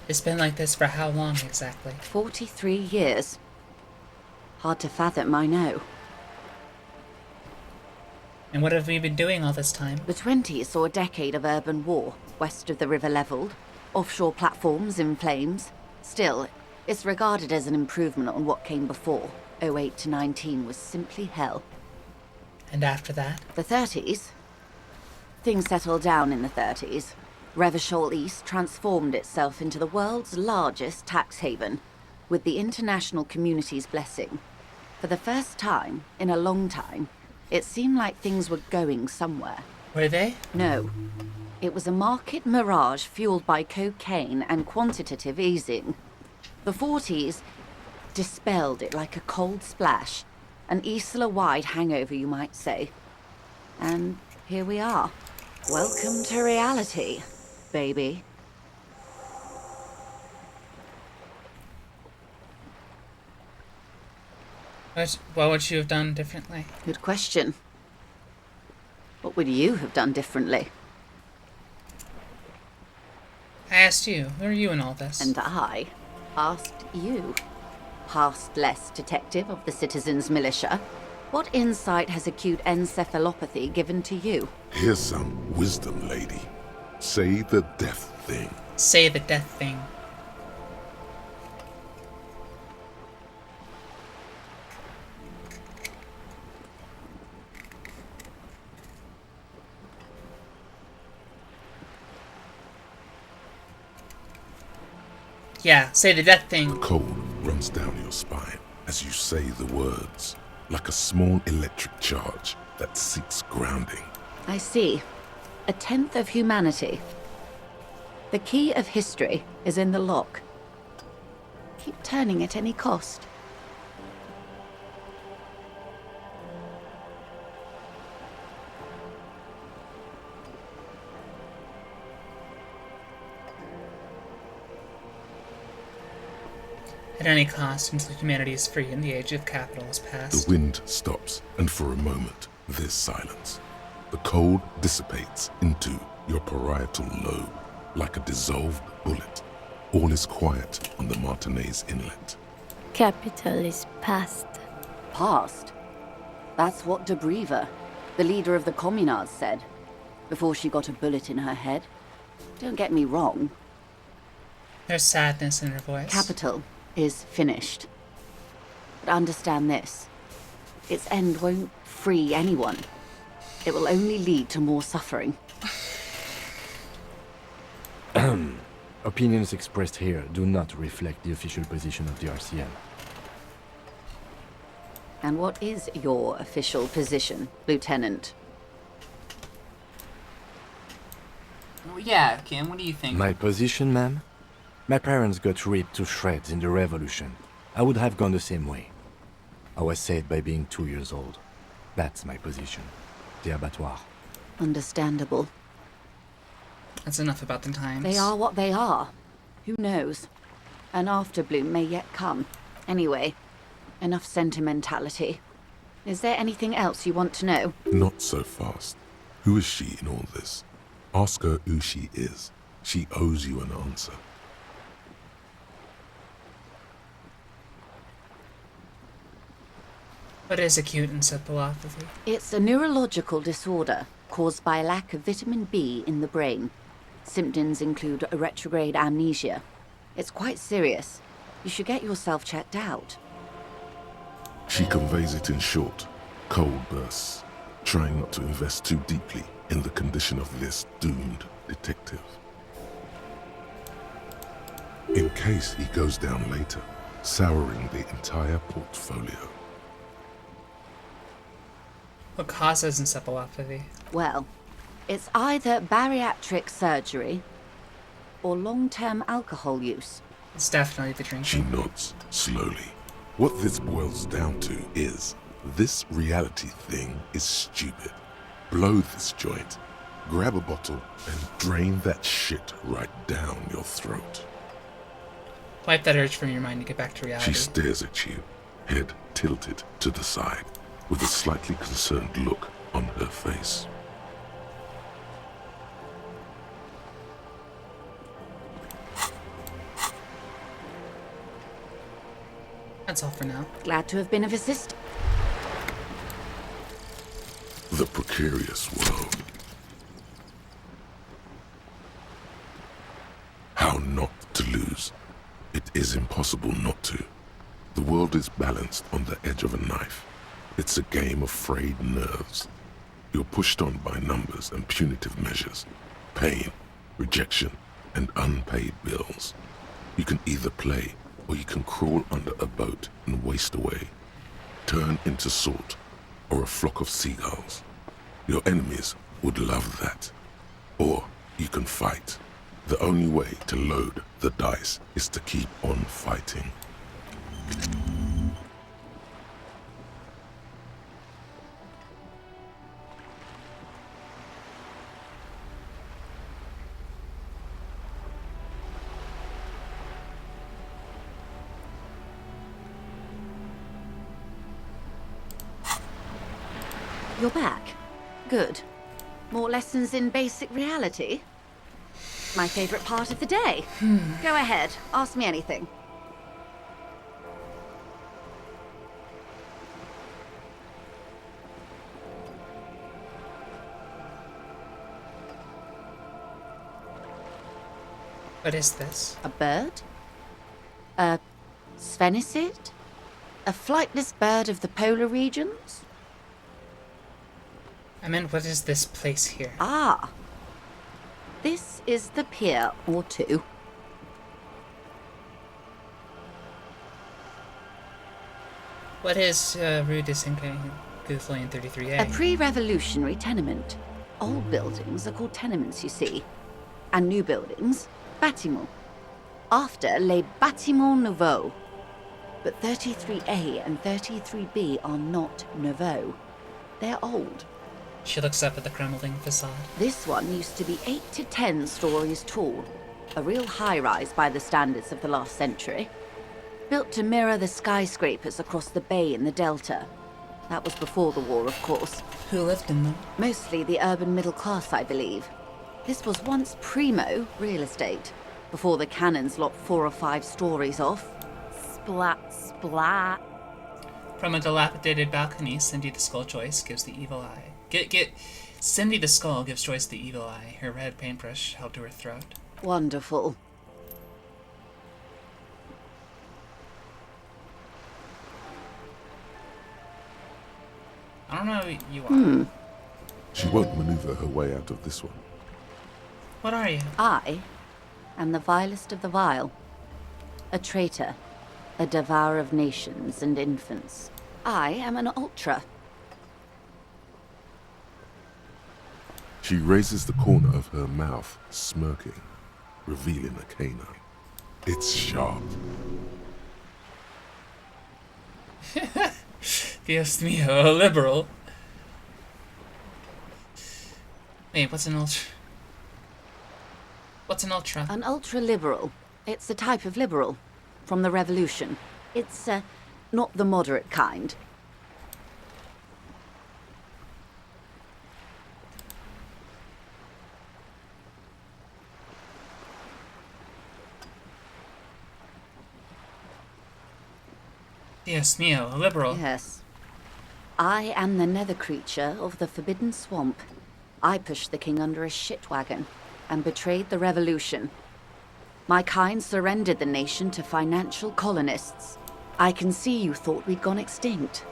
It's been like this for how long exactly? 43 years. Hard to fathom, I know. And what have we been doing all this time? The 20s saw a decade of urban war, west of the river leveled, offshore platforms in flames. Still, it's regarded as an improvement on what came before. '08 to '19 was simply hell. And after that? The 30s? Things settled down in the 30s. Revachol East transformed itself into the world's largest tax haven, with the international community's blessing. For the first time in a long time, it seemed like things were going somewhere. Were they? No. It was a market mirage fueled by cocaine and quantitative easing. The 40s dispelled it like a cold splash, an Isla-wide hangover, you might say. And here we are. Welcome to reality, baby. What would you have done differently? Good question. What would you have done differently? I asked you. Who are you in all this? And I asked you, past-less detective of the citizens' militia, what insight has acute encephalopathy given to you? Here's some wisdom, lady. Say the death thing. Say the death thing. Yeah, say the death thing. The cold runs down your spine as you say the words, like a small electric charge that seeks grounding. I see. A tenth of humanity. The key of history is in the lock. Keep turning at any cost. At any cost until humanity is free and the age of capital is past. The wind stops, and for a moment, there's silence. The cold dissipates into your parietal lobe like a dissolved bullet. All is quiet on the Martinez Inlet. Capital is past. Past? That's what De Breva, the leader of the Communards, said, before she got a bullet in her head. Don't get me wrong. There's sadness in her voice. Capital is finished. But understand this. Its end won't free anyone. It will only lead to more suffering. Opinions expressed here do not reflect the official position of the RCM. And what is your official position, Lieutenant? Well, yeah, Kim, what do you think? My position, ma'am? My parents got ripped to shreds in the revolution. I would have gone the same way. I was saved by being 2 years old. That's my position. The abattoir. Understandable. That's enough about the times. They are what they are. Who knows? An afterbloom may yet come. Anyway, enough sentimentality. Is there anything else you want to know? Not so fast. Who is she in all this? Ask her who she is. She owes you an answer. What is acute encephalopathy? It's a neurological disorder caused by lack of vitamin B in the brain. Symptoms include a retrograde amnesia. It's quite serious. You should get yourself checked out. She conveys it in short, cold bursts, trying not to invest too deeply in the condition of this doomed detective. In case he goes down later, souring the entire portfolio. What causes encephalopathy? Well, it's either bariatric surgery or long-term alcohol use. It's definitely the drinking. She nods slowly. What this boils down to is, this reality thing is stupid. Blow this joint, grab a bottle, and drain that shit right down your throat. Wipe that urge from your mind to get back to reality. She stares at you, head tilted to the side, with a slightly concerned look on her face. That's all for now. Glad to have been of assistance. The precarious world. How not to lose. It is impossible not to. The world is balanced on the edge of a knife. It's a game of frayed nerves. You're pushed on by numbers and punitive measures, pain, rejection, and unpaid bills. You can either play, or you can crawl under a boat and waste away. Turn into salt, or a flock of seagulls. Your enemies would love that. Or you can fight. The only way to load the dice is to keep on fighting. You're back. Good. More lessons in basic reality? My favorite part of the day. Go ahead, ask me anything. What is this? A bird? A sphenicid? A flightless bird of the polar regions? I meant, what is this place here? Ah. This is the pier or two. What is Rue de Saint-Goufflin 33A? A pre-revolutionary tenement. Old buildings are called tenements, you see. And new buildings, bâtiments. After les bâtiments nouveaux. But 33A and 33B are not nouveaux. They're old. She looks up at the crumbling facade. This one used to be 8 to 10 stories tall. A real high-rise by the standards of the last century. Built to mirror the skyscrapers across the bay in the Delta. That was before the war, of course. Who lived in them? Mostly the urban middle class, I believe. This was once primo real estate. before the cannons lop 4 or 5 stories off. Splat, splat. From a dilapidated balcony, Cindy the Skull Joyce gives the evil eye. Cindy the Skull gives Joyce the evil eye, her red paintbrush held to her throat. Wonderful. I don't know who you are. She won't maneuver her way out of this one. What are you? I am the vilest of the vile. A traitor. A devourer of nations and infants. I am an ultra. She raises the corner of her mouth, smirking, revealing a canine. It's sharp. Dios mío, a liberal. Wait, what's an ultra? What's an ultra? An ultra-liberal. It's a type of liberal. From the revolution. It's, not the moderate kind. Dios mío, a liberal. Yes. I am the nether creature of the Forbidden Swamp. I pushed the king under a shit wagon and betrayed the revolution. My kind surrendered the nation to financial colonists. I can see you thought we'd gone extinct.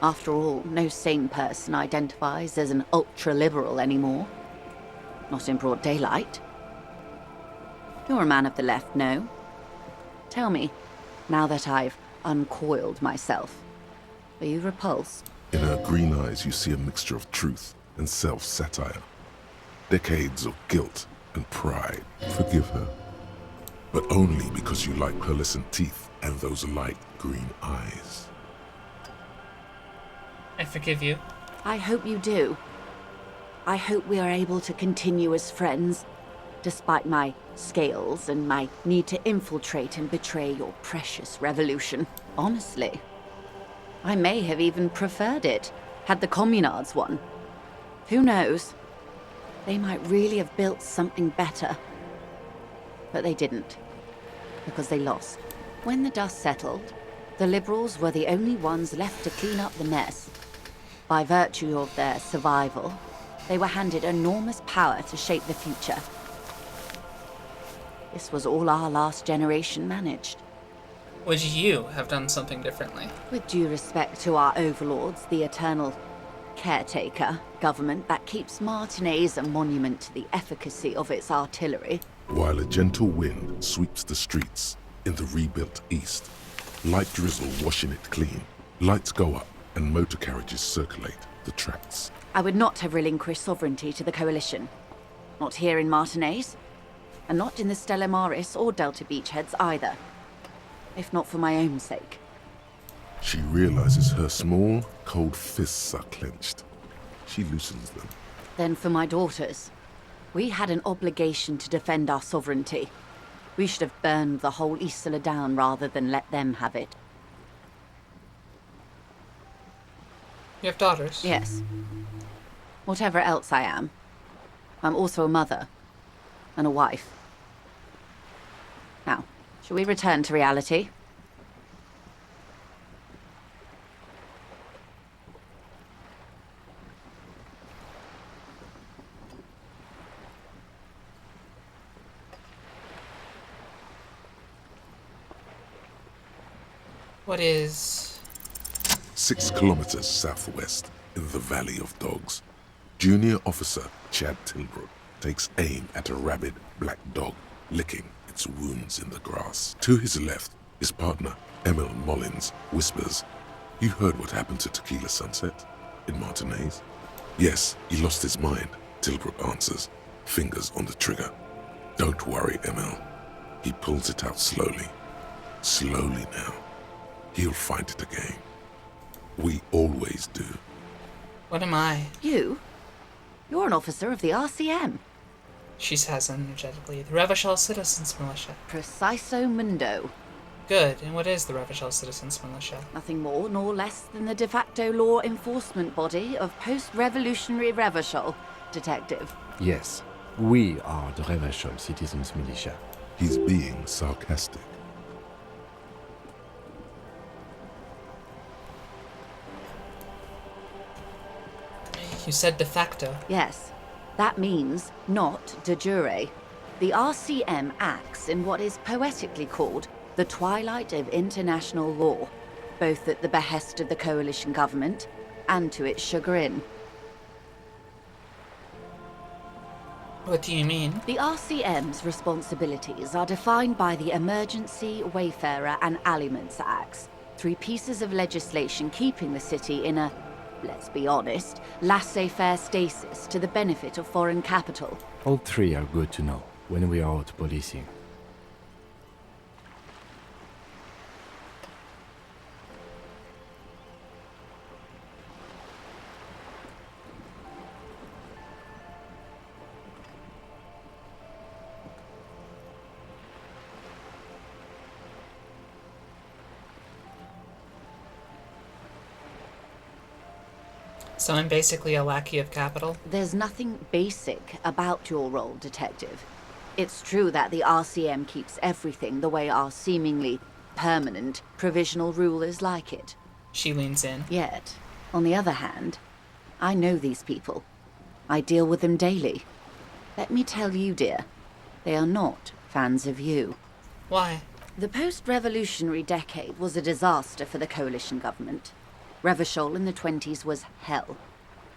After all, no sane person identifies as an ultra-liberal anymore. Not in broad daylight. You're a man of the left, no? Tell me, now that I've uncoiled myself, are you repulsed? In her green eyes, you see a mixture of truth and self-satire. Decades of guilt and pride. Forgive her. But only because you like pearlescent teeth and those light green eyes. I forgive you. I hope you do. I hope we are able to continue as friends, despite my scales and my need to infiltrate and betray your precious revolution. Honestly, I may have even preferred it, had the communards won. Who knows? They might really have built something better. But they didn't, because they lost. When the dust settled, the liberals were the only ones left to clean up the mess. By virtue of their survival, they were handed enormous power to shape the future. This was all our last generation managed. Would you have done something differently? With due respect to our overlords, the eternal caretaker government that keeps Martinez a monument to the efficacy of its artillery. While a gentle wind sweeps the streets in the rebuilt east, light drizzle washing it clean, lights go up and motor carriages circulate the tracks. I would not have relinquished sovereignty to the Coalition. Not here in Martinez, and not in the Stella Maris or Delta Beachheads either. If not for my own sake. She realizes her small, cold fists are clenched. She loosens them. Then for my daughters. We had an obligation to defend our sovereignty. We should have burned the whole Isla down rather than let them have it. You have daughters? Yes. Whatever else I am, I'm also a mother and a wife. Now, shall we return to reality? What is... 6 kilometers southwest in the Valley of Dogs, Junior Officer Chad Tilbrook takes aim at a rabid black dog licking its wounds in the grass. To his left, his partner, Emil Mullins, whispers, "You heard what happened to Tequila Sunset in Martinez?" "Yes, he lost his mind," Tilbrook answers, fingers on the trigger. "Don't worry, Emil." He pulls it out slowly. Slowly now. He'll find it again. We always do. What am I? You? You're an officer of the RCM. She says energetically. The Revachol Citizens Militia. Preciso mundo. Good. And what is the Revachol Citizens Militia? Nothing more nor less than the de facto law enforcement body of post-revolutionary Revachol, Detective. Yes, we are the Revachol Citizens Militia. He's being sarcastic. You said de facto. Yes, that means not de jure. The RCM acts in what is poetically called the twilight of international law, both at the behest of the coalition government and to its chagrin. What do you mean? The RCM's responsibilities are defined by the Emergency, Wayfarer and Aliments Acts, 3 pieces of legislation keeping the city in a, let's be honest, laissez-faire stasis to the benefit of foreign capital. All 3 are good to know when we are out policing. So I'm basically a lackey of capital? There's nothing basic about your role, Detective. It's true that the RCM keeps everything the way our seemingly permanent provisional rulers like it. She leans in. Yet, on the other hand, I know these people. I deal with them daily. Let me tell you, dear, they are not fans of you. Why? The post-revolutionary decade was a disaster for the coalition government. Revachol in the 20s was hell,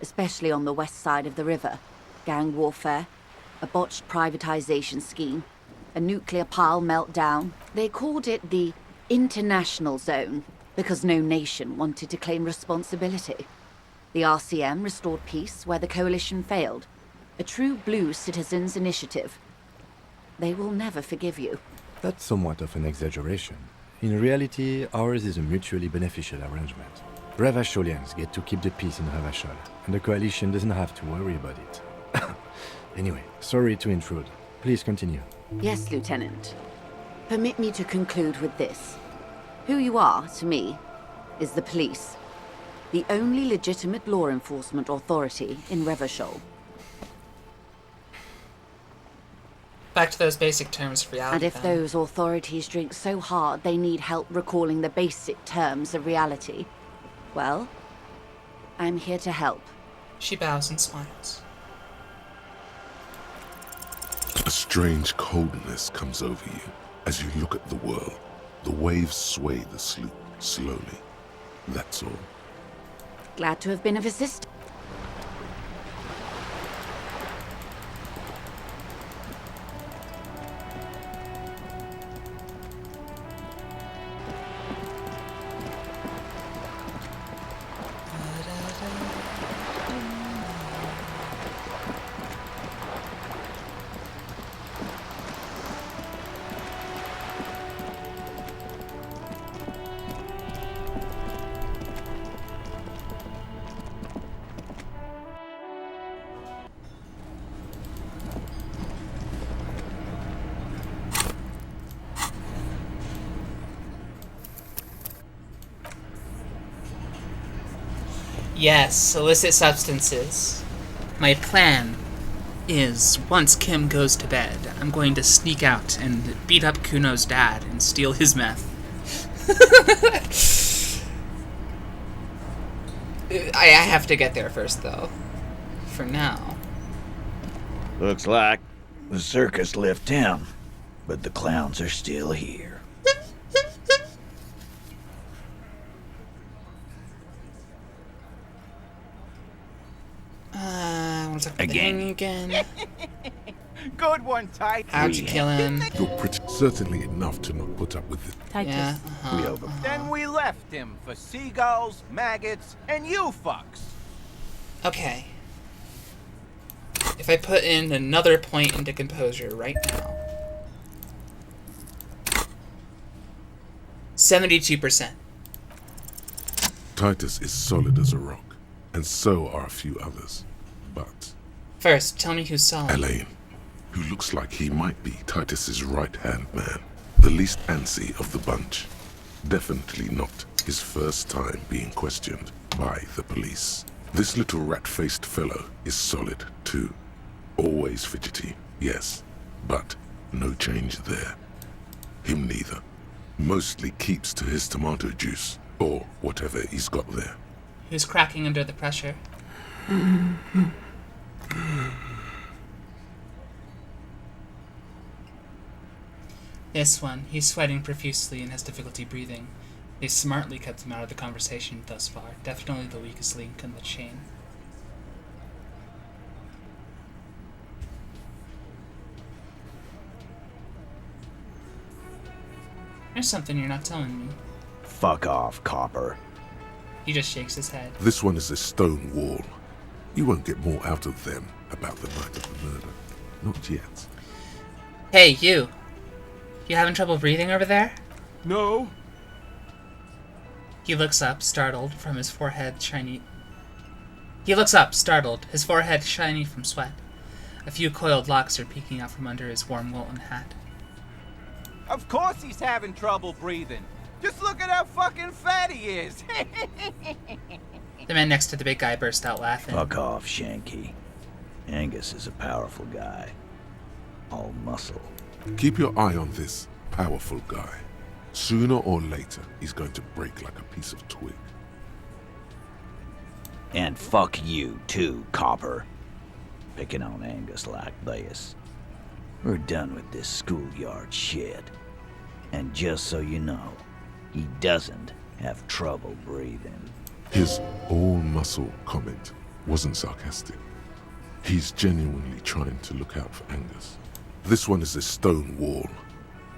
especially on the west side of the river. Gang warfare, a botched privatization scheme, a nuclear pile meltdown. They called it the international zone because no nation wanted to claim responsibility. The RCM restored peace where the coalition failed, a true blue citizens' initiative. They will never forgive you. That's somewhat of an exaggeration. In reality, ours is a mutually beneficial arrangement. Revacholians get to keep the peace in Revachol, and the coalition doesn't have to worry about it. Anyway, sorry to intrude. Please continue. Yes, Lieutenant. Permit me to conclude with this. Who you are, to me, is the police. The only legitimate law enforcement authority in Revachol. Back to those basic terms of reality. And if those authorities drink so hard they need help recalling the basic terms of reality, well, I'm here to help. She bows and smiles. A strange coldness comes over you as you look at the world. The waves sway the sloop slowly. That's all. Glad to have been of assistance. Yes, illicit substances. My plan is, once Kim goes to bed, I'm going to sneak out and beat up Kuno's dad and steal his meth. I have to get there first, though. For now. Looks like the circus left town, but the clowns are still here. Again. Good one, Titus. How'd you kill him? You're pretty certainly enough to not put up with it. Titus. Yeah, Then we left him for seagulls, maggots, and you fucks. Okay. If I put in another point into composure right now. 72%. Titus is solid as a rock, and so are a few others. But first, tell me who saw him. Elaine, who looks like he might be Titus's right-hand man, the least antsy of the bunch. Definitely not his first time being questioned by the police. This little rat-faced fellow is solid, too. Always fidgety, yes, but No change there. Him neither. Mostly keeps to his tomato juice, or whatever he's got there. Who's cracking under the pressure? This one, he's sweating profusely and has difficulty breathing. They smartly kept him out of the conversation thus far. Definitely the weakest link in the chain. There's something you're not telling me. Fuck off, Copper. He just shakes his head. This one is a stone wall. You won't get more out of them about the night of the murder. Not yet. Hey, you! You having trouble breathing over there? No. He looks up, startled, from his forehead shiny... He looks up, startled, his forehead shiny from sweat. A few coiled locks are peeking out from under his warm Wilton hat. Of course he's having trouble breathing. Just look at how fucking fat he is. The man next to the big guy burst out laughing. Fuck off, Shanky. Angus is a powerful guy. All muscle. Keep your eye on this powerful guy. Sooner or later, he's going to break like a piece of twig. And fuck you, too, Copper. Picking on Angus like this. We're done with this schoolyard shit. And just so you know, he doesn't have trouble breathing. His all-muscle comment wasn't sarcastic. He's genuinely trying to look out for Angus. This one is a stone wall.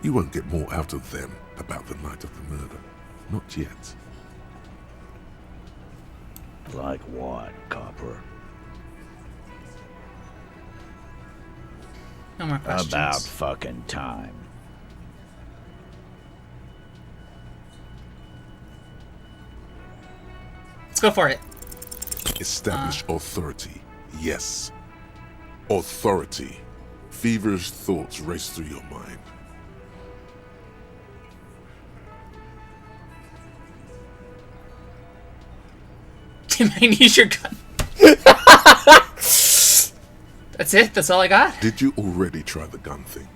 You won't get more out of them about the night of the murder. Not yet. Like what, Copper? No more questions. About fucking time. Let's go for it. Establish authority. Yes. Authority. Feverish thoughts race through your mind. Can I use your gun? That's it? That's all I got? Did you already try the gun thing?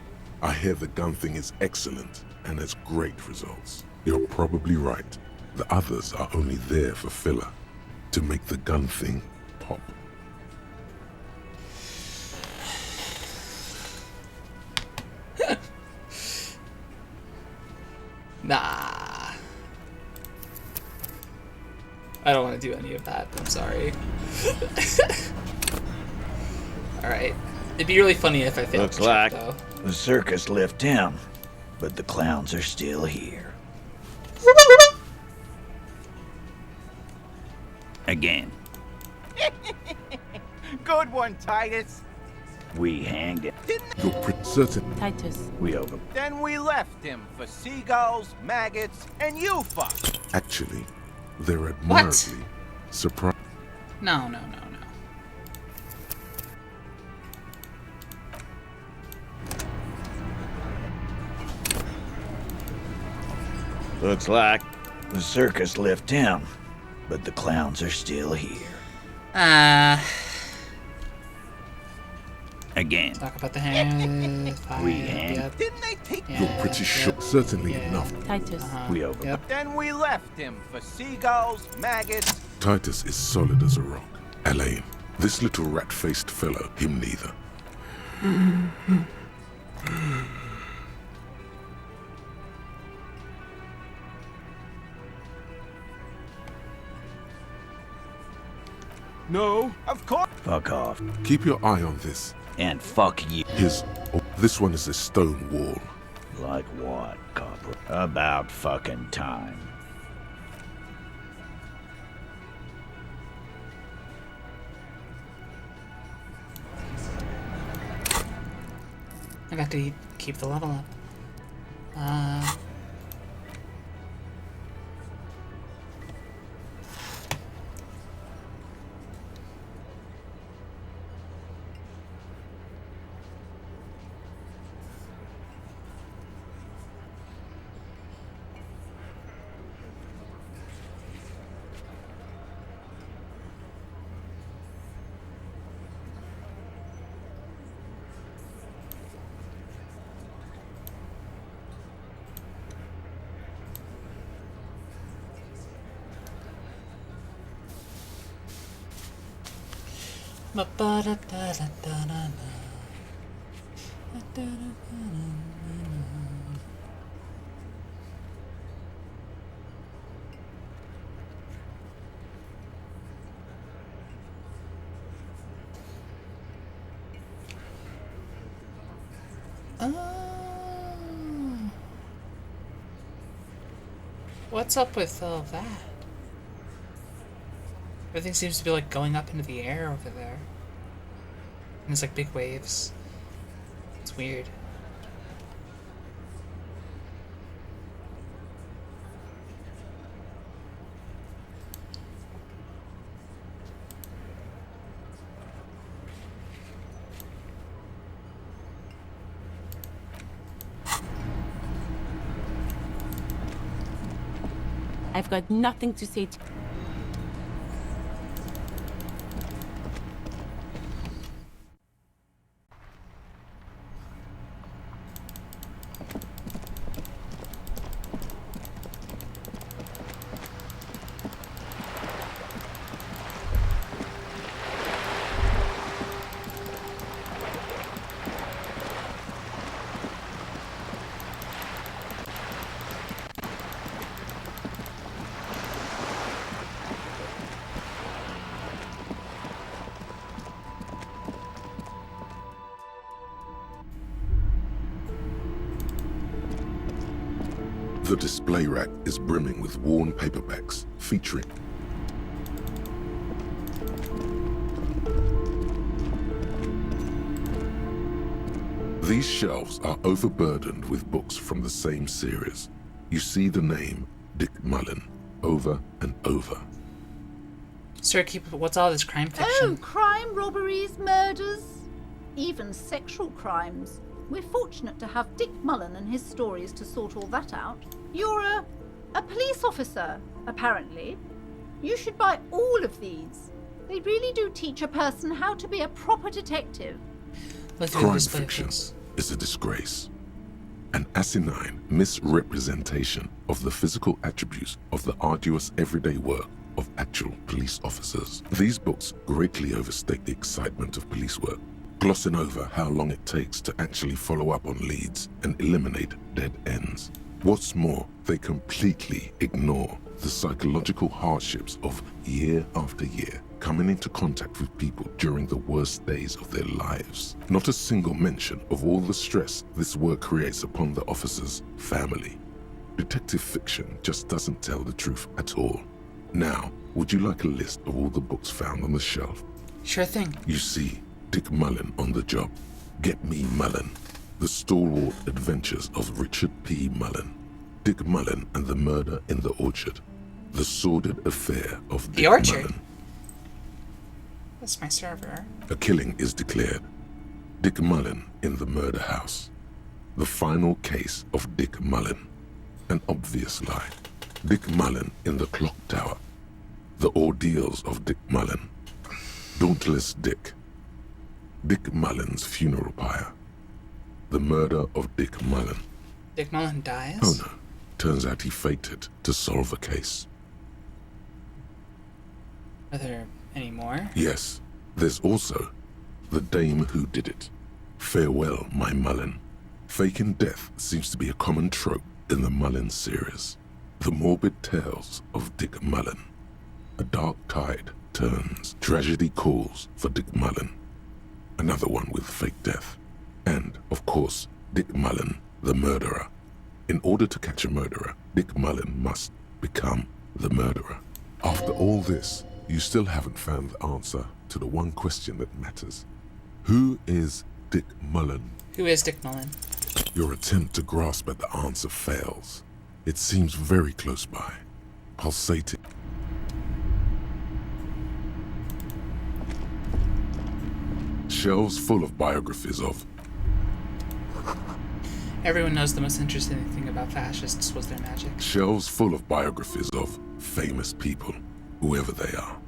I hear the gun thing is excellent and has great results. You're probably right. The others are only there for filler, to make the gun thing pop. Nah. I don't want to do any of that. I'm sorry. Alright. It'd be really funny if I failed. Looks to check, like though. the circus left town, but the clowns are still here. Again. Good one, Titus. We hanged him. You're pretty certain. Titus. We over. Then we left him for seagulls, maggots, and you fuck. Actually, they're admirably surprised. No. Looks like the circus left town, but the clowns are still here. Again. Talk about the hand. We hang. Yep. Didn't they take You're pretty sure. Certainly enough. Titus. We over. Yep. Then we left him for seagulls, maggots. Titus is solid as a rock. Elaine, this little rat-faced fellow, him neither. No. Of course. Fuck off. Keep your eye on this. And fuck you. This one is a stone wall. Like what, Copper? About fucking time. I got to keep the level up. What's up with all that? Everything seems to be like going up into the air over there. And there's like big waves. It's weird. I've got nothing to say to The display rack is brimming with worn paperbacks featuring These shelves are overburdened with books from the same series. You see the name Dick Mullen over and over. Sir, what's all this crime fiction? Oh, crime, robberies, murders, even sexual crimes. We're fortunate to have Dick Mullen and his stories to sort all that out. You're a police officer, apparently. You should buy all of these. They really do teach a person how to be a proper detective. Crime fiction is a disgrace. An asinine misrepresentation of the physical attributes of the arduous everyday work of actual police officers. These books greatly overstate the excitement of police work, glossing over how long it takes to actually follow up on leads and eliminate dead ends. What's more, they completely ignore the psychological hardships of year after year coming into contact with people during the worst days of their lives. Not a single mention of all the stress this work creates upon the officer's family. Detective fiction just doesn't tell the truth at all. Now, would you like a list of all the books found on the shelf? Sure thing. You see Dick Mullen on the job. Get Me Mullen. The Stalwart Adventures of Richard P. Mullen. Dick Mullen and the Murder in the Orchard. The Sordid Affair of Dick Mullen. That's my server. A killing is declared. Dick Mullen in the Murder House. The Final Case of Dick Mullen. An obvious lie. Dick Mullen in the Clock Tower. The Ordeals of Dick Mullen. Dauntless Dick. Dick Mullen's Funeral Pyre. The Murder of Dick Mullen. Dick Mullen dies? Oh no. Turns out he faked it to solve a case. Are there any more? Yes. There's also The Dame Who Did It. Farewell, My Mullen. Faking death seems to be a common trope in the Mullen series. The morbid tales of Dick Mullen. A dark tide turns. Tragedy calls for Dick Mullen. Another one with fake death. And, of course, Dick Mullen, the murderer. In order to catch a murderer, Dick Mullen must become the murderer. After all this, you still haven't found the answer to the one question that matters. Who is Dick Mullen? Who is Dick Mullen? Your attempt to grasp at the answer fails. It seems very close by, pulsating. Shelves full of biographies of... Everyone knows the most interesting thing about fascists was their magic. Shelves full of biographies of famous people, whoever they are.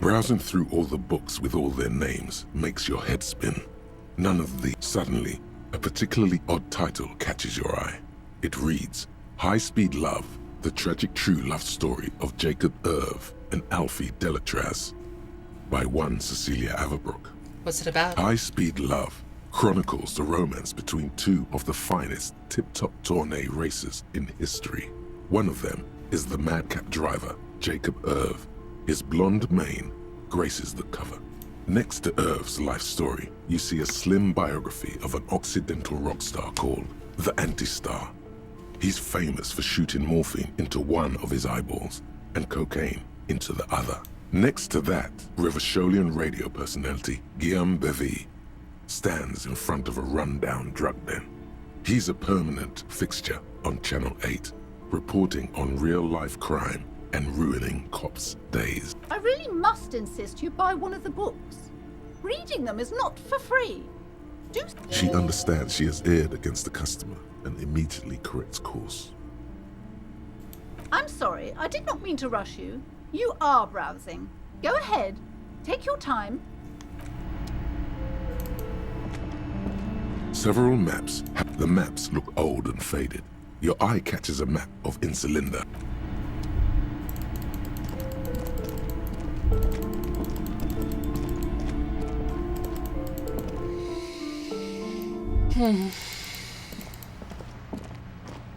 Browsing through all the books with all their names makes your head spin. None of these. Suddenly, a particularly odd title catches your eye. It reads, High Speed Love, the tragic true love story of Jacob Irv and Alfie Delatraz. by one Cecilia Averbrook. What's it about? High-Speed Love chronicles the romance between two of the finest tip-top tourney racers in history. One of them is the madcap driver, Jacob Irv. His blonde mane graces the cover. Next to Irv's life story, you see a slim biography of an Occidental rock star called the Anti-Star. He's famous for shooting morphine into one of his eyeballs and cocaine into the other. Next to that, Rivasholian radio personality Guillaume Bevy stands in front of a rundown drug den. He's a permanent fixture on Channel 8, reporting on real-life crime and ruining cops' days. I really must insist you buy one of the books. Reading them is not for free. She understands she has erred against the customer and immediately corrects course. I'm sorry, I did not mean to rush you. You are browsing. Go ahead. Take your time. Several maps. The maps look old and faded. Your eye catches a map of Insulinda.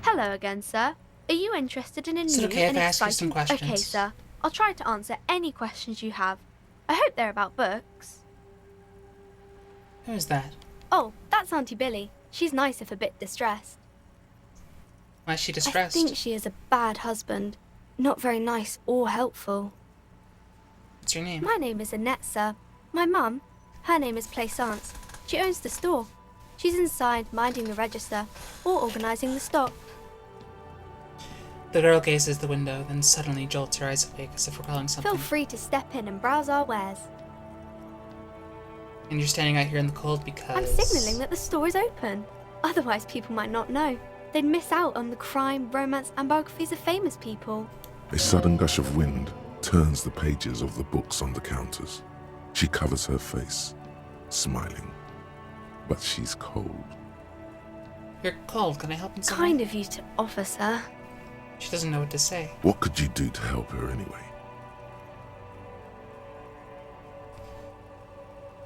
Hello again, sir. Are you interested in a Is it new okay if and I ask you exciting... some questions? Okay, sir. I'll try to answer any questions you have. I hope they're about books. Who's that? Oh, that's Auntie Billy. She's nice if a bit distressed. Why is she I distressed? think she is a bad husband. Not very nice or helpful. What's your name? My name is Annette, sir. My mum, her name is Plaisance. She owns the store. She's inside minding the register or organising the stock. The girl gazes the window, then suddenly jolts her eyes awake as if recalling something. Feel free to step in and browse our wares. And you're standing out here in the cold because... I'm signalling that the store is open. Otherwise, people might not know. They'd miss out on the crime, romance, and biographies of famous people. A sudden gush of wind turns the pages of the books on the counters. She covers her face, smiling. But she's cold. You're cold. Can I help in some Kind way? of you to offer, sir. She doesn't know what to say. What could you do to help her anyway?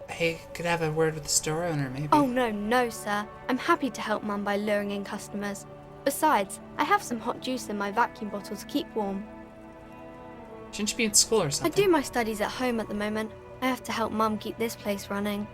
Hey, could I have a word with the store owner, maybe? Oh, no, sir. I'm happy to help Mum by luring in customers. Besides, I have some hot juice in my vacuum bottle to keep warm. Shouldn't you be in school or I something? do my studies at home at the moment. I have to help Mum keep this place running.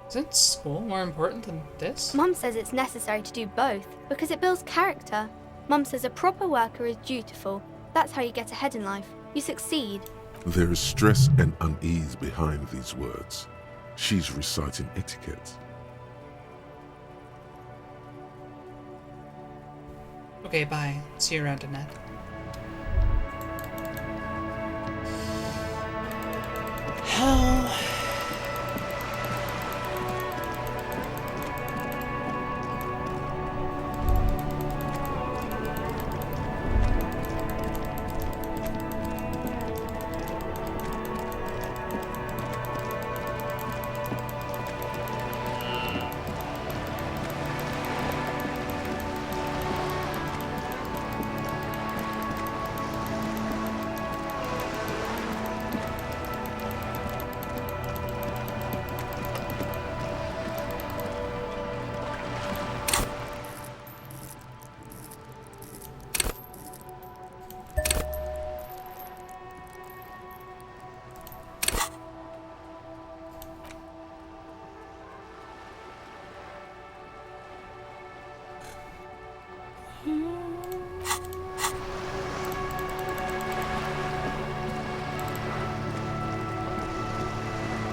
Isn't school more important than this? Mum says it's necessary to do both because it builds character. Mum says a proper worker is dutiful. That's how you get ahead in life. You succeed. There is stress and unease behind these words. She's reciting etiquette. Okay, bye. See you around, Annette. Hell...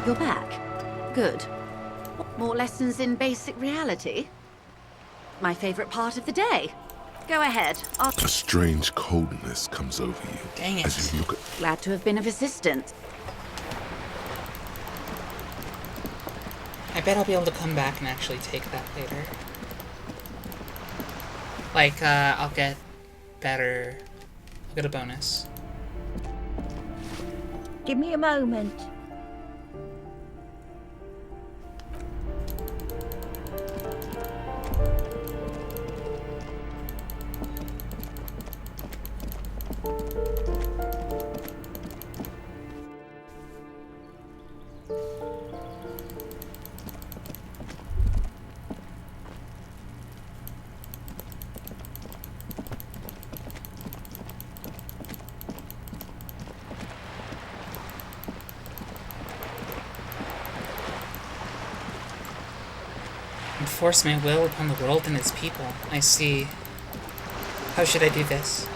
You're back. Good. More lessons in basic reality? My favorite part of the day. Go ahead. A strange coldness comes over you. Dang it. As you look at... Glad to have been of assistance. I bet I'll be able to come back and actually take that later. Like, I'll get better... I'll get a bonus. Give me a moment. Enforce my will upon the world and its people. I see. How should I do this?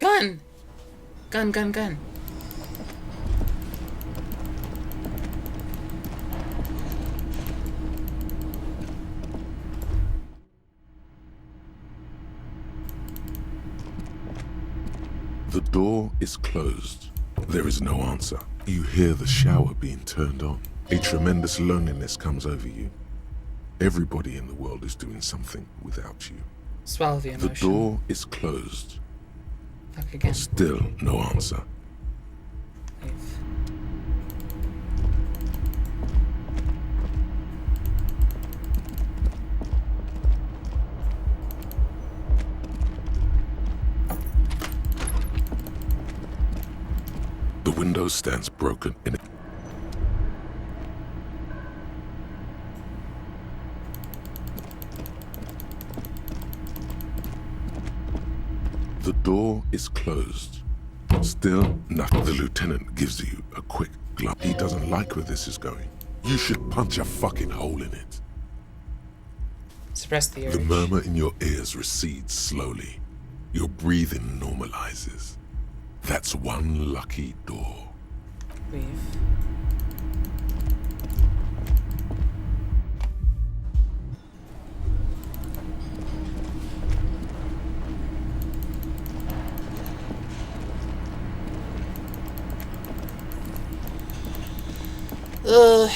Gun! Gun, gun, gun. The door is closed. There is no answer. You hear the shower being turned on. A tremendous loneliness comes over you. Everybody in the world is doing something without you. Swallow the emotion. The door is closed. Knock again. Still no answer. Leave. The window stands broken in it. The door is closed. Still nothing. The lieutenant gives you a quick glance. He doesn't like where this is going. You should punch a fucking hole in it. Suppress the urge. The murmur in your ears recedes slowly. Your breathing normalizes. That's one lucky door. Leave. Ugh.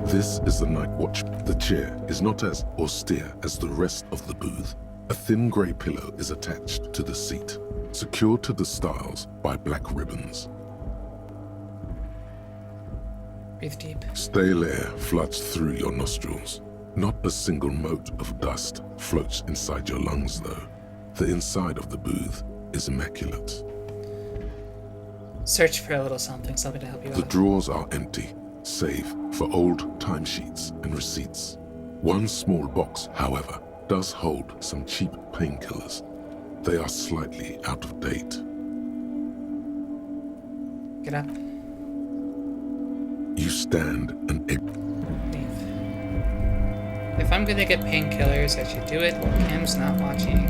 This is the night watch. The chair is not as austere as the rest of the booth. A thin grey pillow is attached to the seat, secured to the stiles by black ribbons. Breathe deep. Stale air floods through your nostrils. Not a single mote of dust floats inside your lungs, though. The inside of the booth is immaculate. Search for a little something to help you The out. drawers are empty, save for old timesheets and receipts. One small box, however, does hold some cheap painkillers. They are slightly out of date. Get up. You stand and Leave. If I'm gonna get painkillers, I should do it while Kim's not watching.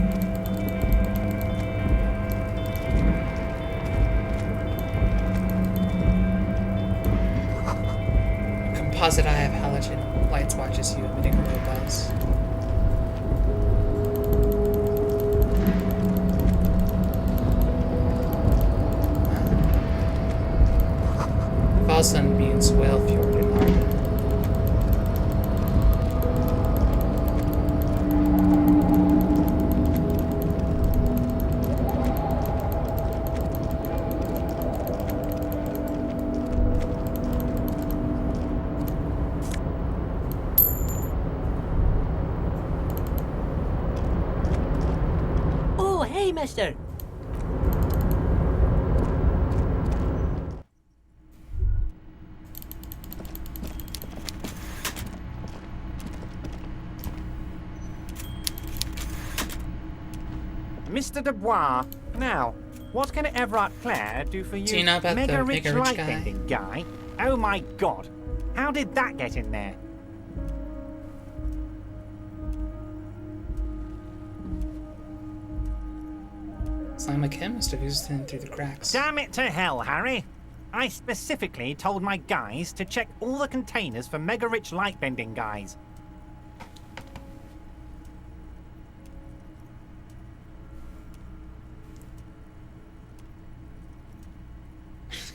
Composite eye of halogen lights watches you, emitting a low buzz. Valsund means whale fjord in Arden. Oh, hey, mister. Mr. Dubois, now, what can Everard Clare do for you? Do you know about the Mega-rich mega-rich light-bending guy? Oh my god. How did that get in there? Sound like him must have used him through the cracks. Damn it to hell, Harry. I specifically told my guys to check all the containers for mega-rich light-bending guys.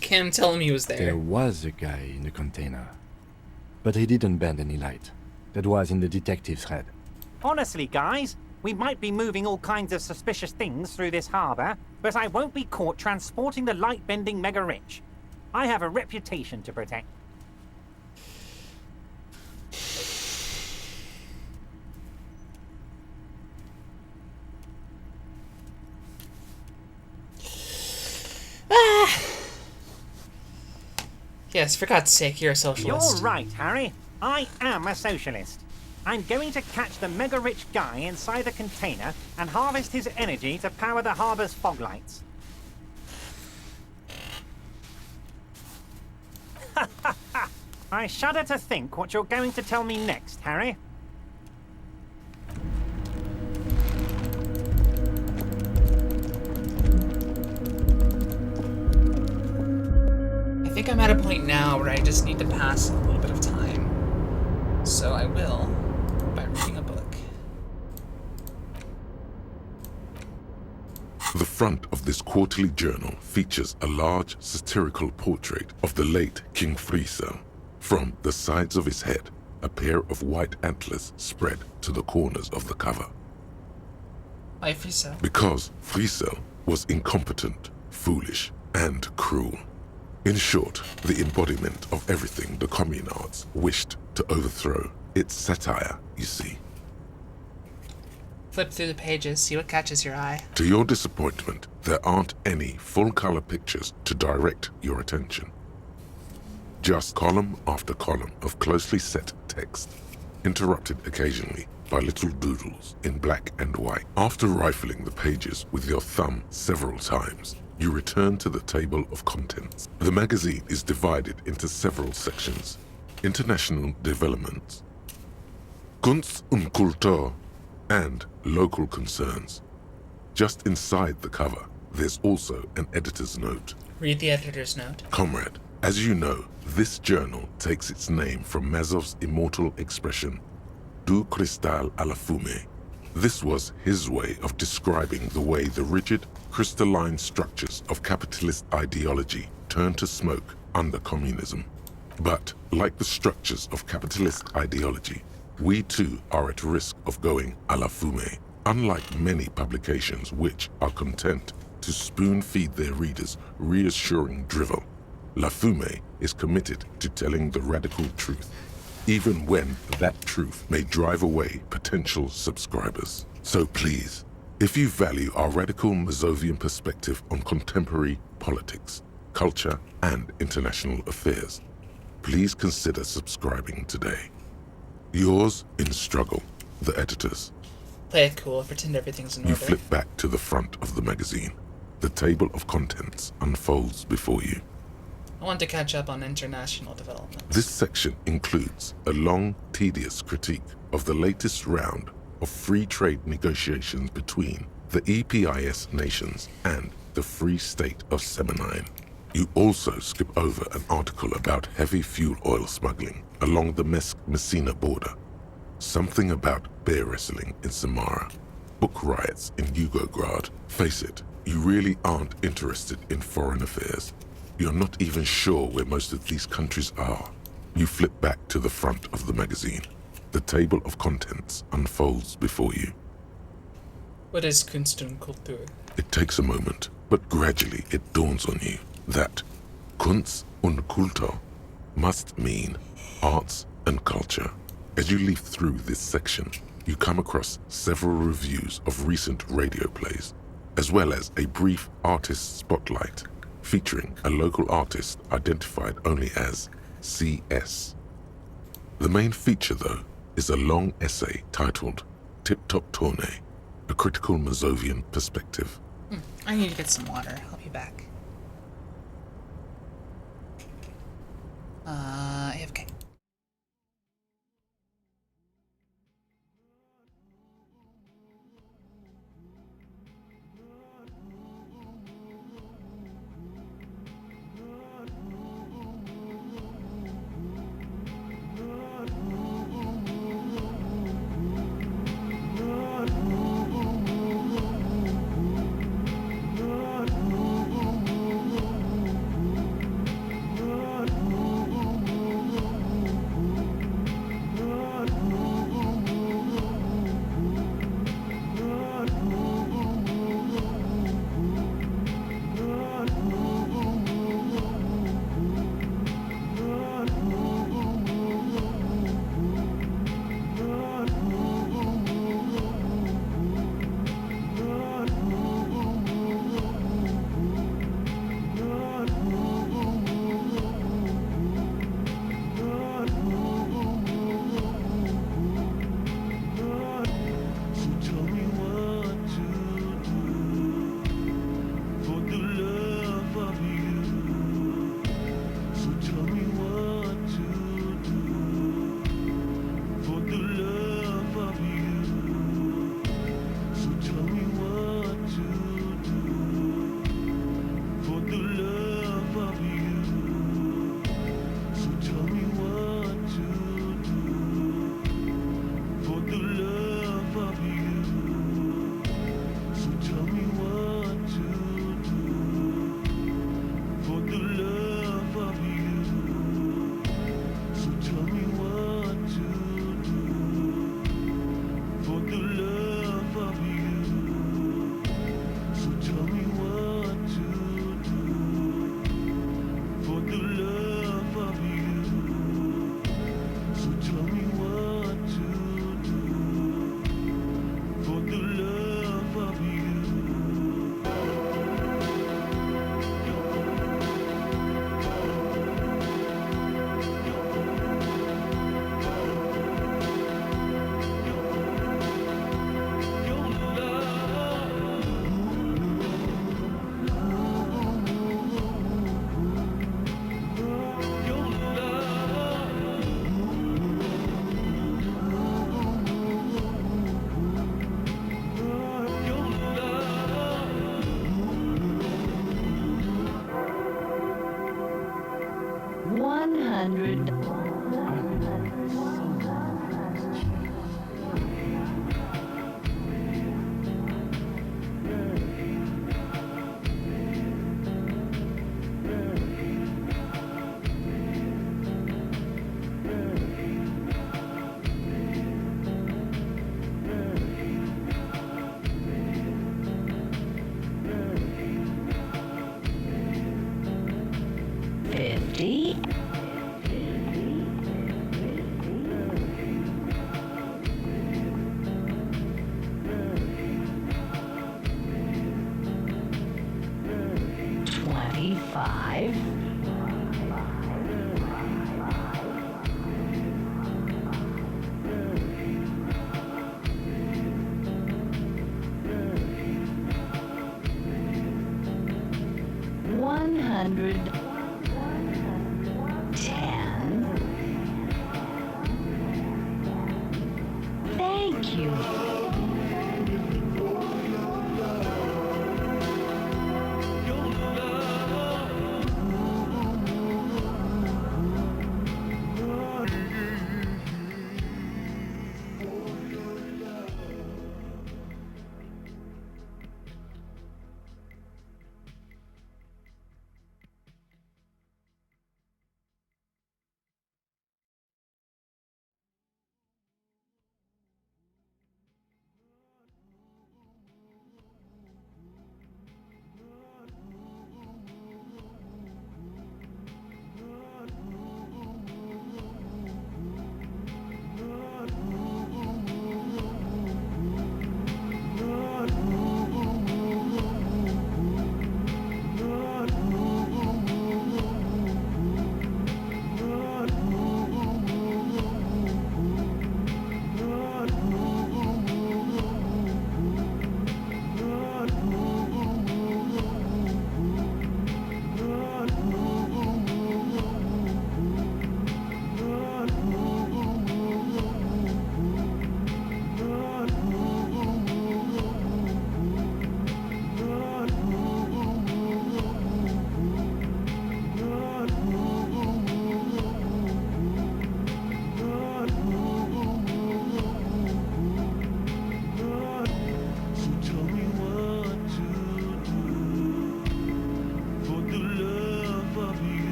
Kim, tell him he was there. There was a guy in the container. But he didn't bend any light. That was in the detective's head. Honestly, guys, we might be moving all kinds of suspicious things through this harbour, but I won't be caught transporting the light-bending mega-rich. I have a reputation to protect. Yes, for God's sake, you're a socialist. You're right, Harry. I am a socialist. I'm going to catch the mega-rich guy inside the container and harvest his energy to power the harbour's fog lights. I shudder to think what you're going to tell me next, Harry. I think I'm at a point now where I just need to pass a little bit of time. So I will by reading a book. The front of this quarterly journal features a large satirical portrait of the late King Friesel. From the sides of his head, a pair of white antlers spread to the corners of the cover. Why Friesel? Because Friesel was incompetent, foolish, and cruel. In short, the embodiment of everything the communards wished to overthrow. It's satire, you see. Flip through the pages, see what catches your eye. To your disappointment, there aren't any full-color pictures to direct your attention. Just column after column of closely set text, interrupted occasionally by little doodles in black and white. After rifling the pages with your thumb several times, you return to the table of contents. The magazine is divided into several sections. International developments, Kunst und Kultur, and local concerns. Just inside the cover, there's also an editor's note. Read the editor's note. Comrade, as you know, this journal takes its name from Mazov's immortal expression, Du cristal à la fumée. This was his way of describing the way the rigid, crystalline structures of capitalist ideology turn to smoke under communism. But, like the structures of capitalist ideology, we too are at risk of going à la fumée. Unlike many publications which are content to spoon-feed their readers reassuring drivel, La Fumée is committed to telling the radical truth, even when that truth may drive away potential subscribers. So please, if you value our radical Mazovian perspective on contemporary politics, culture, and international affairs, please consider subscribing today. Yours in struggle, the editors. Play it cool, pretend everything's in order. You flip back to the front of the magazine. The table of contents unfolds before you. I want to catch up on international developments. This section includes a long, tedious critique of the latest round of free trade negotiations between the EPIS nations and the Free State of Semenine. You also skip over an article about heavy fuel oil smuggling along the Messina border, something about bear wrestling in Samara, book riots in Yugograd. Face it, you really aren't interested in foreign affairs. You're not even sure where most of these countries are. You flip back to the front of the magazine. The table of contents unfolds before you. What is Kunst und Kultur? It takes a moment, but gradually it dawns on you that Kunst und Kultur must mean arts and culture. As you leaf through this section, you come across several reviews of recent radio plays. as well as a brief artist spotlight featuring a local artist identified only as CS. The main feature, though, is a long essay titled Tip Top Tourney, a critical Mazovian perspective. I need to get some water. I'll be back. AFK. Thank you.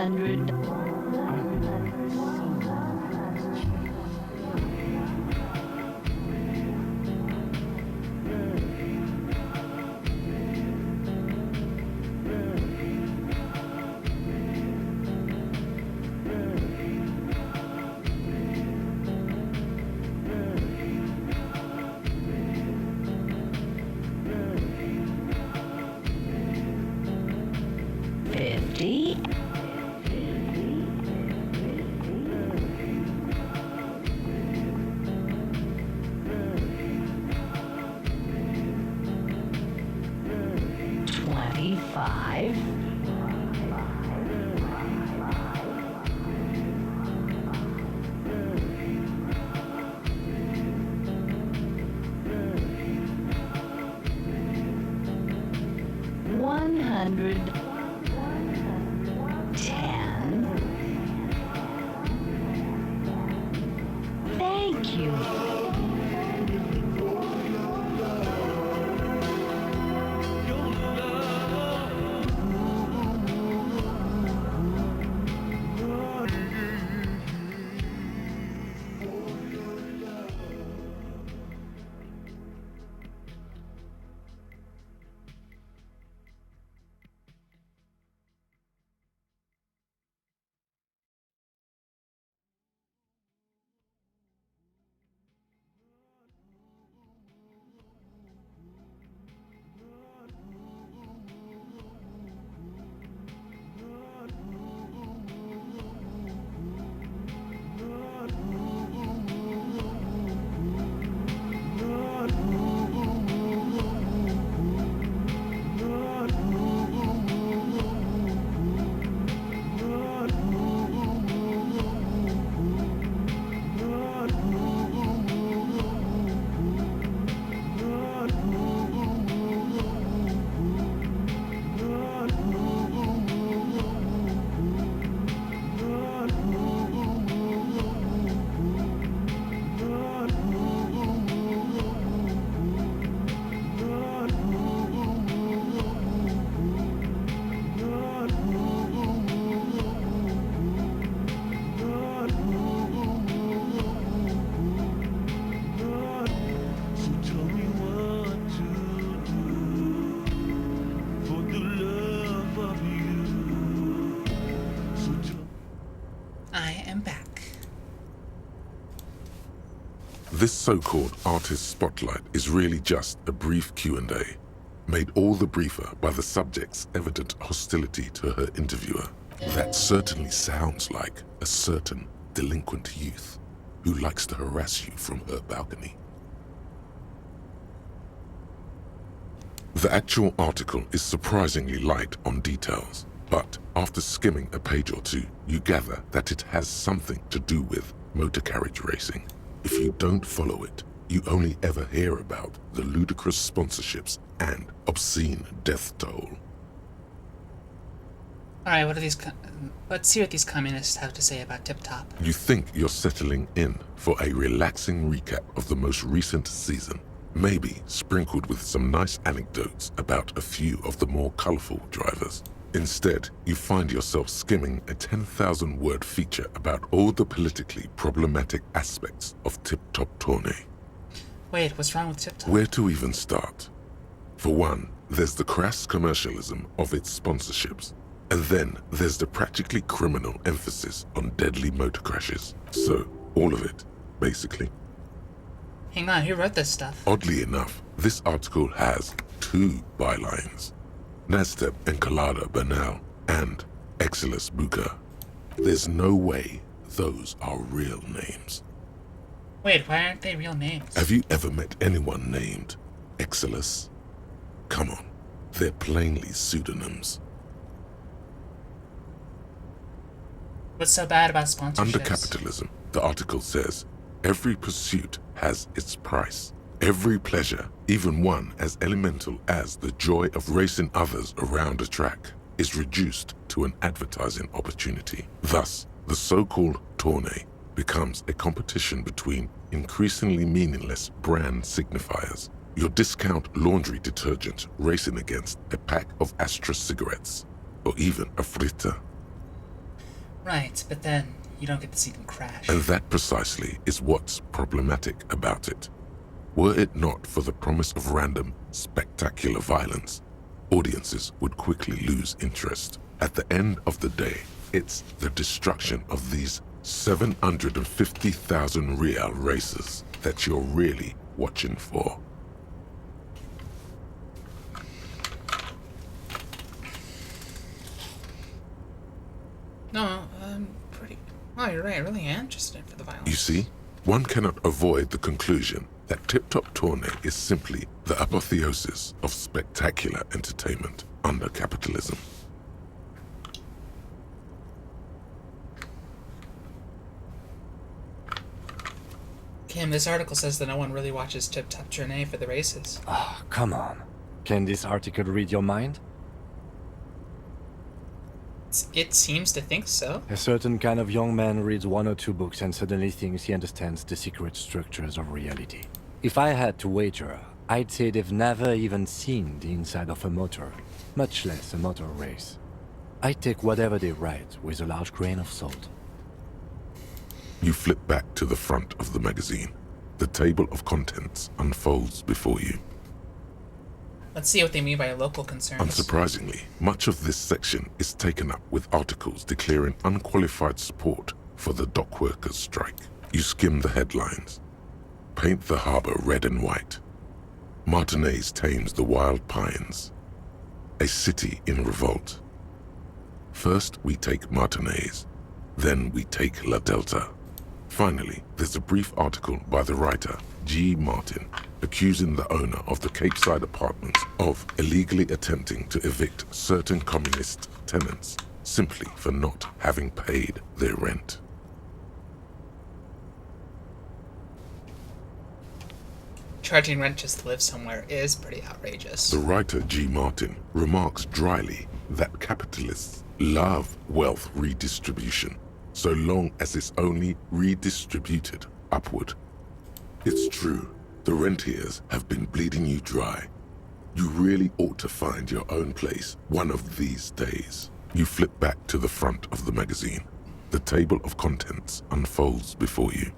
100. Thank you. I am back. This so-called artist spotlight is really just a brief Q&A, made all the briefer by the subject's evident hostility to her interviewer. That certainly sounds like a certain delinquent youth who likes to harass you from her balcony. The actual article is surprisingly light on details, but after skimming a page or two, you gather that it has something to do with motor carriage racing. If you don't follow it, you only ever hear about the ludicrous sponsorships and obscene death toll. Alright, let's see what these communists have to say about Tip Top. You think you're settling in for a relaxing recap of the most recent season, maybe sprinkled with some nice anecdotes about a few of the more colorful drivers. Instead, you find yourself skimming a 10,000-word feature about all the politically problematic aspects of Tip Top Tourney. Wait, what's wrong with Tip Top? Where to even start? For one, there's the crass commercialism of its sponsorships. And then there's the practically criminal emphasis on deadly motor crashes. So, all of it, basically. Hang on, who wrote this stuff? Oddly enough, this article has 2 bylines. Nasteb Encolada Bernal and Exilus Buka. There's no way those are real names. Wait, why aren't they real names? Have you ever met anyone named Exilus? Come on, they're plainly pseudonyms. What's so bad about sponsorships? Under capitalism, the article says, every pursuit has its price. Every pleasure, even one as elemental as the joy of racing others around a track, is reduced to an advertising opportunity. Thus, the so-called tourney becomes a competition between increasingly meaningless brand signifiers. Your discount laundry detergent racing against a pack of Astra cigarettes, or even a fritter. Right, but then you don't get to see them crash. And that precisely is what's problematic about it. Were it not for the promise of random, spectacular violence, audiences would quickly lose interest. At the end of the day, it's the destruction of these 750,000 real racers that you're really watching for. No, I'm pretty... Oh, you're right, really interested for the violence. You see, one cannot avoid the conclusion that Tip Top Tourney is simply the apotheosis of spectacular entertainment under capitalism. Kim, this article says that no one really watches Tip Top Tourney for the races. Ah, come on. Can this article read your mind? It seems to think so. A certain kind of young man reads 1 or 2 books and suddenly thinks he understands the secret structures of reality. If I had to wager, I'd say they've never even seen the inside of a motor, much less a motor race. I take whatever they write with a large grain of salt. You flip back to the front of the magazine. The table of contents unfolds before you. Let's see what they mean by local concerns. Unsurprisingly, much of this section is taken up with articles declaring unqualified support for the dock workers' strike. You skim the headlines. Paint the harbor red and white. Martinez tames the wild pines. A city in revolt. First we take Martinez, then we take La Delta. Finally, there's a brief article by the writer, G. Martin, accusing the owner of the Capeside Apartments of illegally attempting to evict certain communist tenants simply for not having paid their rent. Charging rent just to live somewhere is pretty outrageous. The writer G. Martin remarks dryly that capitalists love wealth redistribution, so long as it's only redistributed upward. It's true, the rentiers have been bleeding you dry. You really ought to find your own place one of these days. You flip back to the front of the magazine. The table of contents unfolds before you.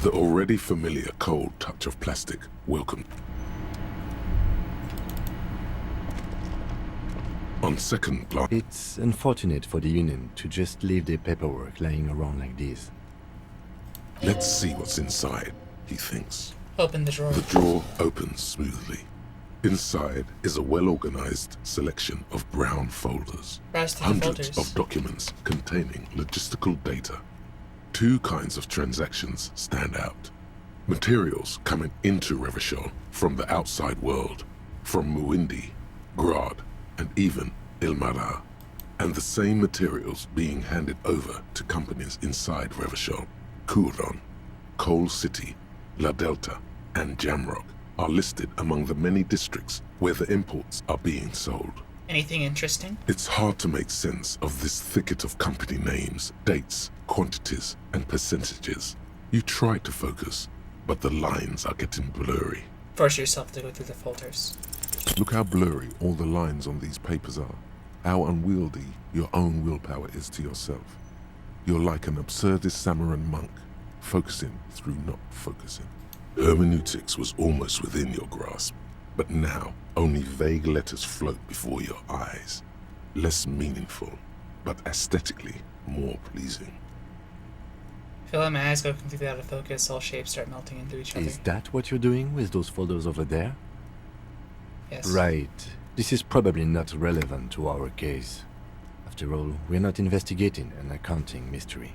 The already familiar cold touch of plastic. Welcome. On second glance, it's unfortunate for the union to just leave their paperwork lying around like this. Let's see what's inside, he thinks. Open the drawer. The drawer opens smoothly. Inside is a well-organized selection of brown folders. Hundreds of documents containing logistical data. 2 kinds of transactions stand out. Materials coming into Revachol from the outside world, from Muindi, Grad, and even Ilmara. And the same materials being handed over to companies inside Revachol. Kuron, Coal City, La Delta, and Jamrock are listed among the many districts where the imports are being sold. Anything interesting? It's hard to make sense of this thicket of company names, dates, quantities, and percentages. You try to focus, but the lines are getting blurry. Force yourself to go through the folders. Look how blurry all the lines on these papers are. How unwieldy your own willpower is to yourself. You're like an absurdist Samaran monk, focusing through not focusing. Hermeneutics was almost within your grasp. But now, only vague letters float before your eyes. Less meaningful, but aesthetically more pleasing. I feel like my eyes go completely out of focus, all shapes start melting into each other. Is that what you're doing with those photos over there? Yes. Right. This is probably not relevant to our case. After all, we're not investigating an accounting mystery.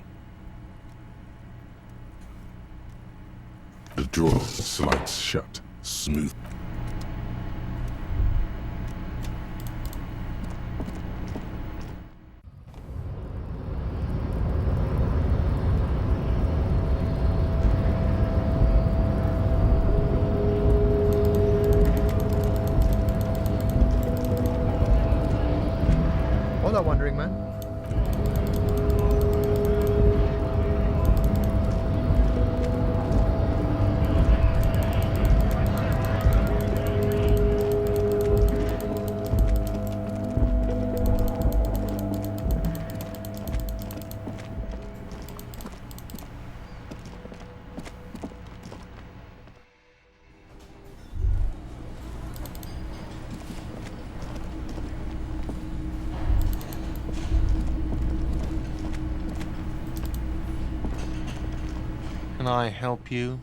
The drawer slides shut, smooth. Hola, Wandering Man. Can I help you?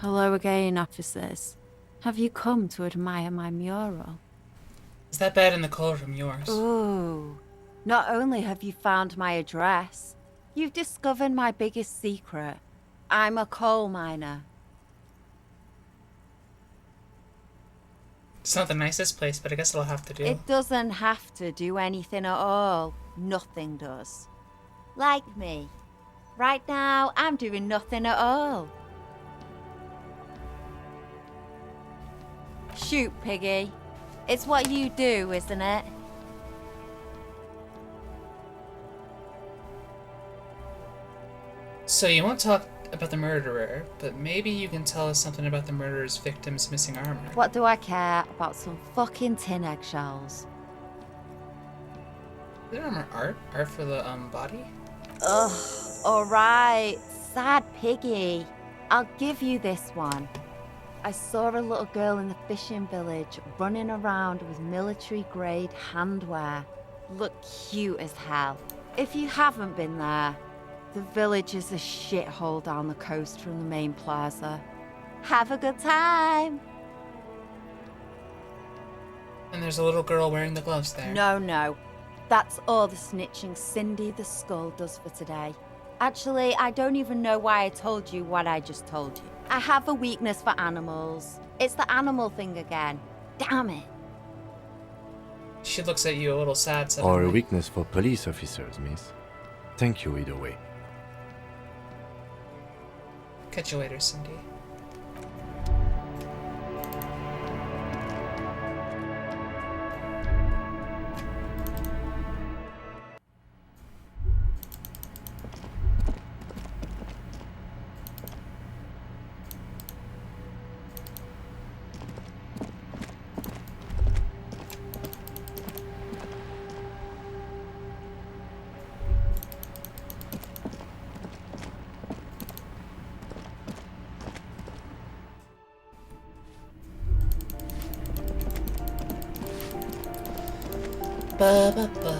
Hello again, officers. Have you come to admire my mural? Is that bed in the cold room yours? Ooh. Not only have you found my address, you've discovered my biggest secret. I'm a coal miner. It's not the nicest place, but I guess it'll have to do. It doesn't have to do anything at all. Nothing does. Like me. Right now, I'm doing nothing at all. Shoot, Piggy. It's what you do, isn't it? So you won't talk about the murderer, but maybe you can tell us something about the murderer's victim's missing armor. What do I care about some fucking tin eggshells? Is there armor art? Art for the body? Ugh, alright. Sad Piggy. I'll give you this one. I saw a little girl in the fishing village running around with military-grade handwear. Looked cute as hell. If you haven't been there, the village is a shithole down the coast from the main plaza. Have a good time! And there's a little girl wearing the gloves there. No. That's all the snitching Cindy the Skull does for today. Actually, I don't even know why I told you what I just told you. I have a weakness for animals. It's the animal thing again. Damn it. She looks at you a little sad Or suddenly. a weakness for police officers, miss. Thank you either way. Catch you later, Cindy. Ba ba ba.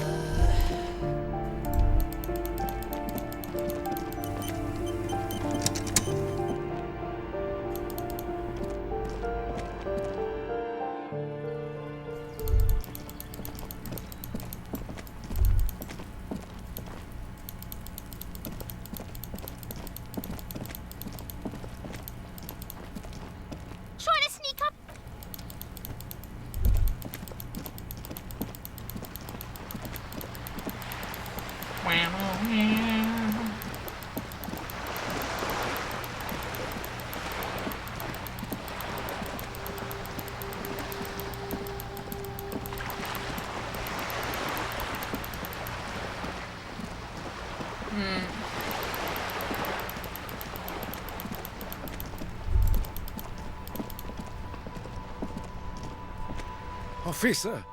Officer,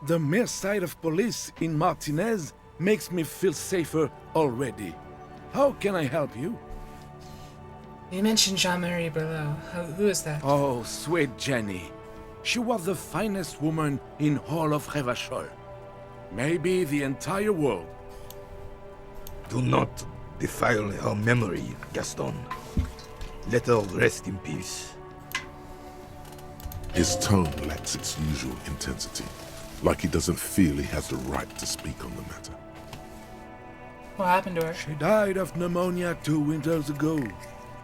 the mere sight of police in Martinez makes me feel safer already. How can I help you? You mentioned Jean-Marie Berlot. Who is that? Oh, sweet Jenny. She was the finest woman in all of Revachol. Maybe the entire world. Do not defile her memory, Gaston. Let her rest in peace. His tone lacks its usual intensity, like he doesn't feel he has the right to speak on the matter. What happened to her? She died of pneumonia 2 winters ago.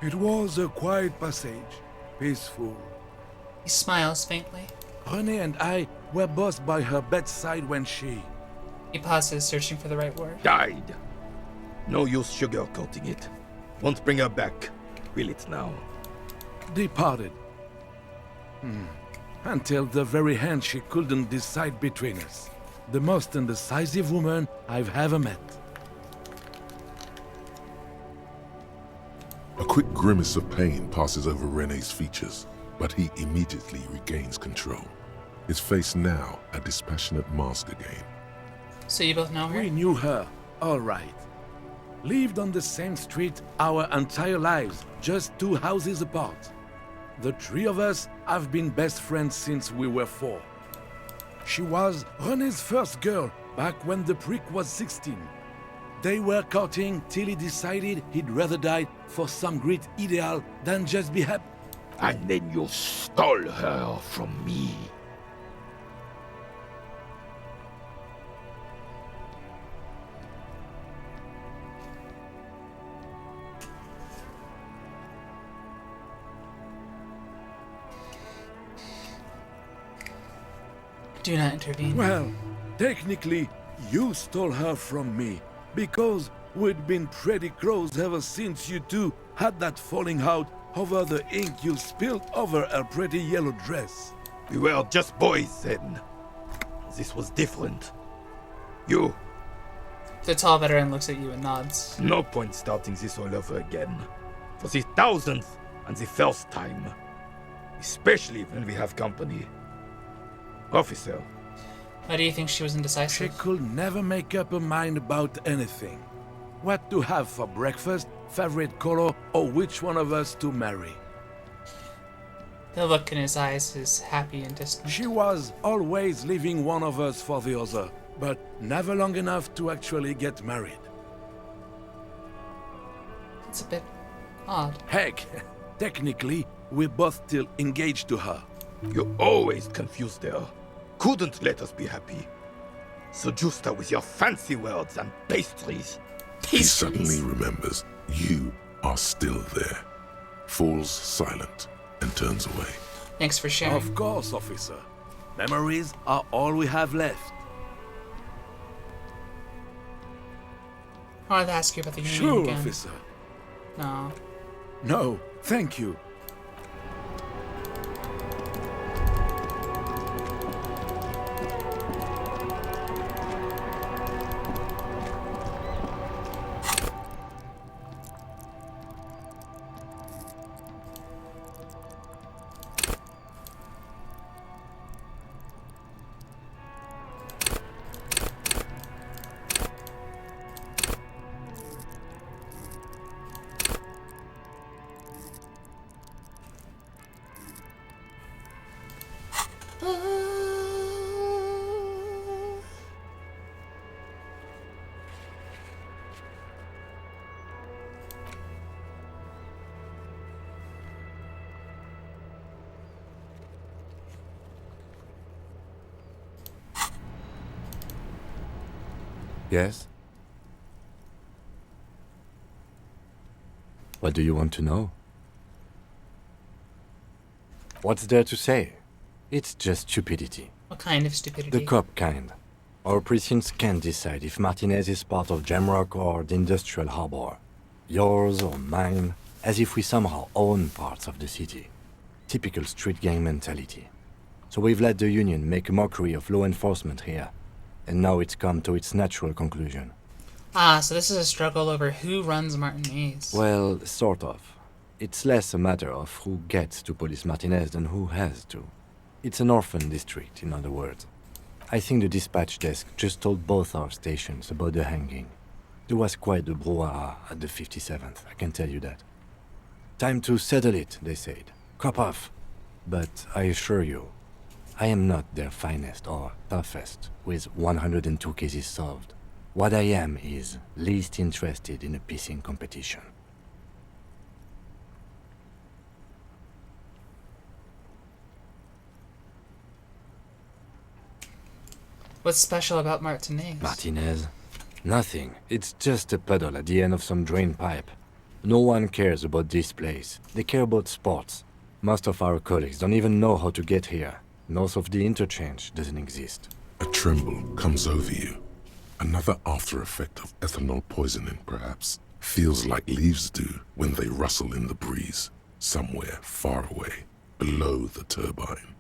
It was a quiet passage, peaceful. He smiles faintly. René and I were both by her bedside when she... He pauses, searching for the right word. Died. No use sugarcoating it. Won't bring her back. Will it now? Departed. Until the very end she couldn't decide between us. The most indecisive woman I've ever met. A quick grimace of pain passes over René's features, but he immediately regains control. His face now a dispassionate mask again. So you both know her? We knew her, all right. Lived on the same street our entire lives, just 2 houses apart. The 3 of us have been best friends since we were 4. She was René's first girl back when the prick was 16. They were courting till he decided he'd rather die for some great ideal than just be happy. And then you stole her from me. Do not intervene. Well, technically, you stole her from me, because we'd been pretty close ever since you two had that falling out over the ink you spilled over her pretty yellow dress. We were just boys then. This was different. You. The tall veteran looks at you and nods. No point starting this all over again. For the 1000th and the first time. Especially when we have company. Officer. Why do you think she was indecisive? She could never make up her mind about anything. What to have for breakfast, favorite color, or which one of us to marry. The look in his eyes is happy and distant. She was always leaving one of us for the other, but never long enough to actually get married. It's a bit odd. Heck, technically, we're both still engaged to her. You always confused her. Couldn't let us be happy. Seduced her with your fancy words and pastries. He suddenly remembers you are still there, falls silent, and turns away. Thanks for sharing. Of course, officer. Memories are all we have left. I wanted to ask you about the union Sure, again. officer. No. No, thank you. Yes? What do you want to know? What's there to say? It's just stupidity. What kind of stupidity? The cop kind. Our precincts can't decide if Martinez is part of Jamrock or the Industrial Harbor. Yours or mine, as if we somehow own parts of the city. Typical street gang mentality. So we've let the Union make a mockery of law enforcement here. And now it's come to its natural conclusion. Ah, so this is a struggle over who runs Martin Maze. Well, sort of. It's less a matter of who gets to police Martinez than who has to. It's an orphan district, in other words. I think the dispatch desk just told both our stations about the hanging. There was quite the brouhaha at the 57th, I can tell you that. Time to settle it, they said. Cop off. But I assure you, I am not their finest or toughest, with 102 cases solved. What I am is least interested in a pissing competition. What's special about Martinez? Martinez? Nothing. It's just a puddle at the end of some drain pipe. No one cares about this place. They care about sports. Most of our colleagues don't even know how to get here. North of the interchange doesn't exist. A tremble comes over you. Another after effect of ethanol poisoning, perhaps. Feels like leaves do when they rustle in the breeze, somewhere far away, below the turbine.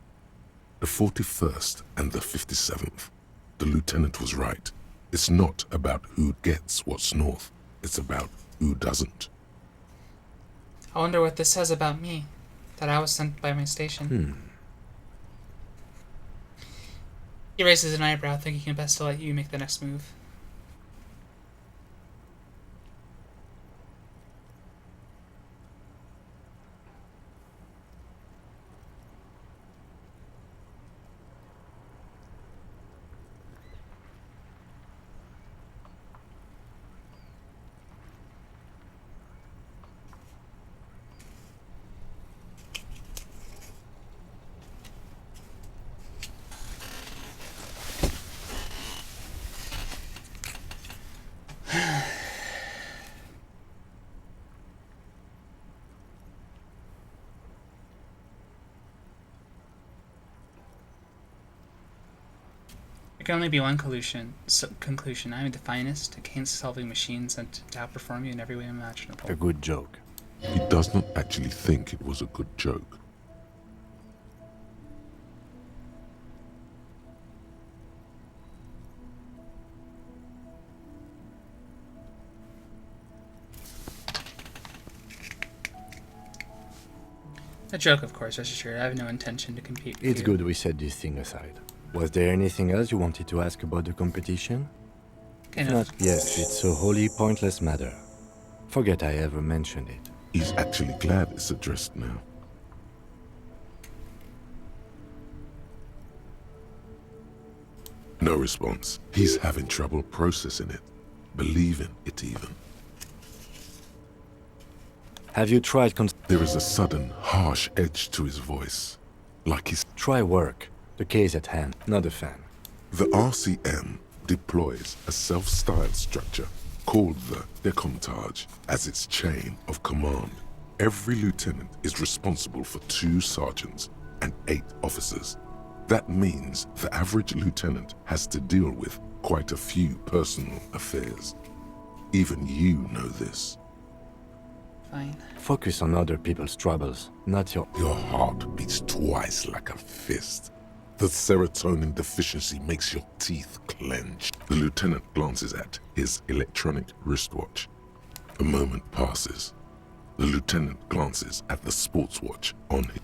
The 41st and the 57th. The lieutenant was right. It's not about who gets what's north. It's about who doesn't. I wonder what this says about me, that I was sent by my station. He raises an eyebrow, thinking it best to let you make the next move. There can only be one conclusion. I am the finest against solving machines and to outperform you in every way imaginable. A good joke. He does not actually think it was a good joke. A joke, of course, rest assured. I have no intention to compete with It's you. good we set this thing aside. Was there anything else you wanted to ask about the competition? Kind If of. not, yes, it's a wholly pointless matter. Forget I ever mentioned it. He's actually glad it's addressed now. No response. He's having trouble processing it, believing it even. Have you tried There is a sudden, harsh edge to his voice, like he's... Try work. The case at hand, not a fan. The RCM deploys a self-styled structure called the Decomptage as its chain of command. Every lieutenant is responsible for 2 sergeants and 8 officers. That means the average lieutenant has to deal with quite a few personal affairs. Even you know this. Fine. Focus on other people's troubles, not your... Your heart beats twice like a fist. The serotonin deficiency makes your teeth clench. The lieutenant glances at his electronic wristwatch. A moment passes. The lieutenant glances at the sports watch on his...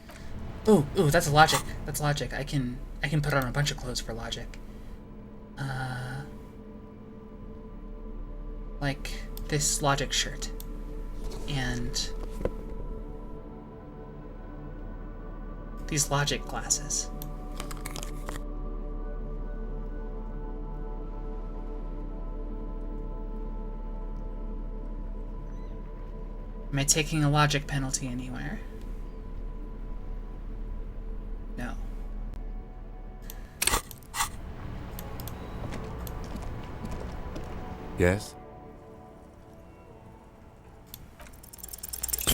Ooh, that's logic. That's logic. I can put on a bunch of clothes for logic. Like this logic shirt. And these logic glasses. Am I taking a logic penalty anywhere? No. Yes?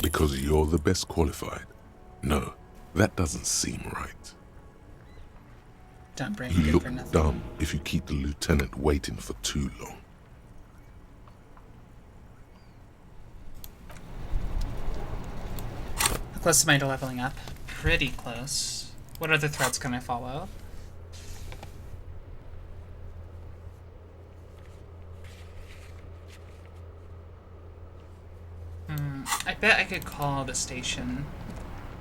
Because you're the best qualified. No, that doesn't seem right. Don't bring You good look for nothing. dumb if you keep the lieutenant waiting for too long. How close am I to leveling up? Pretty close. What other threats can I follow? I bet I could call the station.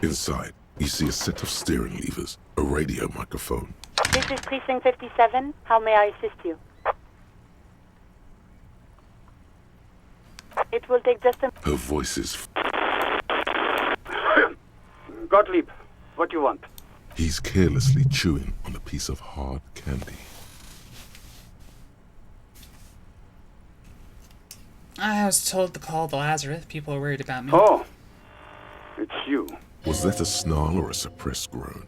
Inside, you see a set of steering levers, a radio microphone. This is Precinct 57. How may I assist you? It will take just a... Her voice is... Gottlieb, what do you want? He's carelessly chewing on a piece of hard candy. I was told to call the Lazarus. People are worried about me. Oh, it's you. Was that a snarl or a suppressed groan?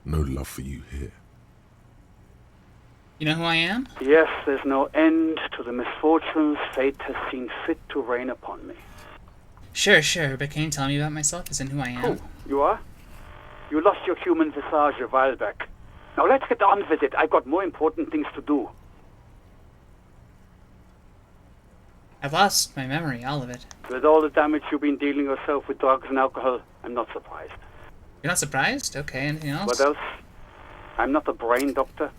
No love for you here. You know who I am? Yes, there's no end to the misfortunes fate has seen fit to rain upon me. Sure, but can you tell me about myself as in who I am? Who? You are? You lost your human visage a while back. Now let's get on with it. I've got more important things to do. I've lost my memory, all of it. With all the damage you've been dealing yourself with drugs and alcohol, I'm not surprised. You're not surprised? Okay, anything else? What else? I'm not a brain doctor.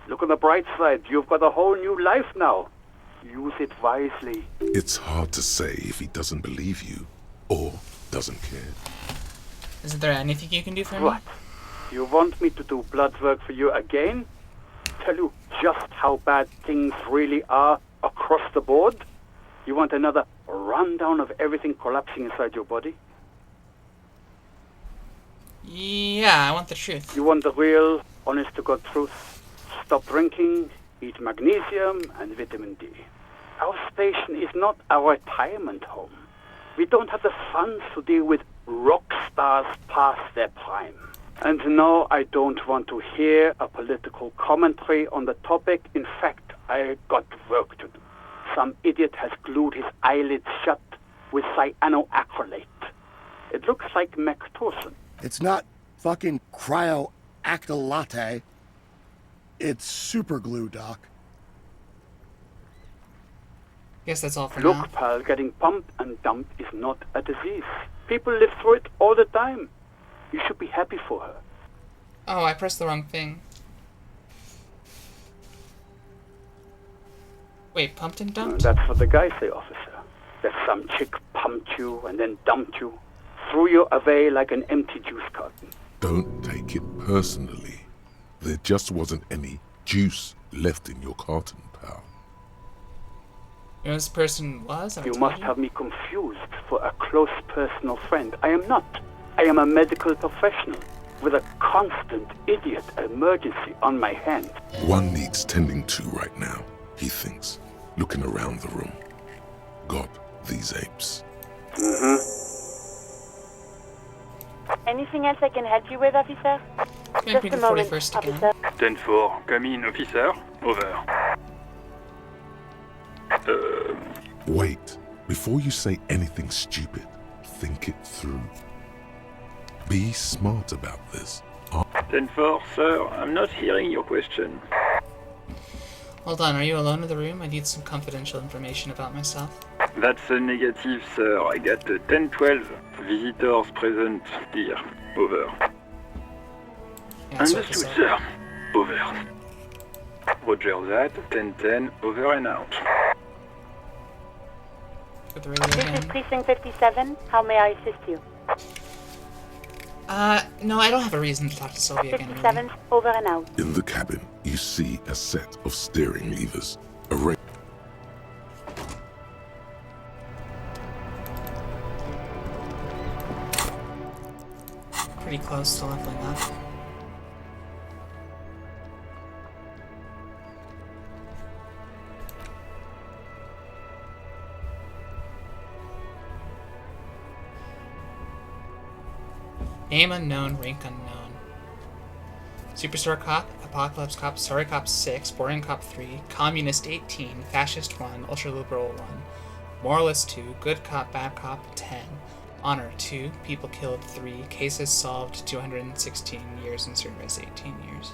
Look on the bright side. You've got a whole new life now. Use it wisely. It's hard to say if he doesn't believe you or doesn't care. Isn't there anything you can do for me? What? You want me to do blood work for you again? Tell you just how bad things really are across the board? You want another rundown of everything collapsing inside your body? Yeah, I want the truth. You want the real, honest-to-God truth? Stop drinking, eat magnesium and vitamin D. Our station is not a retirement home. We don't have the funds to deal with rock stars past their prime. And no, I don't want to hear a political commentary on the topic. In fact, I got work to do. Some idiot has glued his eyelids shut with cyanoacrylate. It looks like Mactorson. It's not fucking cryoacrylate. It's super glue, Doc. Guess that's all for now. Look, pal, getting pumped and dumped is not a disease. People live through it all the time. You should be happy for her. Oh, I pressed the wrong thing. Wait, pumped and dumped? That's what the guys say, officer. That some chick pumped you and then dumped you. Threw you away like an empty juice carton. Don't take it personally. There just wasn't any juice left in your carton, pal. You know who this person was? You must have me confused for a close personal friend. I am not. I am a medical professional with a constant idiot emergency on my hand. One needs tending to right now, he thinks, looking around the room. God, these apes. Anything else I can help you with, officer? Just a moment, officer. 10-4, come in, officer. Over. Wait, before you say anything stupid, think it through. Be smart about this. 10-4, sir, I'm not hearing your question. Hold on, are you alone in the room? I need some confidential information about myself. That's a negative, sir. I got 10-12 visitors present here. Over. Yeah, Understood, sir. Over. Roger that. 10-10, over and out. This is Precinct 57. How may I assist you? No, I don't have a reason to talk to Sylvia again. 57, over and out. In the cabin, you see a set of steering levers. Pretty close to leveling up. Name unknown, rank unknown. Superstore Cop, Apocalypse Cop, Sorry Cop 6, Boring Cop 3, Communist 18, Fascist 1, Ultra-Liberal 1, Moralist 2, Good Cop, Bad Cop 10, Honor 2, People Killed 3, Cases Solved 216 years and Service 18 years.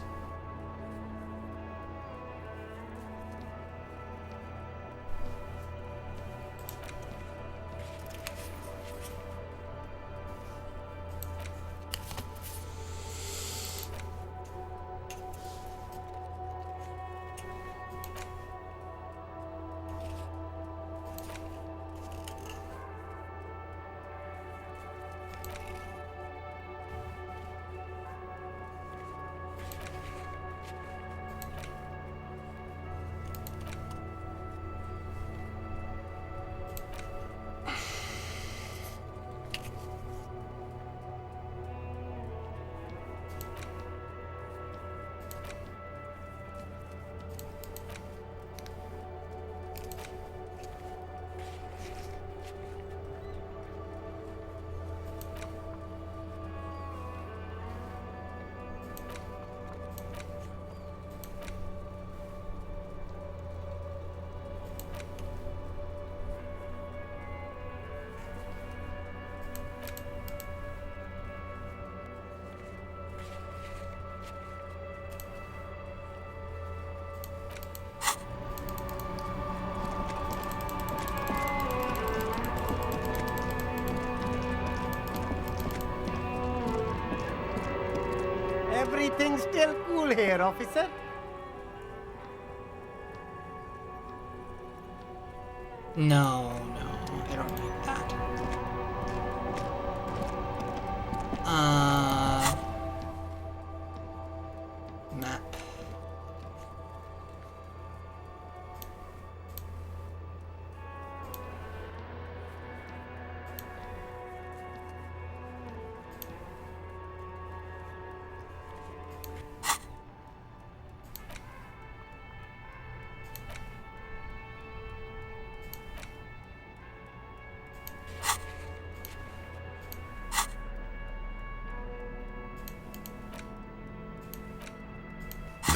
Everything's still cool here, officer. No, I don't need that. Map.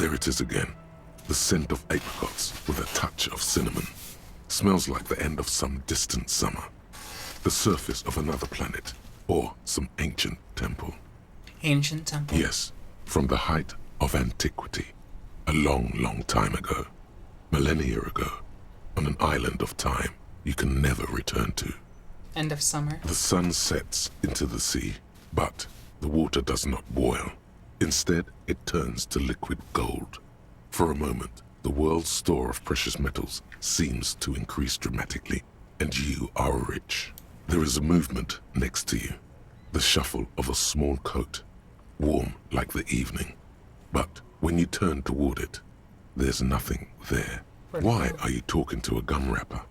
There it is again. The scent of apricots with a touch of cinnamon. Smells like the end of some distant summer. The surface of another planet, or some ancient temple. Ancient temple? Yes, from the height of antiquity. A long, long time ago. Millennia ago. On an island of time you can never return to. End of summer. The sun sets into the sea, but the water does not boil. Instead, it turns to liquid gold. For a moment, the world's store of precious metals seems to increase dramatically, and you are rich. There is a movement next to you, the shuffle of a small coat, warm like the evening. But when you turn toward it, there's nothing there. Why are you talking to a gum wrapper?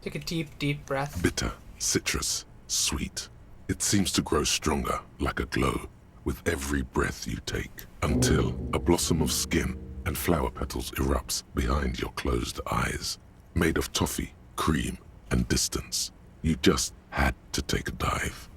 Take a deep, deep breath. Bitter, citrus, sweet. It seems to grow stronger, like a glow, with every breath you take, until a blossom of skin and flower petals erupts behind your closed eyes. Made of toffee, cream, and distance. You just had to take a dive.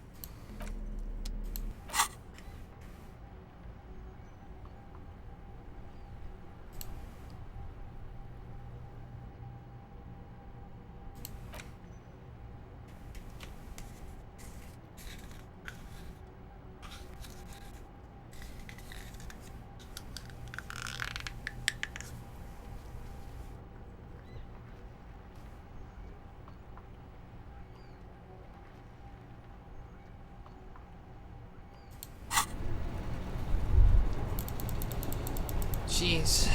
Jeez.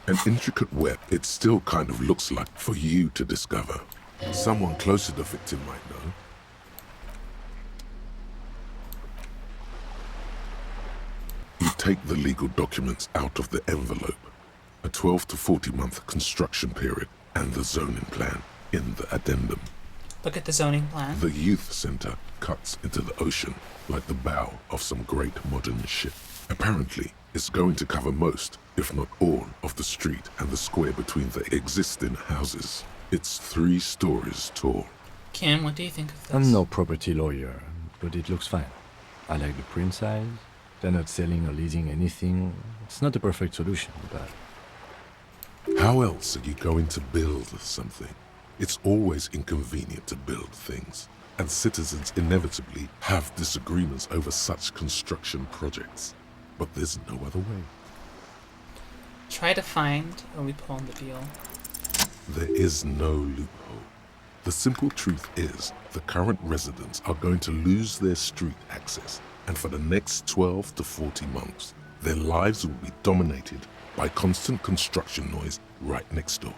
An intricate web it still kind of looks like for you to discover. Someone close to the victim might know. You take the legal documents out of the envelope. A 12 to 40 month construction period and the zoning plan in the addendum. Look at the zoning plan. The youth center cuts into the ocean like the bow of some great modern ship. Apparently, it's going to cover most, if not all, of the street and the square between the existing houses. It's 3 stories tall. Kim, what do you think of this? I'm no property lawyer, but it looks fine. I like the print size. They're not selling or leasing anything. It's not a perfect solution, but... How else are you going to build something? It's always inconvenient to build things, and citizens inevitably have disagreements over such construction projects. But there's no other way. Try to find a loophole in the deal. There is no loophole. The simple truth is, the current residents are going to lose their street access, and for the next 12 to 40 months, their lives will be dominated by constant construction noise right next door.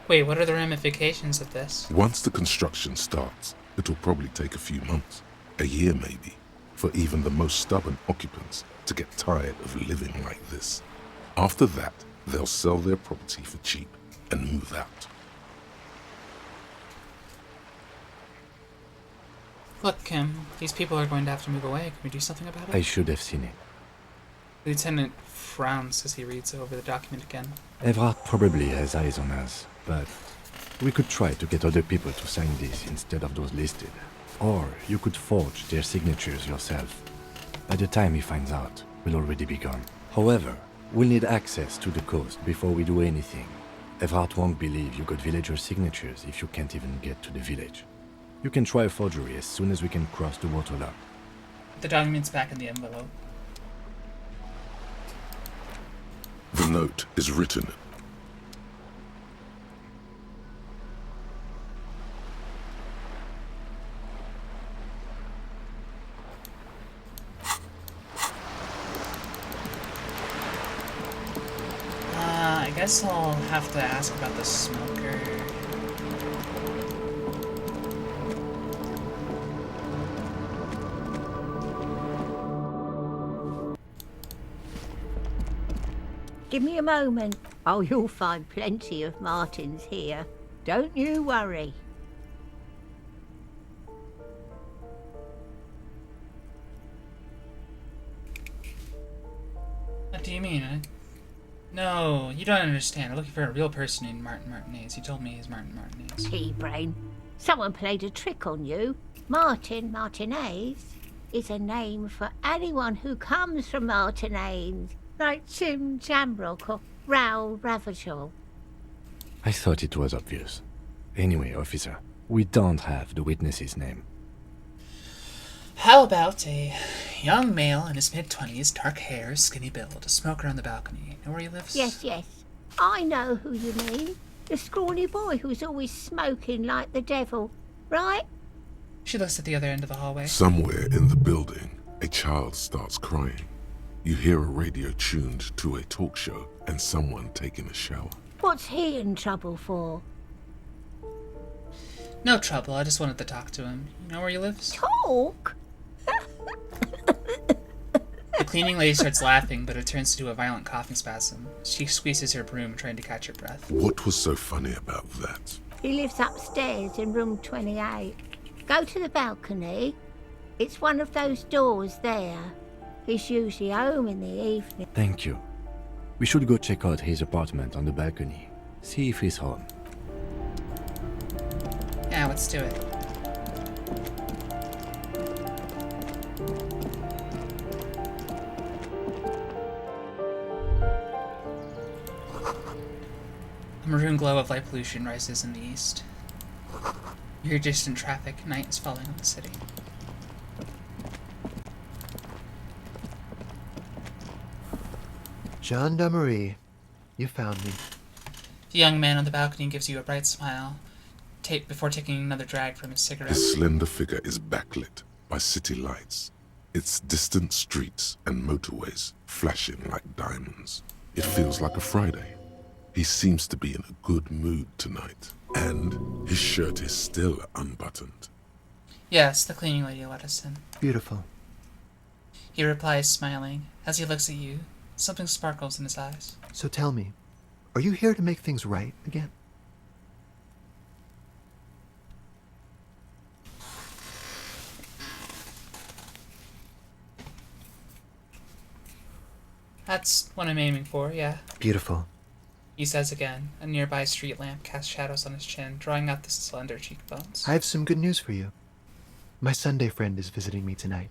Wait, what are the ramifications of this? Once the construction starts, it'll probably take a few months, a year maybe, for even the most stubborn occupants to get tired of living like this. After that, they'll sell their property for cheap and move out. Look, Kim, these people are going to have to move away. Can we do something about it? I should have seen it. The lieutenant frowns as he reads over the document again. Evrard probably has eyes on us, but we could try to get other people to sign this instead of those listed. Or you could forge their signatures yourself. By the time he finds out, we'll already be gone. However, we'll need access to the coast before we do anything. Evrard won't believe you got villager signatures if you can't even get to the village. You can try a forgery as soon as we can cross the waterlock. The document's back in the envelope. The note is written. I guess I'll have to ask about the smoker. Give me a moment. Oh, you'll find plenty of Martins here. Don't you worry. What do you mean? No, you don't understand. I'm looking for a real person named Martin Martinez. He told me he's Martin Martinez. Pea-brain. Someone played a trick on you. Martin Martinez is a name for anyone who comes from Martinez, like Tim Jamrock or Raoul Ravachol. I thought it was obvious. Anyway, officer, we don't have the witness's name. How about a young male in his mid-20s, dark hair, skinny build, a smoker on the balcony? Know where he lives? Yes, yes. I know who you mean. The scrawny boy who's always smoking like the devil, right? She looks at the other end of the hallway. Somewhere in the building, a child starts crying. You hear a radio tuned to a talk show and someone taking a shower. What's he in trouble for? No trouble, I just wanted to talk to him. You know where he lives? Talk? The cleaning lady starts laughing, but it turns into a violent coughing spasm. She squeezes her broom, trying to catch her breath. What was so funny about that? He lives upstairs in room 28. Go to the balcony. It's one of those doors there. He's usually home in the evening. Thank you. We should go check out his apartment on the balcony. See if he's home. Yeah, let's do it. A maroon glow of light pollution rises in the east. You hear distant traffic. Night is falling on the city. Gendarmerie, you found me. The young man on the balcony gives you a bright smile, before taking another drag from his cigarette. His slender figure is backlit by city lights, its distant streets and motorways flashing like diamonds. It feels like a Friday. He seems to be in a good mood tonight, and his shirt is still unbuttoned. Yes, the cleaning lady let us in. Beautiful. He replies, smiling. As he looks at you, something sparkles in his eyes. So tell me, are you here to make things right again? That's what I'm aiming for, yeah. Beautiful. He says again. A nearby street lamp casts shadows on his chin, drawing out the slender cheekbones. I have some good news for you. My Sunday friend is visiting me tonight.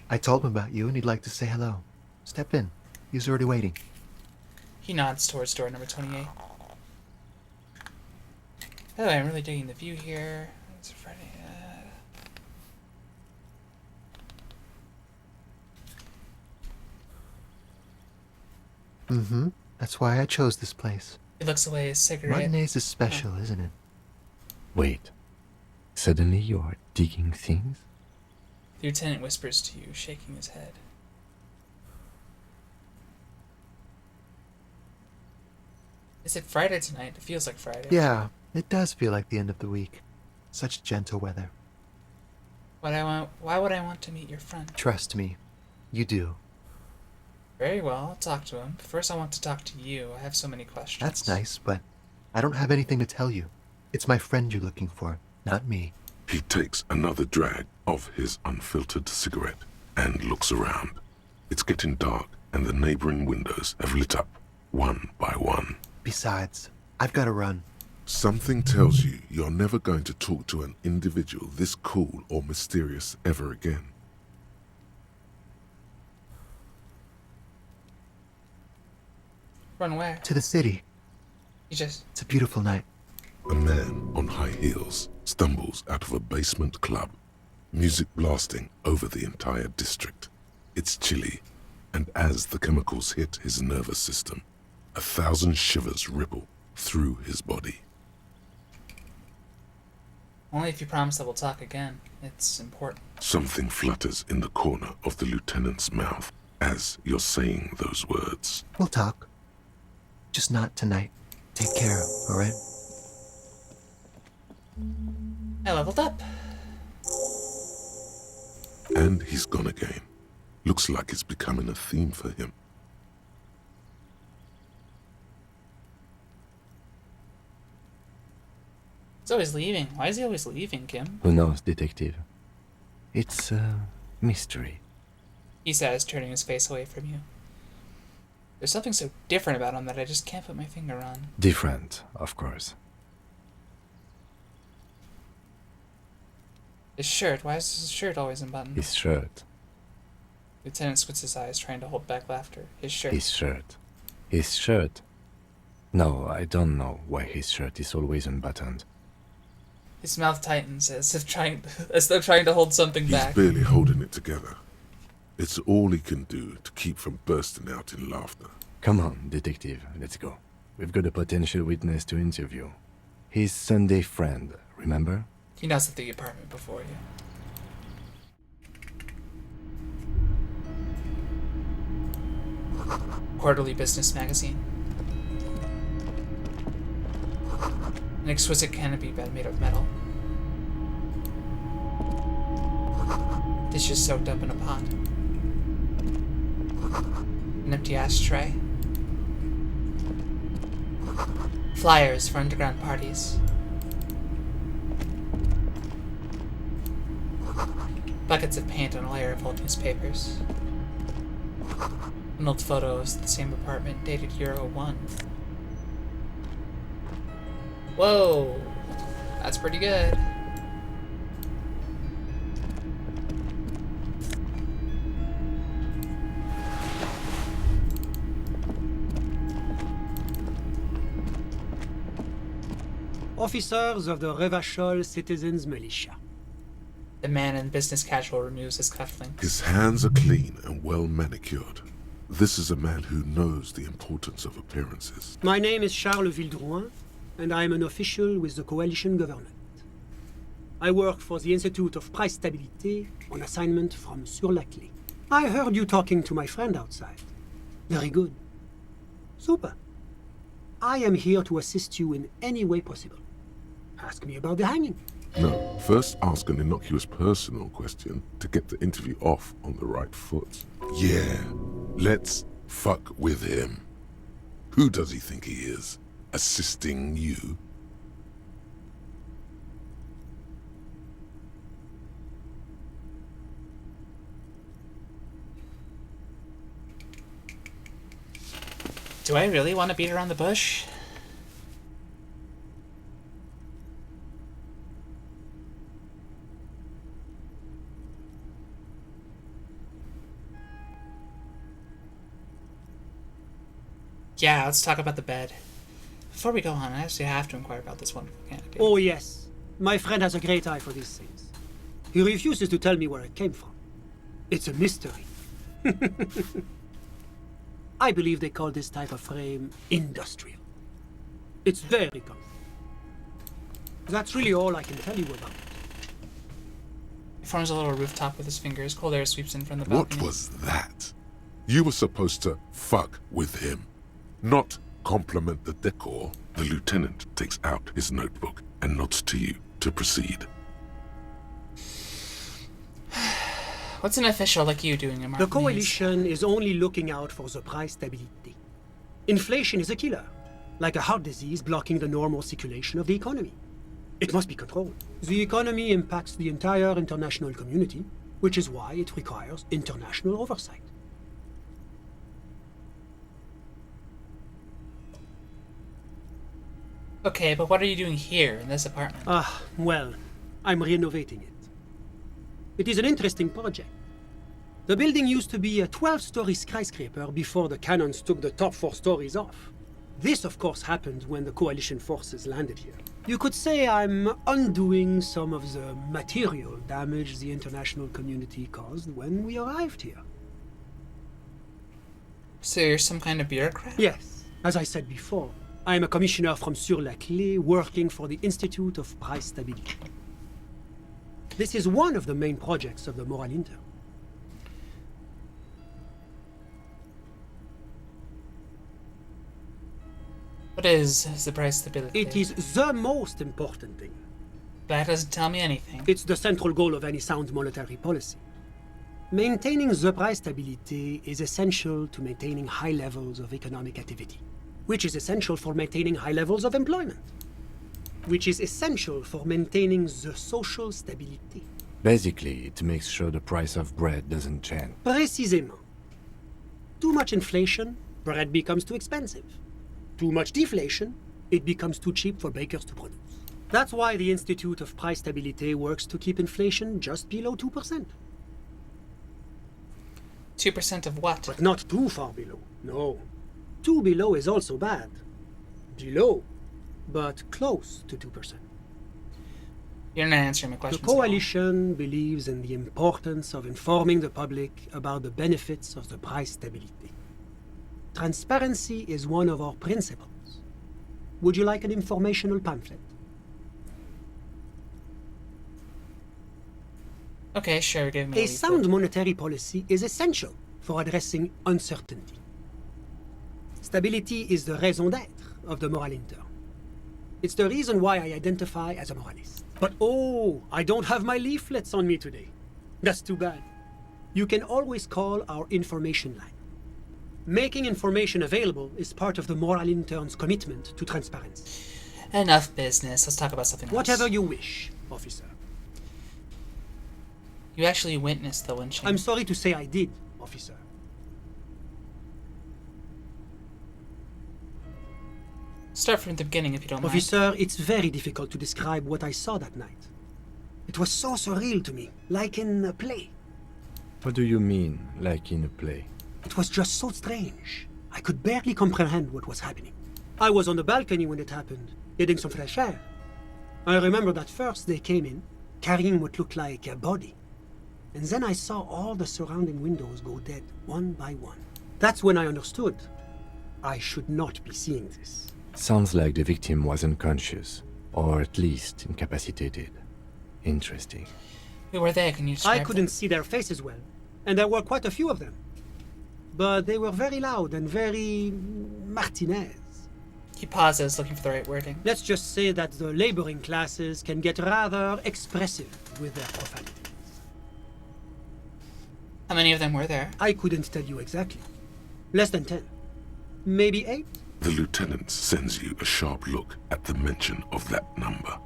I told him about you and he'd like to say hello. Step in. He's already waiting. He nods towards door number 28. By the way, I'm really digging the view here. It's Friday. Mm-hmm. That's why I chose this place. He looks away his cigarette. Martinez is special, isn't it? Wait. Suddenly you are digging things? The lieutenant whispers to you, shaking his head. Is it Friday tonight? It feels like Friday. Yeah, it does feel like the end of the week. Such gentle weather. Why would I want to meet your friend? Trust me, you do. Very well, I'll talk to him. But first I want to talk to you. I have so many questions. That's nice, but I don't have anything to tell you. It's my friend you're looking for, not me. He takes another drag of his unfiltered cigarette and looks around. It's getting dark and the neighboring windows have lit up, one by one. Besides, I've got to run. Something tells you you're never going to talk to an individual this cool or mysterious ever again. Run where? To the city. It's a beautiful night. A man on high heels stumbles out of a basement club, music blasting over the entire district. It's chilly, and as the chemicals hit his nervous system, 1,000 shivers ripple through his body. Only if you promise that we'll talk again. It's important. Something flutters in the corner of the lieutenant's mouth as you're saying those words. We'll talk. Just not tonight. Take care, alright? I leveled up. And he's gone again. Looks like it's becoming a theme for him. He's always leaving. Why is he always leaving, Kim? Who knows, detective? It's a mystery. He says, turning his face away from you. There's something so different about him that I just can't put my finger on. Different, of course. His shirt. Why is his shirt always unbuttoned? His shirt. Lieutenant squints his eyes, trying to hold back laughter. His shirt. His shirt. His shirt. No, I don't know why his shirt is always unbuttoned. His mouth tightens as though trying to hold something back. He's barely holding it together. It's all he can do to keep from bursting out in laughter. Come on, detective, let's go. We've got a potential witness to interview. His Sunday friend, remember? He knows at the apartment before you. Quarterly business magazine. An exquisite canopy bed made of metal. Dishes soaked up in a pot. An empty ashtray. Flyers for underground parties. Buckets of paint on a layer of old newspapers. An old photo of the same apartment dated year 01. Whoa, that's pretty good. Officers of the Revachol Citizens Militia. The man in business casual removes his cufflinks. His hands are clean and well manicured. This is a man who knows the importance of appearances. My name is Charles Vildrouin, and I am an official with the coalition government. I work for the Institute of Price Stabilité on assignment from Sur-la-Clé. I heard you talking to my friend outside. Very good. Super. I am here to assist you in any way possible. Ask me about the hanging. No, first ask an innocuous personal question to get the interview off on the right foot. Yeah, let's fuck with him. Who does he think he is? Assisting you? Do I really want to beat around the bush? Yeah, let's talk about the bed. Before we go on, I actually have to inquire about this wonderful candidate. Oh, yes. My friend has a great eye for these things. He refuses to tell me where it came from. It's a mystery. I believe they call this type of frame industrial. It's very comfortable. That's really all I can tell you about it. He forms a little rooftop with his fingers. Cold air sweeps in from the What balcony. was that? You were supposed to fuck with him, not compliment the decor. The lieutenant takes out his notebook and nods to you to proceed. What's an official like you doing in The Martinez? coalition is only looking out for the price stabilité. Inflation is a killer, like a heart disease blocking the normal circulation of the economy. It must be controlled. The economy impacts the entire international community, which is why it requires international oversight. Okay, but what are you doing here in this apartment? Well, I'm renovating it. It is an interesting project. The building used to be a 12-story skyscraper before the cannons took the top 4 stories off. This, of course, happened when the coalition forces landed here. You could say I'm undoing some of the material damage the international community caused when we arrived here. So you're some kind of bureaucrat? Yes, as I said before, I am a commissioner from Sur-la-Clé working for the Institute of Price Stability. This is one of the main projects of the Moral Intern. What is the price stability? It is the most important thing. That doesn't tell me anything. It's the central goal of any sound monetary policy. Maintaining the price stability is essential to maintaining high levels of economic activity, which is essential for maintaining high levels of employment, which is essential for maintaining the social stability. Basically, it makes sure the price of bread doesn't change. Précisément. Too much inflation, bread becomes too expensive. Too much deflation, it becomes too cheap for bakers to produce. That's why the Institute of Price Stability works to keep inflation just below 2%. 2% of what? But not too far below, no. 2 below is also bad. Below, but close to 2%. You're not answering my question. The coalition believes in the importance of informing the public about the benefits of the price stability. Transparency is one of our principles. Would you like an informational pamphlet? Okay, sure, give me A sound monetary policy is essential for addressing uncertainty. Stability is the raison d'être of the Moral Intern. It's the reason why I identify as a moralist. But oh, I don't have my leaflets on me today. That's too bad. You can always call our information line. Making information available is part of the Moral Intern's commitment to transparency. Enough business. Let's talk about something else. Whatever you wish, officer. You actually witnessed the lynching. I'm sorry to say I did, officer. Start from the beginning if you don't mind. Officer, it's very difficult to describe what I saw that night. It was so surreal to me, like in a play. What do you mean, like in a play? It was just so strange. I could barely comprehend what was happening. I was on the balcony when it happened, getting some fresh air. I remember that first they came in, carrying what looked like a body. And then I saw all the surrounding windows go dead, one by one. That's when I understood. I should not be seeing this. Sounds like the victim was unconscious, or at least incapacitated. Interesting. Who were they? Can you describe I couldn't see their faces well, and there were quite a few of them. But they were very loud and very Martinez. He pauses, looking for the right wording. Let's just say that the laboring classes can get rather expressive with their profanities. How many of them were there? I couldn't tell you exactly. Less than 10. Maybe 8? The lieutenant sends you a sharp look at the mention of that number.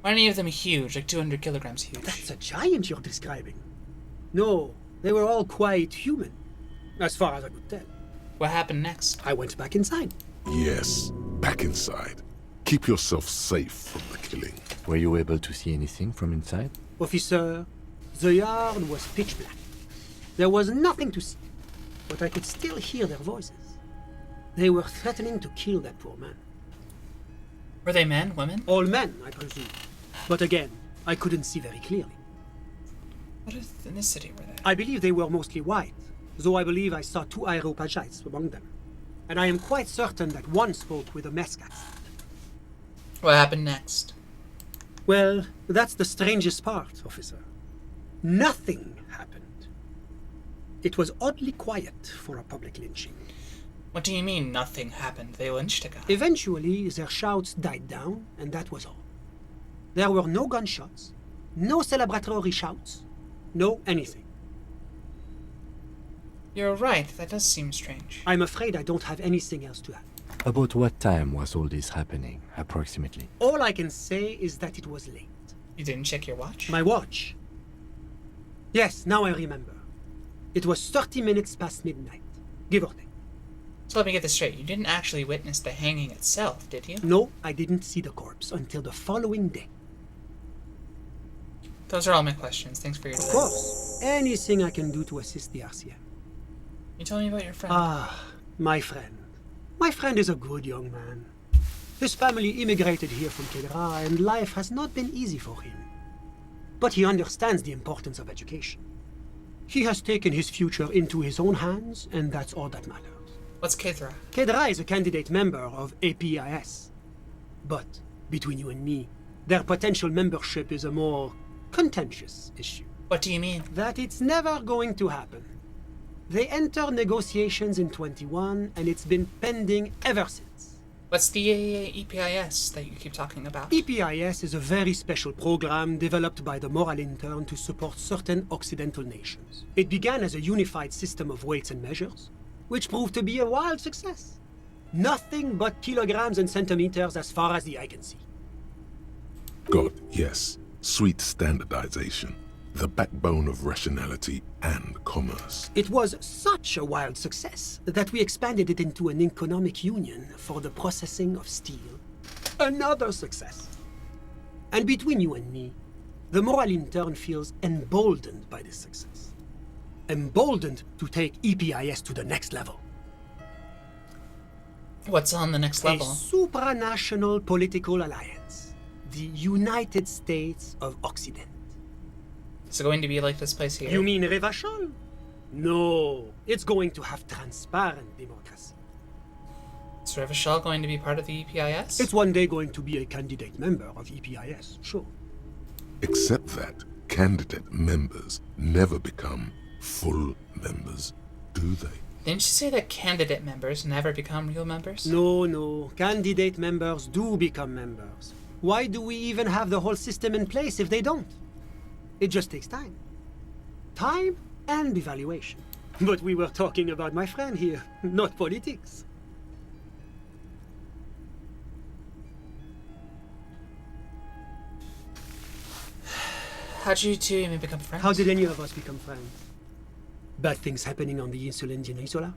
Were any of them huge, like 200 kilograms huge? That's a giant you're describing. No, they were all quite human, as far as I could tell. What happened next? I went back inside. Yes, back inside. Keep yourself safe from the killing. Were you able to see anything from inside? Officer, the yard was pitch black. There was nothing to see, but I could still hear their voices. They were threatening to kill that poor man. Were they men, women? All men, I presume. But again, I couldn't see very clearly. What ethnicity were they? I believe they were mostly white, though I believe I saw 2 Areopagites among them. And I am quite certain that one spoke with a Mesk accent. What happened next? Well, that's the strangest part, officer. Nothing happened. It was oddly quiet for a public lynching. What do you mean, nothing happened? They lynched a guy. Eventually, their shouts died down, and that was all. There were no gunshots, no celebratory shouts, no anything. You're right, that does seem strange. I'm afraid I don't have anything else to add. About what time was all this happening, approximately? All I can say is that it was late. You didn't check your watch? My watch? Yes, now I remember. It was 30 minutes past midnight, give or take. So let me get this straight. You didn't actually witness the hanging itself, did you? No, I didn't see the corpse until the following day. Those are all my questions. Thanks for your time. Of course. Anything I can do to assist the RCM. You told me about your friend. Ah, my friend. My friend is a good young man. His family immigrated here from Kedra, and life has not been easy for him. But he understands the importance of education. He has taken his future into his own hands, and that's all that matters. What's Kedra? Kedra is a candidate member of APIS. But, between you and me, their potential membership is a more contentious issue. What do you mean? That it's never going to happen. They entered negotiations in 21, and it's been pending ever since. What's the EPIS that you keep talking about? EPIS is a very special program developed by the Moral Intern to support certain Occidental nations. It began as a unified system of weights and measures, which proved to be a wild success. Nothing but kilograms and centimeters as far as the eye can see. God, yes. Sweet standardization. The backbone of rationality and commerce. It was such a wild success that we expanded it into an economic union for the processing of steel. Another success. And between you and me, the Moral Intern feels emboldened by this success. Emboldened to take EPIS to the next level. What's on the next level? A supranational political alliance. The United States of Occident. Is it going to be like this place here? You mean Revachol? No, it's going to have transparent democracy. Is Revachol going to be part of the EPIS? It's one day going to be a candidate member of EPIS, sure. Except that candidate members never become full members, do they? Didn't you say that candidate members never become real members? No. Candidate members do become members. Why do we even have the whole system in place if they don't? It just takes time. Time and evaluation. But we were talking about my friend here, not politics. How'd you two even become friends? How did any of us become friends? Bad things happening on the Insulindian Isola?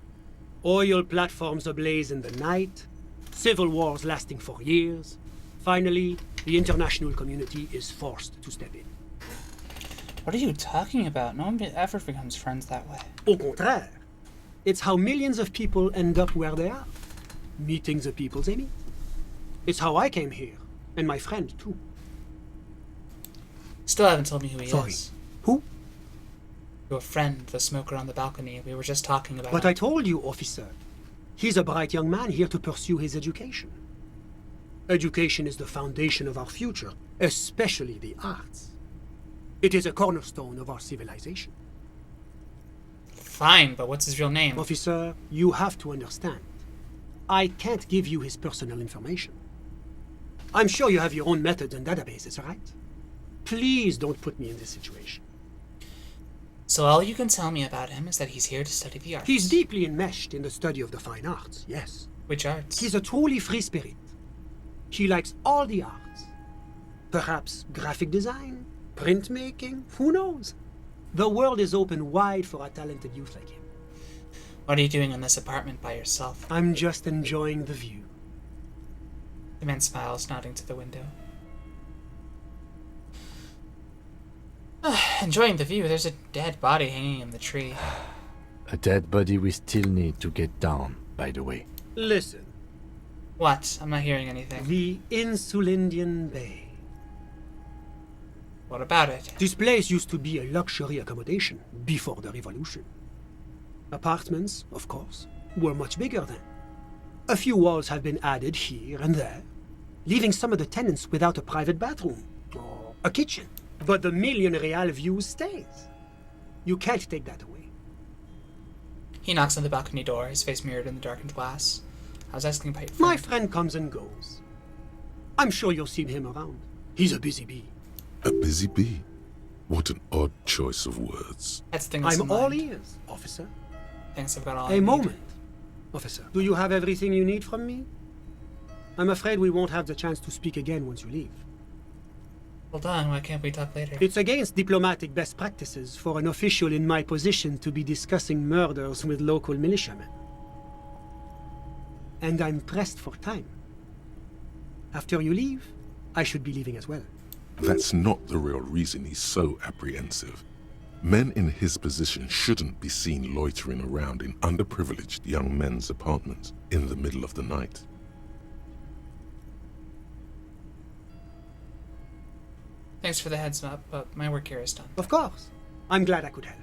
Oil platforms ablaze in the night? Civil wars lasting for years? Finally, the international community is forced to step in. What are you talking about? No one ever becomes friends that way. Au contraire. It's how millions of people end up where they are. Meeting the people they meet. It's how I came here. And my friend, too. Still haven't told me who he Sorry. is. Who? Your friend, the smoker on the balcony. We were just talking about But him. I told you, officer. He's a bright young man here to pursue his education. Education is the foundation of our future, especially the arts. It is a cornerstone of our civilization. Fine, but what's his real name? Officer, you have to understand. I can't give you his personal information. I'm sure you have your own methods and databases, right? Please don't put me in this situation. So all you can tell me about him is that he's here to study the arts. He's deeply enmeshed in the study of the fine arts, yes. Which arts? He's a truly free spirit. He likes all the arts. Perhaps graphic design, printmaking, who knows? The world is open wide for a talented youth like him. What are you doing in this apartment by yourself? I'm just enjoying the view. The man smiles, nodding to the window. Enjoying the view. There's a dead body hanging in the tree. A dead body we still need to get down, by the way. Listen. What? I'm not hearing anything. The Insulindian Bay. What about it? This place used to be a luxury accommodation before the revolution. Apartments, of course, were much bigger then. A few walls have been added here and there, leaving some of the tenants without a private bathroom or a kitchen. But the million real view stays. You can't take that away. He knocks on the balcony door, his face mirrored in the darkened glass. I was asking about your friend. My friend comes and goes. I'm sure you'll see him around. He's a busy bee. A busy bee? What an odd choice of words. That's the thing that's I'm in all mind. ears, officer. Thanks, I've got all I A need. moment, officer. Do you have everything you need from me? I'm afraid we won't have the chance to speak again once you leave. Hold on, why can't we talk later? It's against diplomatic best practices for an official in my position to be discussing murders with local militiamen. And I'm pressed for time. After you leave, I should be leaving as well. That's not the real reason he's so apprehensive. Men in his position shouldn't be seen loitering around in underprivileged young men's apartments in the middle of the night. Thanks for the heads up, but my work here is done. Of course. I'm glad I could help.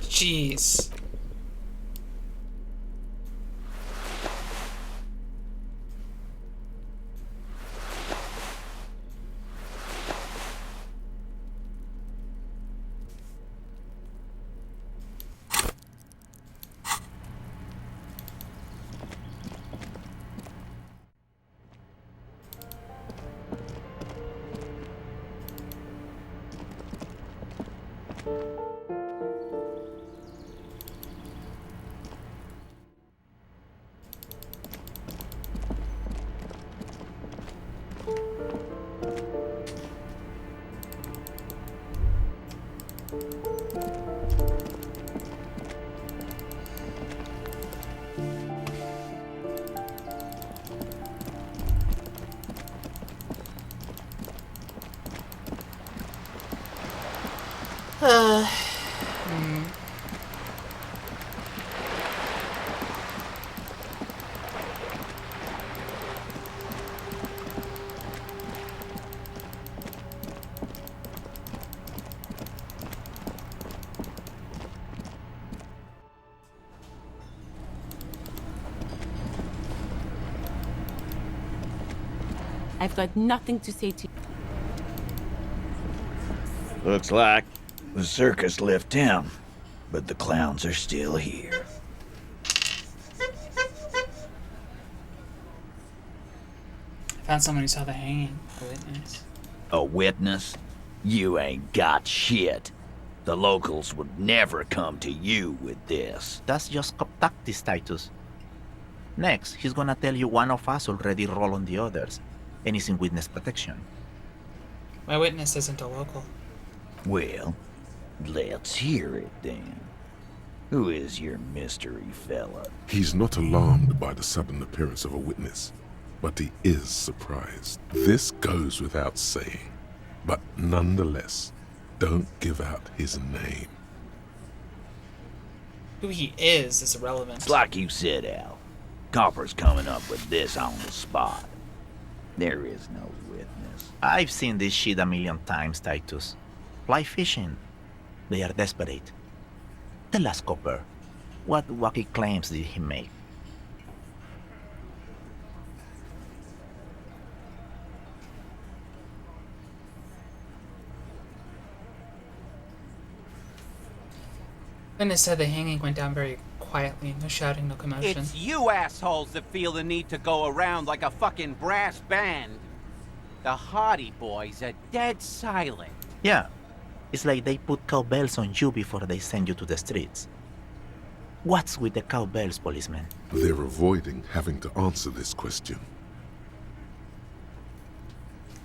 Jeez. I've got nothing to say to you. Looks like the circus left town, but the clowns are still here. Found someone who saw the hanging. A witness. A witness? You ain't got shit. The locals would never come to you with this. That's just cop tactics, Titus. Next, he's gonna tell you one of us already rolled on the others, and is in witness protection. My witness isn't a local. Well, let's hear it then. Who is your mystery fella? He's not alarmed by the sudden appearance of a witness, but he is surprised. This goes without saying, but nonetheless, don't give out his name. Who he is irrelevant. It's like you said, Al. Copper's coming up with this on the spot. There is no witness. I've seen this shit a million times, Titus. Fly fishing. They are desperate. Tell us, Copper, what wacky claims did he make? Witness said the hanging went down very quietly. No shouting, no commotion. It's you assholes that feel the need to go around like a fucking brass band. The Hardy Boys are dead silent. Yeah, it's like they put cowbells on you before they send you to the streets. What's with the cowbells, policeman? They're avoiding having to answer this question.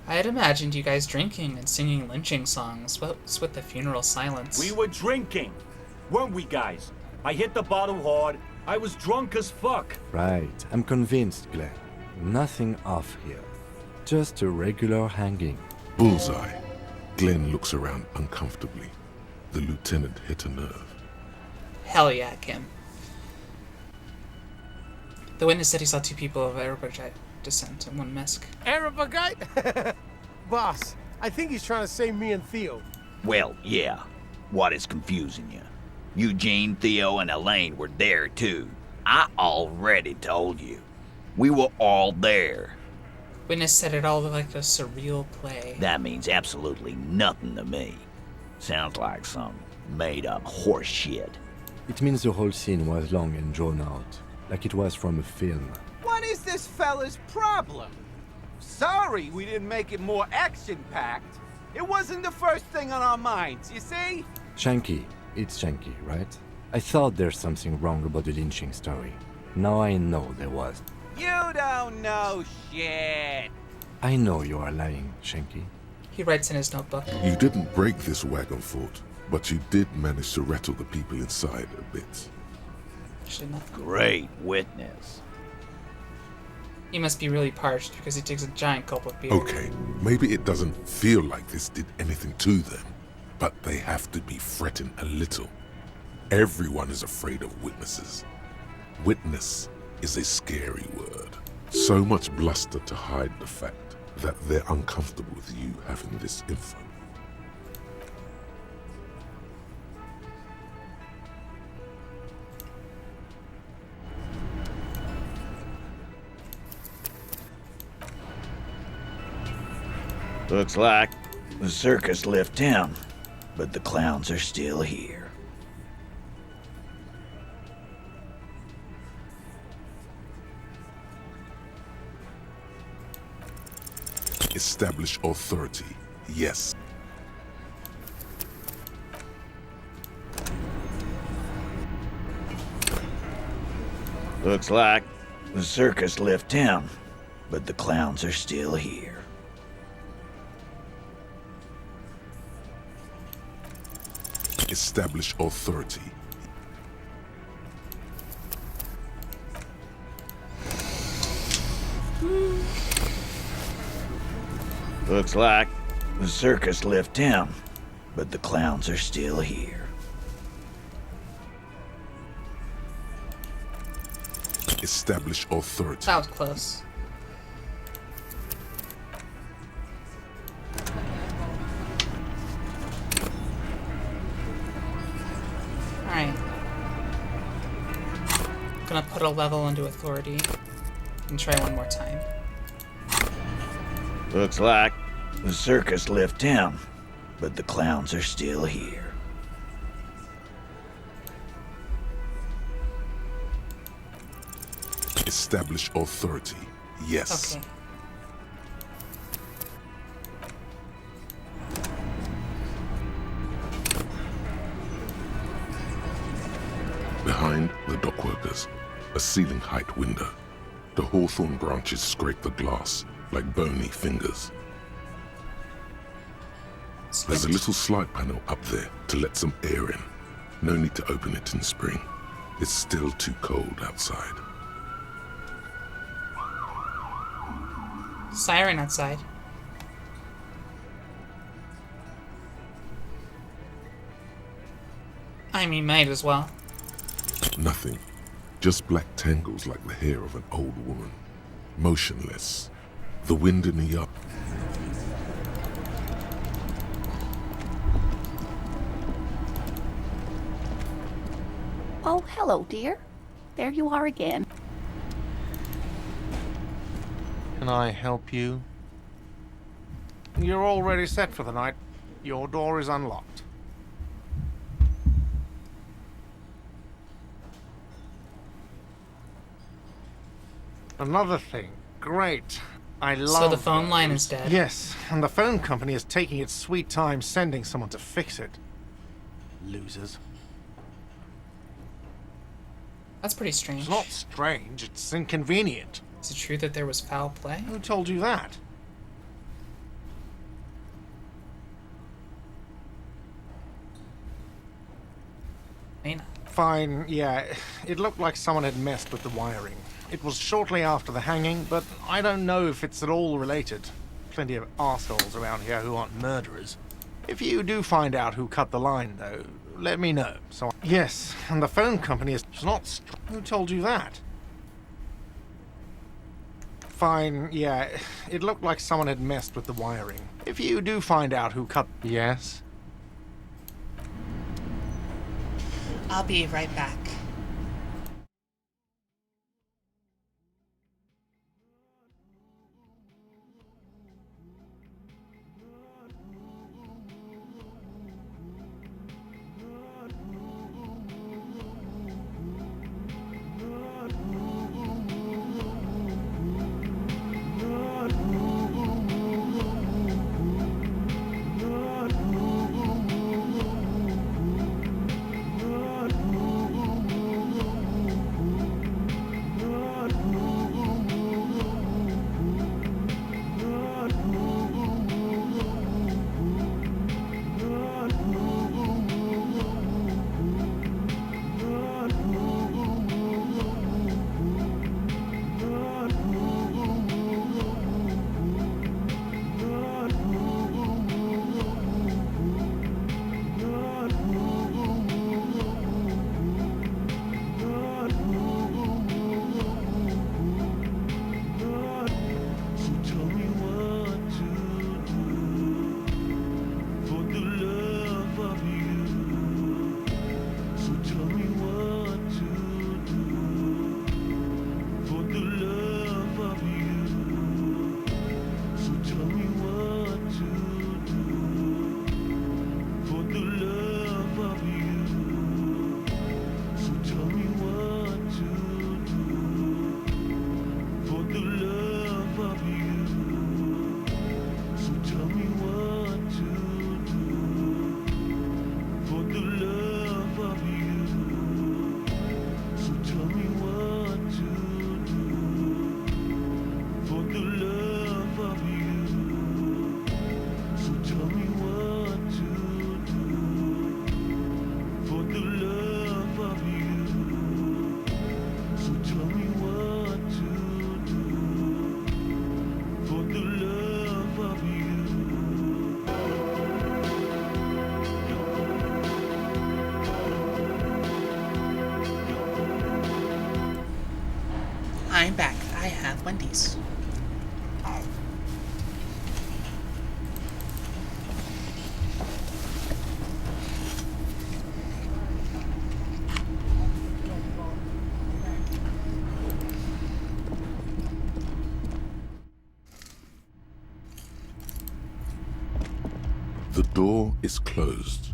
I had imagined you guys drinking and singing lynching songs. What's with the funeral silence? We were drinking, weren't we, guys? I hit the bottle hard. I was drunk as fuck. Right, I'm convinced, Glenn. Nothing off here. Just a regular hanging. Bullseye. Glenn looks around uncomfortably. The lieutenant hit a nerve. Hell yeah, Kim. The witness said he saw two people of Arabic descent and one Mesk. Arabic? Boss, I think he's trying to say me and Theo. Well, yeah. What is confusing you? Eugene, Theo, and Elaine were there too. I already told you. We were all there. Witness said it all looked like a surreal play. That means absolutely nothing to me. Sounds like some made-up horse shit. It means the whole scene was long and drawn out, like it was from a film. What is this fella's problem? Sorry we didn't make it more action-packed. It wasn't the first thing on our minds, you see? Shanky. It's Shanky, right? I thought there's something wrong about the lynching story. Now I know there was. You don't know shit. I know you are lying, Shanky. He writes in his notebook. You didn't break this wagon fort, but you did manage to rattle the people inside a bit. mention that. Great witness. He must be really parched because he takes a giant gulp of beer. Okay, maybe it doesn't feel like this did anything to them, but they have to be fretting a little. Everyone is afraid of witnesses. Witness is a scary word. So much bluster to hide the fact that they're uncomfortable with you having this info. Looks like the circus left town, but the clowns are still here. Establish authority, yes. Looks like the circus left town, but the clowns are still here. Establish authority. Looks like the circus left town, but the clowns are still here. Establish authority. That was close. Alright. Gonna put a level into authority and try one more time. Looks like the circus left town, but the clowns are still here. Establish authority, yes. Okay. Behind the dockworkers, a ceiling height window. The hawthorn branches scrape the glass like bony fingers. There's a little slide panel up there to let some air in. No need to open it in spring. It's still too cold outside. Siren outside. I mean, might as well. Nothing. Just black tangles like the hair of an old woman. Motionless. The wind in the yard. Oh, hello, dear. There you are again. Can I help you? You're already set for the night. Your door is unlocked. Another thing. Great. I love So the phone line those. is dead? Yes, and the phone company is taking its sweet time sending someone to fix it. Losers. That's pretty strange. It's not strange, it's inconvenient. Is it true that there was foul play? Who told you that? Lena. Fine, yeah. It looked like someone had messed with the wiring. It was shortly after the hanging, but I don't know if it's at all related. Plenty of arseholes around here who aren't murderers. If you do find out who cut the line, though, let me know. Yes, and the phone company is not... Who told you that? Fine, yeah. It looked like someone had messed with the wiring. If you do find out who cut... Yes? I'll be right back. I'm back. I have Wendy's. The door is closed.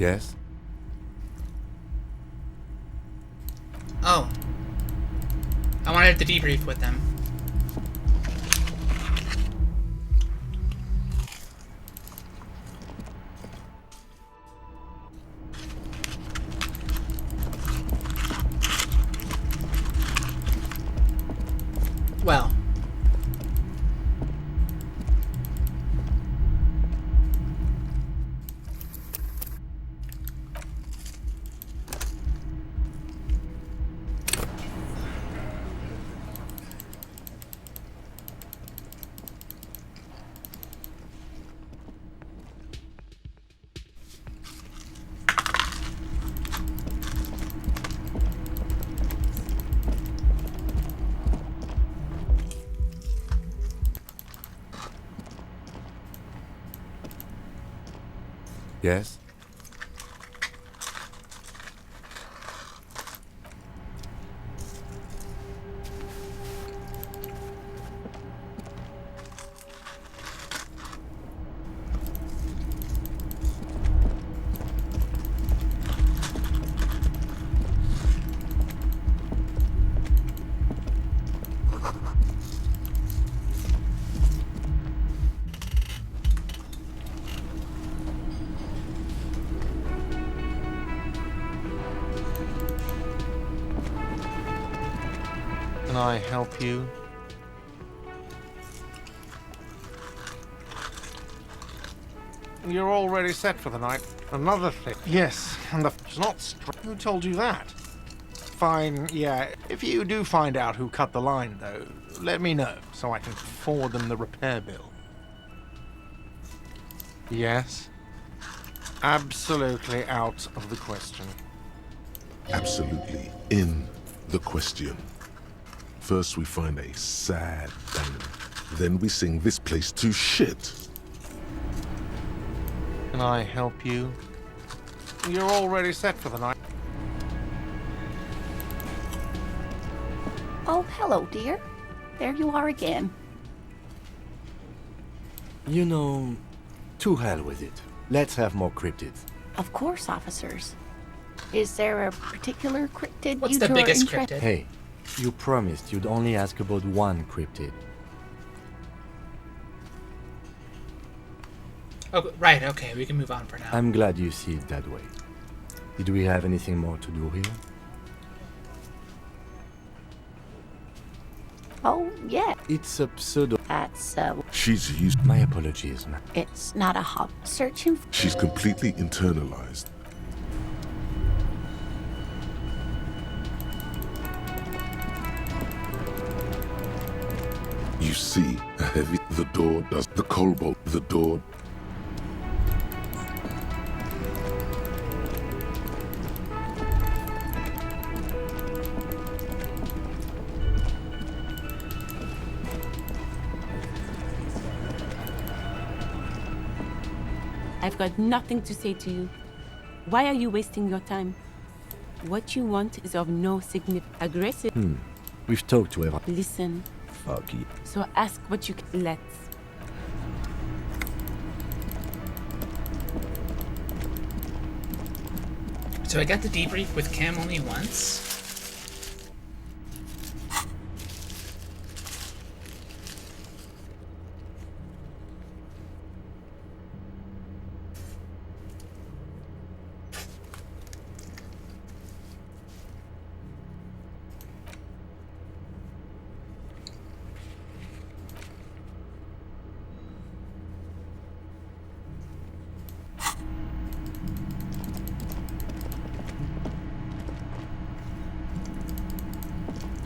Yes? Oh. I wanted to debrief with them. Well. Yes? Can I help you? You're already set for the night. Another thing. Yes, and it's not Who told you that? Fine, yeah. If you do find out who cut the line, though, let me know so I can forward them the repair bill. Yes? Absolutely out of the question. Absolutely in the question. First we find a sad banger. Then we sing this place to shit. Can I help you? You're already set for the night. Oh, hello, dear. There you are again. You know, to hell with it. Let's have more cryptids. Of course, officers. Is there a particular cryptid What's you the two are biggest interested? cryptid? Hey, you promised you'd only ask about one cryptid. Oh, right, okay, we can move on for now. I'm glad you see it that way. Did we have anything more to do here? Oh, yeah. It's a pseudo. That's, She's used. My apologies, man. it's not a hop. Searching for... She's completely internalized. You see a heavy. The door does. The cobalt. The door. I've got nothing to say to you. Why are you wasting your time? What you want is of no significance. Aggressive. We've talked to everyone. Listen. Fuck you. So ask what you can. Let's. So I got the debrief with Cam only once.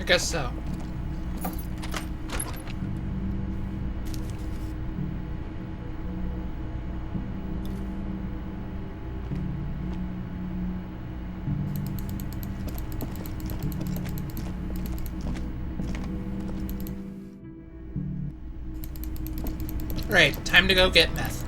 I guess so. Right, time to go get meth.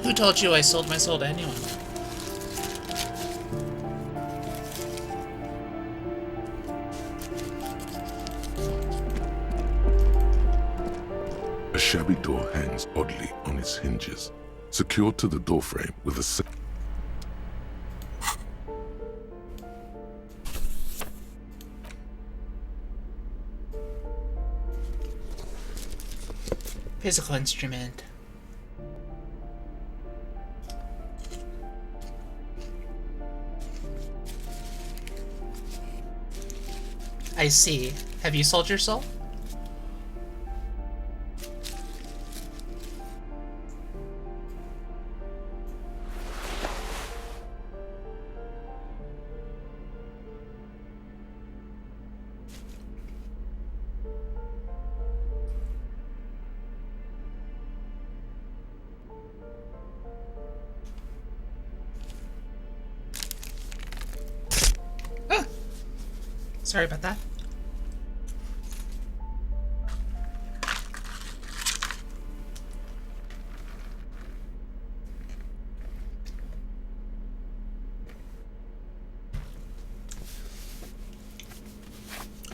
Who told you I sold my soul to anyone? A shabby door hangs oddly on its hinges, secured to the doorframe with a Physical instrument. I see. Have you sold your soul? Ah! Sorry about that.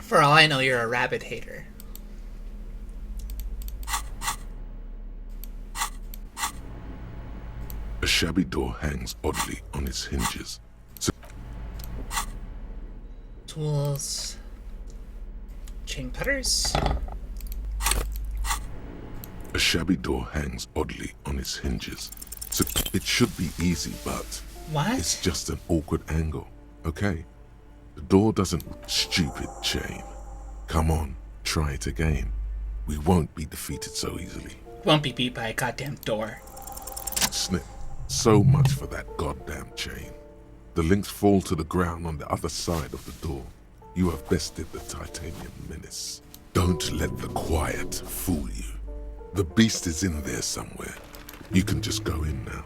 For all I know, you're a rabbit hater. A shabby door hangs oddly on its hinges. Tools. Chain cutters. A shabby door hangs oddly on its hinges. So it should be easy, but what? It's just an awkward angle, okay? The door doesn't... Stupid chain. Come on, try it again. We won't be defeated so easily. Won't be beat by a goddamn door. Snip. So much for that goddamn chain. The links fall to the ground on the other side of the door. You have bested the titanium menace. Don't let the quiet fool you. The beast is in there somewhere. You can just go in now.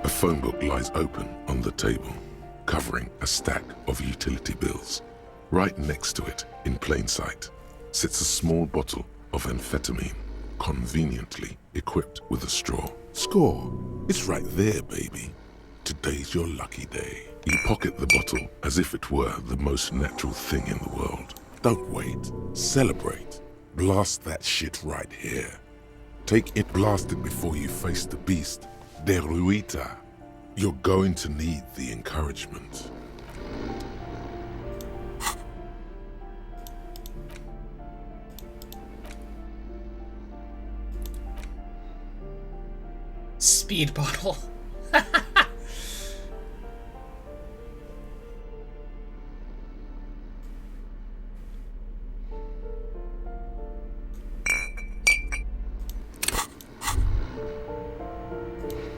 A phone book lies open on the table, covering a stack of utility bills. Right next to it, in plain sight, sits a small bottle of amphetamine, conveniently equipped with a straw. Score! It's right there, baby. Today's your lucky day. You pocket the bottle as if it were the most natural thing in the world. Don't wait. Celebrate. Blast that shit right here. Take it blasted before you face the beast. Deruita. You're going to need the encouragement. Speed bottle.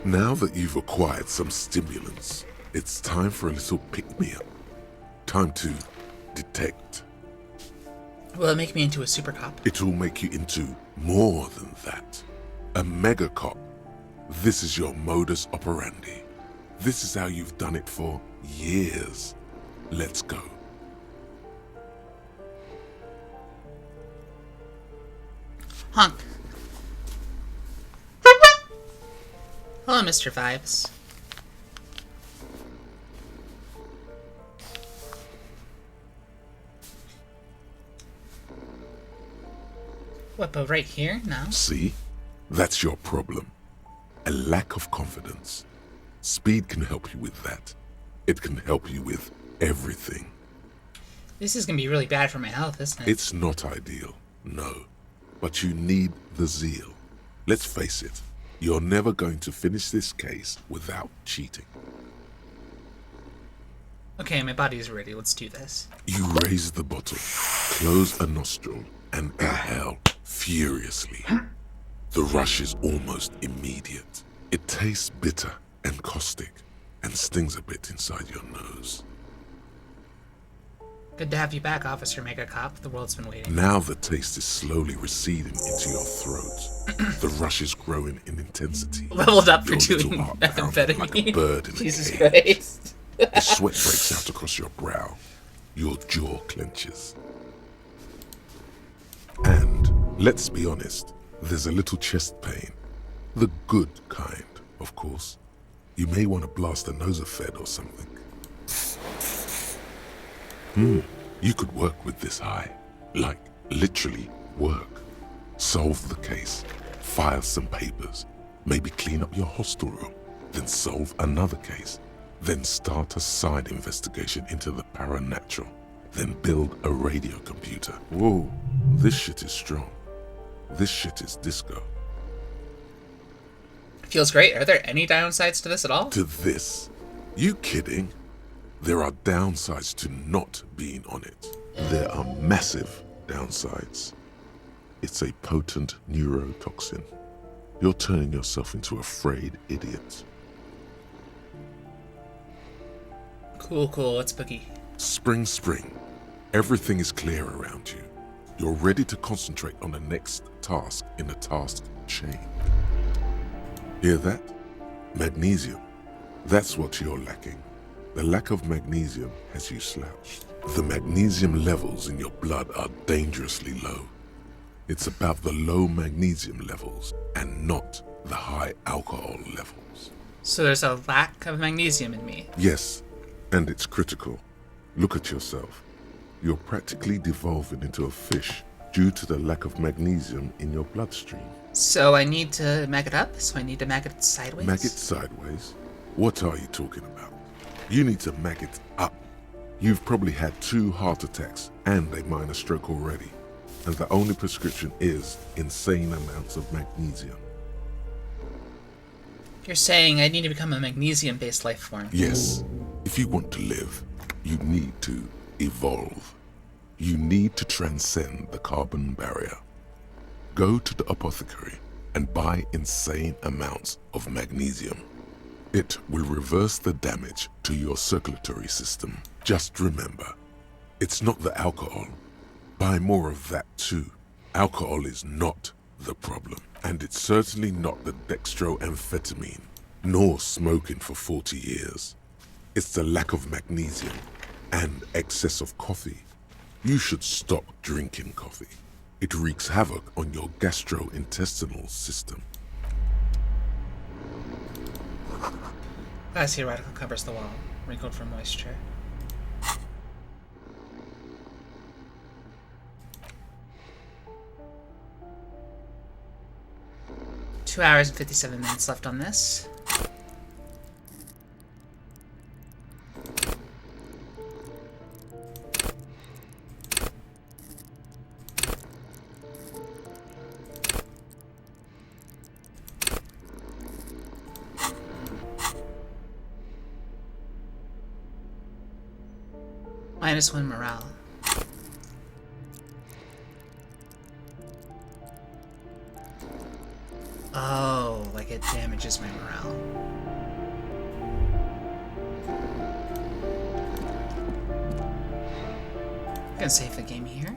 Now that you've acquired some stimulants, it's time for a little pick-me-up. Time to detect. Will it make me into a super cop? It'll make you into more than that. A mega cop. This is your modus operandi. This is how you've done it for years. Let's go. Honk. Hello, Mr. Vibes. What, but right here? No. See? That's your problem. A lack of confidence. Speed can help you with that. It can help you with everything. This is gonna be really bad for my health, isn't it? It's not ideal, no. But you need the zeal. Let's face it, you're never going to finish this case without cheating. Okay, my body is ready. Let's do this. You raise the bottle, close a nostril, and inhale furiously. The rush is almost immediate. It tastes bitter and caustic and stings a bit inside your nose. Good to have you back, Officer Mega Cop. The world's been waiting. Now the taste is slowly receding into your throat. The rush is growing in intensity. Leveled up for Your doing little heart pounding methamphetamine. like a bird in Jesus a cage. Christ. The sweat breaks out across your brow. Your jaw clenches. And, let's be honest, there's a little chest pain. The good kind, of course. You may want to blast a nosophed or something. You could work with this high. Like, literally work. Solve the case. File some papers. Maybe clean up your hostel room. Then solve another case. Then start a side investigation into the paranatural. Then build a radio computer. Whoa, this shit is strong. This shit is disco. Feels great. Are there any downsides to this at all? To this? You kidding? There are downsides to not being on it. There are massive downsides. It's a potent neurotoxin. You're turning yourself into a frayed idiot. Cool, cool. Let's boogie. Spring, spring. Everything is clear around you. You're ready to concentrate on the next task in the task chain. Hear that? Magnesium. That's what you're lacking. The lack of magnesium has you slouched. The magnesium levels in your blood are dangerously low. It's about the low magnesium levels and not the high alcohol levels. So there's a lack of magnesium in me. Yes, and it's critical. Look at yourself. You're practically devolving into a fish due to the lack of magnesium in your bloodstream. So I need to mag it up? So I need to mag it sideways? Mag it sideways? What are you talking about? You need to mag it up. You've probably had 2 heart attacks and a minor stroke already. And the only prescription is insane amounts of magnesium. You're saying I need to become a magnesium-based life form? Yes. If you want to live, you need to evolve. You need to transcend the carbon barrier. Go to the apothecary and buy insane amounts of magnesium. It will reverse the damage to your circulatory system. Just remember, it's not the alcohol. Buy more of that too. Alcohol is not the problem, and it's certainly not the dextroamphetamine, nor smoking for 40 years. It's the lack of magnesium and excess of coffee. You should stop drinking coffee. It wreaks havoc on your gastrointestinal system. I see radical covers the wall. Wrinkled for moisture. Two hours and 57 minutes left on this. -1 morale. Oh, like it damages my morale. I'm gonna save the game here.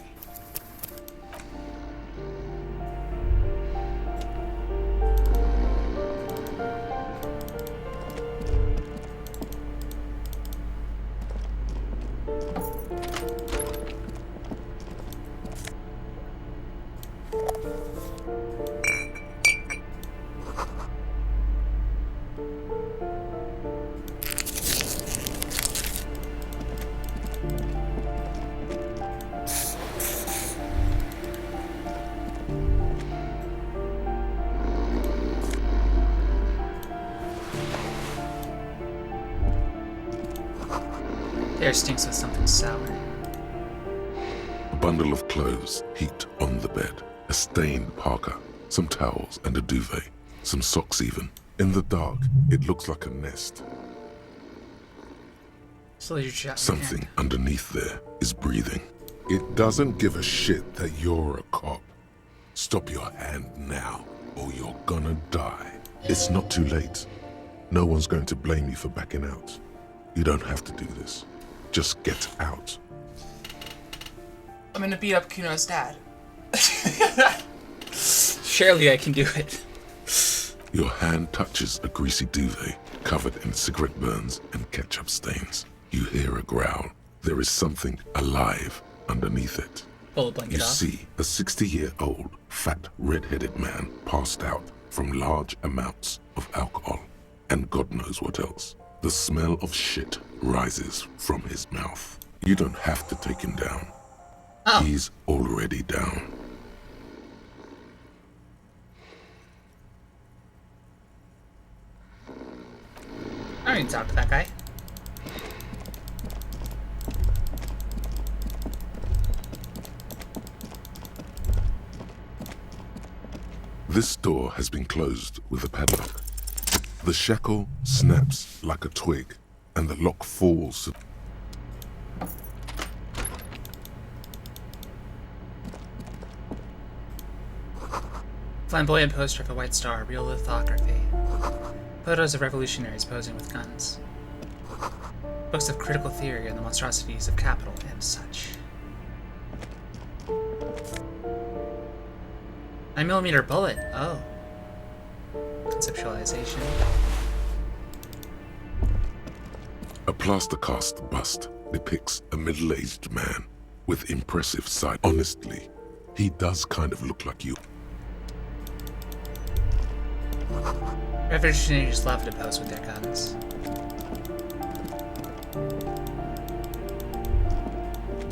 There stinks with something sour. A bundle of clothes heaped on the bed. A stained parka, some towels and a duvet. Some socks even. In the dark, it looks like a nest. Something underneath there is breathing. It doesn't give a shit that you're a cop. Stop your hand now, or you're gonna die. It's not too late. No one's going to blame you for backing out. You don't have to do this. Just get out. I'm gonna beat up Kuno's dad. Surely I can do it. Your hand touches a greasy duvet covered in cigarette burns and ketchup stains. You hear a growl. There is something alive underneath it. Pull the blanket You off. see a 60-year-old, fat, red-headed man passed out from large amounts of alcohol and God knows what else. The smell of shit rises from his mouth. You don't have to take him down. Oh. He's already down. I don't need to talk to that guy. This door has been closed with a padlock. The shackle snaps like a twig, and the lock falls. Flamboyant poster of a white star, real lithography. Photos of revolutionaries posing with guns. Books of critical theory and the monstrosities of capital and such. 9mm bullet. Oh. Conceptualization. A plaster cast bust depicts a middle-aged man with impressive sight. Honestly, he does kind of look like you. Revolutionaries love to pose with their guns.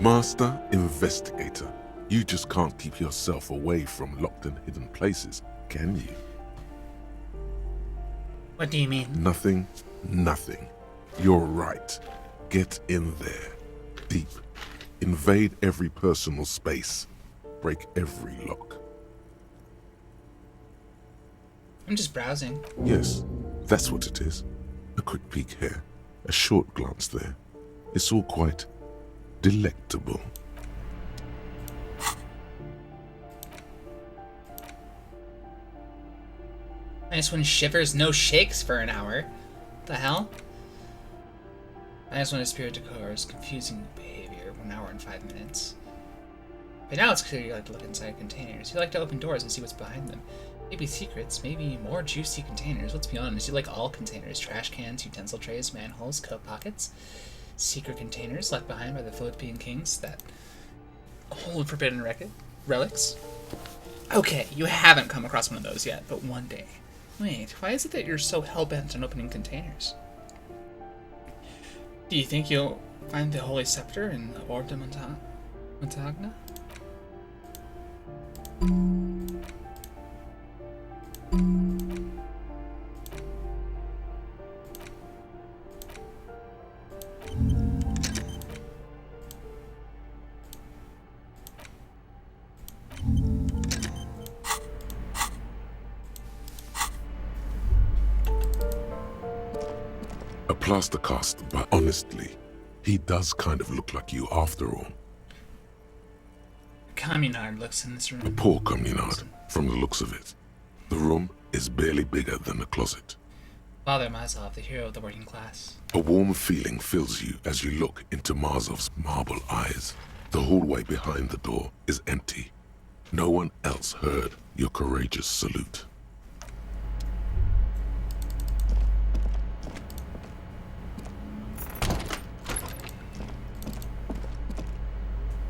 Master Investigator, you just can't keep yourself away from locked and hidden places, can you? What do you mean? Nothing, nothing. You're right. Get in there. Deep. Invade every personal space. Break every lock. I'm just browsing. Yes, that's what it is. A quick peek here. A short glance there. It's all quite delectable. Nice one shivers, no shakes for an hour. The hell? I just want a spirit decors confusing behavior, 1 hour and 5 minutes. But now it's clear you like to look inside containers. You like to open doors and see what's behind them. Maybe secrets, maybe more juicy containers. Let's be honest, you like all containers. Trash cans, utensil trays, manholes, coat pockets. Secret containers left behind by the Philippine kings that hold forbidden relics. Okay, you haven't come across one of those yet, but one day. Wait, why is it that you're so hell-bent on opening containers? Do you think you'll find the Holy Scepter in the Orb de Montagna? A plaster cast, but honestly, he does kind of look like you after all. Communard looks in this room. A poor communard, from the looks of it. The room is barely bigger than a closet. Father Mazov, the hero of the working class. A warm feeling fills you as you look into Mazov's marble eyes. The hallway behind the door is empty. No one else heard your courageous salute.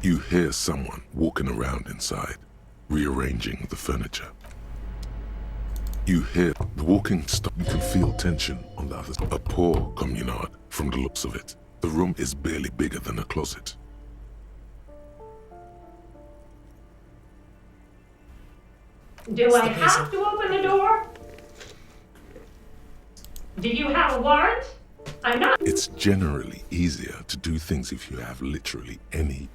You hear someone walking around inside, rearranging the furniture. You hear the walking stop. You can feel tension on the other side. A poor communard, from the looks of it. The room is barely bigger than a closet. Do I have to open the door? Do you have a warrant? I'm not. It's generally easier to do things if you have literally any.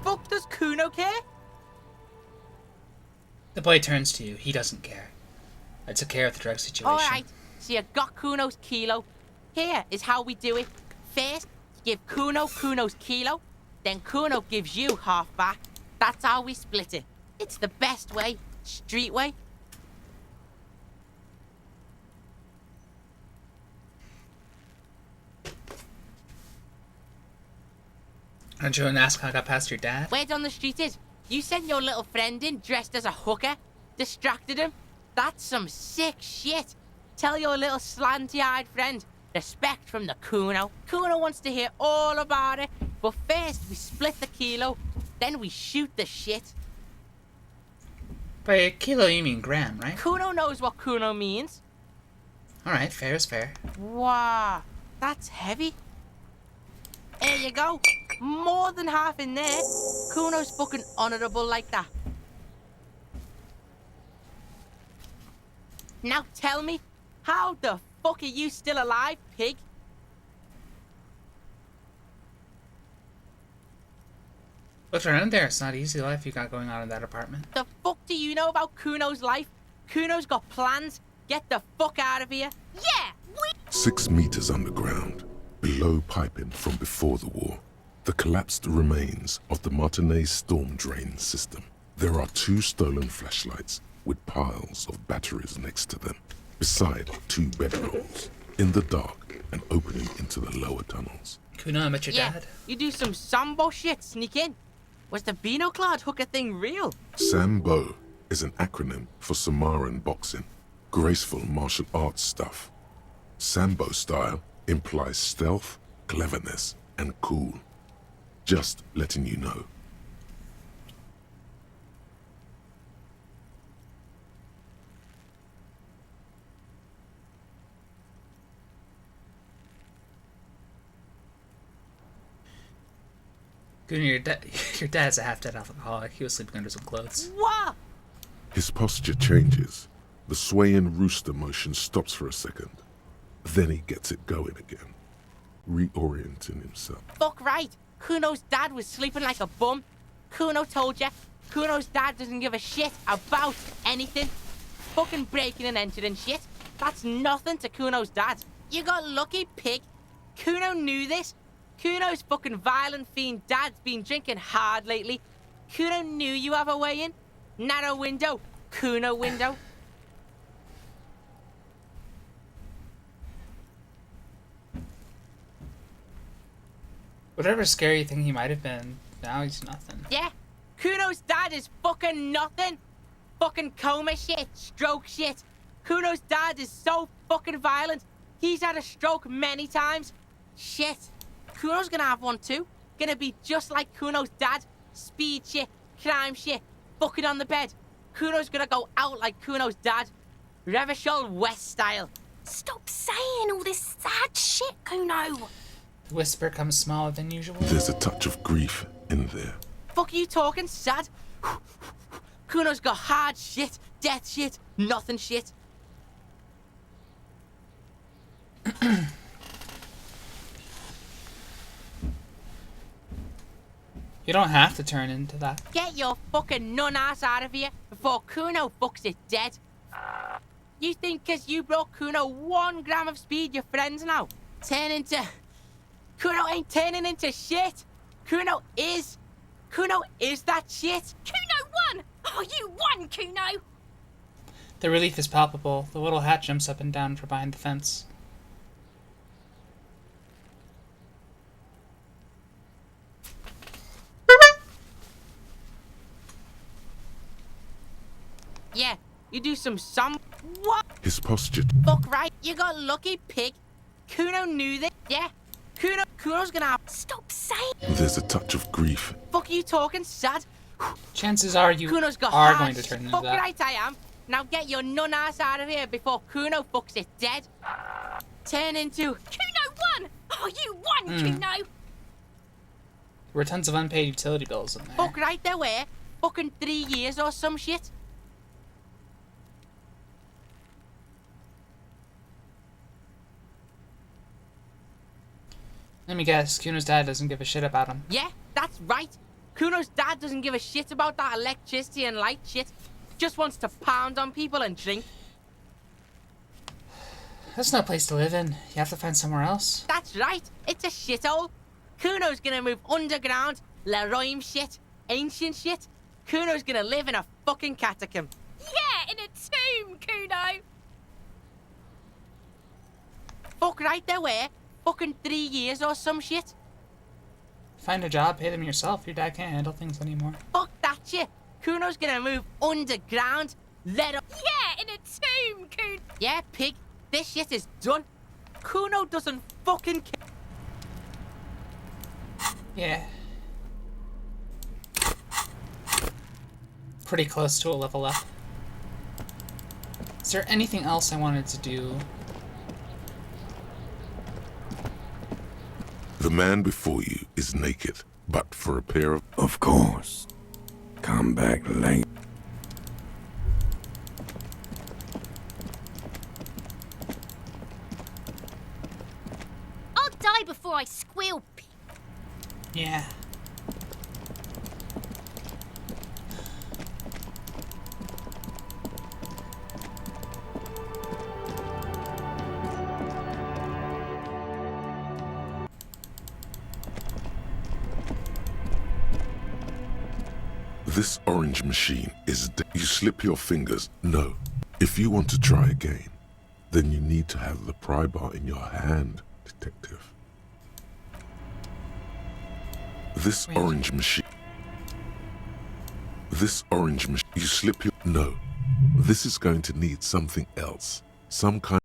Fuck does Kuno care? The boy turns to you. He doesn't care. I took care of the drug situation. Alright, so you got Kuno's kilo. Here is how we do it. First, you give Kuno Kuno's kilo, then Kuno gives you half back. That's how we split it. It's the best way, street way. Aren't you going to ask how I got past your dad? Word on the street is, you sent your little friend in dressed as a hooker, distracted him. That's some sick shit. Tell your little slanty-eyed friend, respect from the Kuno. Kuno wants to hear all about it, but first we split the kilo, then we shoot the shit. By kilo you mean gram, right? Kuno knows what Kuno means. Alright, fair is fair. Wow, that's heavy. There you go. More than half in there. Kuno's fucking honourable like that. Now tell me, how the fuck are you still alive, pig? Look around there. It's not easy life you got going on in that apartment. The fuck do you know about Kuno's life? Kuno's got plans. Get the fuck out of here. Yeah, 6 meters underground, below piping from before the war, the collapsed remains of the Martinez storm drain system. There are 2 stolen flashlights with piles of batteries next to them, beside 2 bedrolls, in the dark and opening into the lower tunnels. Kuno, I met your yeah, dad. You do some Sambo shit, sneak in. Was the Beano-clad hooker thing real? Sambo is an acronym for Samaran boxing, graceful martial arts stuff. Sambo style implies stealth, cleverness, and cool. Just letting you know. Kuno, your dad's a half-dead alcoholic. He was sleeping under some clothes. What? His posture changes. The swaying rooster motion stops for a second. Then he gets it going again, reorienting himself. Fuck right. Kuno's dad was sleeping like a bum. Kuno told ya. Kuno's dad doesn't give a shit about anything. Fucking breaking and entering shit. That's nothing to Kuno's dad. You got lucky, pig. Kuno knew this. Kuno's fucking violent fiend dad's been drinking hard lately. Kuno knew you have a way in. Narrow window. Kuno window. Whatever scary thing he might have been, now he's nothing. Yeah, Kuno's dad is fucking nothing. Fucking coma shit, stroke shit. Kuno's dad is so fucking violent. He's had a stroke many times. Shit. Kuno's gonna have one too. Gonna be just like Kuno's dad. Speed shit, crime shit, fucking on the bed. Kuno's gonna go out like Kuno's dad. Revachol West style. Stop saying all this sad shit, Kuno. The whisper comes smaller than usual. There's a touch of grief in there. Fuck you talking, sad? Kuno's got hard shit, death shit, nothing shit. You don't have to turn into that. Get your fucking nun-ass out of here before Kuno fucks it dead. You think 'cause you brought Kuno 1 gram of speed, your friends now turn into... Kuno ain't turning into shit. Kuno is that shit. Kuno won! Oh, you won, Kuno! The relief is palpable. The little hat jumps up and down from behind the fence. Yeah, you do some What? His posture. Fuck right, you got lucky, pig. Kuno knew that. Yeah, Kuno's gonna have... Stop saying... There's a touch of grief. Fuck you talking, sad? Chances are you Kuno's got are heart. going to turn into Fuck that. right I am. Now get your nun ass out of here before Kuno fucks it dead. Turn into... Kuno won! Oh, you won, Kuno! There were tons of unpaid utility bills in there. Fuck right there were. Fucking 3 years or some shit. Let me guess, Kuno's dad doesn't give a shit about him. Yeah, that's right. Kuno's dad doesn't give a shit about that electricity and light shit. Just wants to pound on people and drink. That's no place to live in. You have to find somewhere else. That's right. It's a shithole. Kuno's gonna move underground. Leroy shit. Ancient shit. Kuno's gonna live in a fucking catacomb. Yeah, in a tomb, Kuno! Fuck right there were. Fucking 3 years or some shit. Find a job, pay them yourself. Your dad can't handle things anymore. Fuck that shit. Kuno's gonna move underground. Let up. Yeah, in a tomb, Kuno! Yeah, pig. This shit is done. Kuno doesn't fucking care. Yeah. Pretty close to a level up. Is there anything else I wanted to do? The man before you is naked, but for a pair of... Of course. Come back late. I'll die before I squeal. Yeah. This orange machine is... You slip your fingers. No. If you want to try again, then you need to have the pry bar in your hand, detective. This orange machine... This orange machine... You slip your... No. This is going to need something else. Some kind...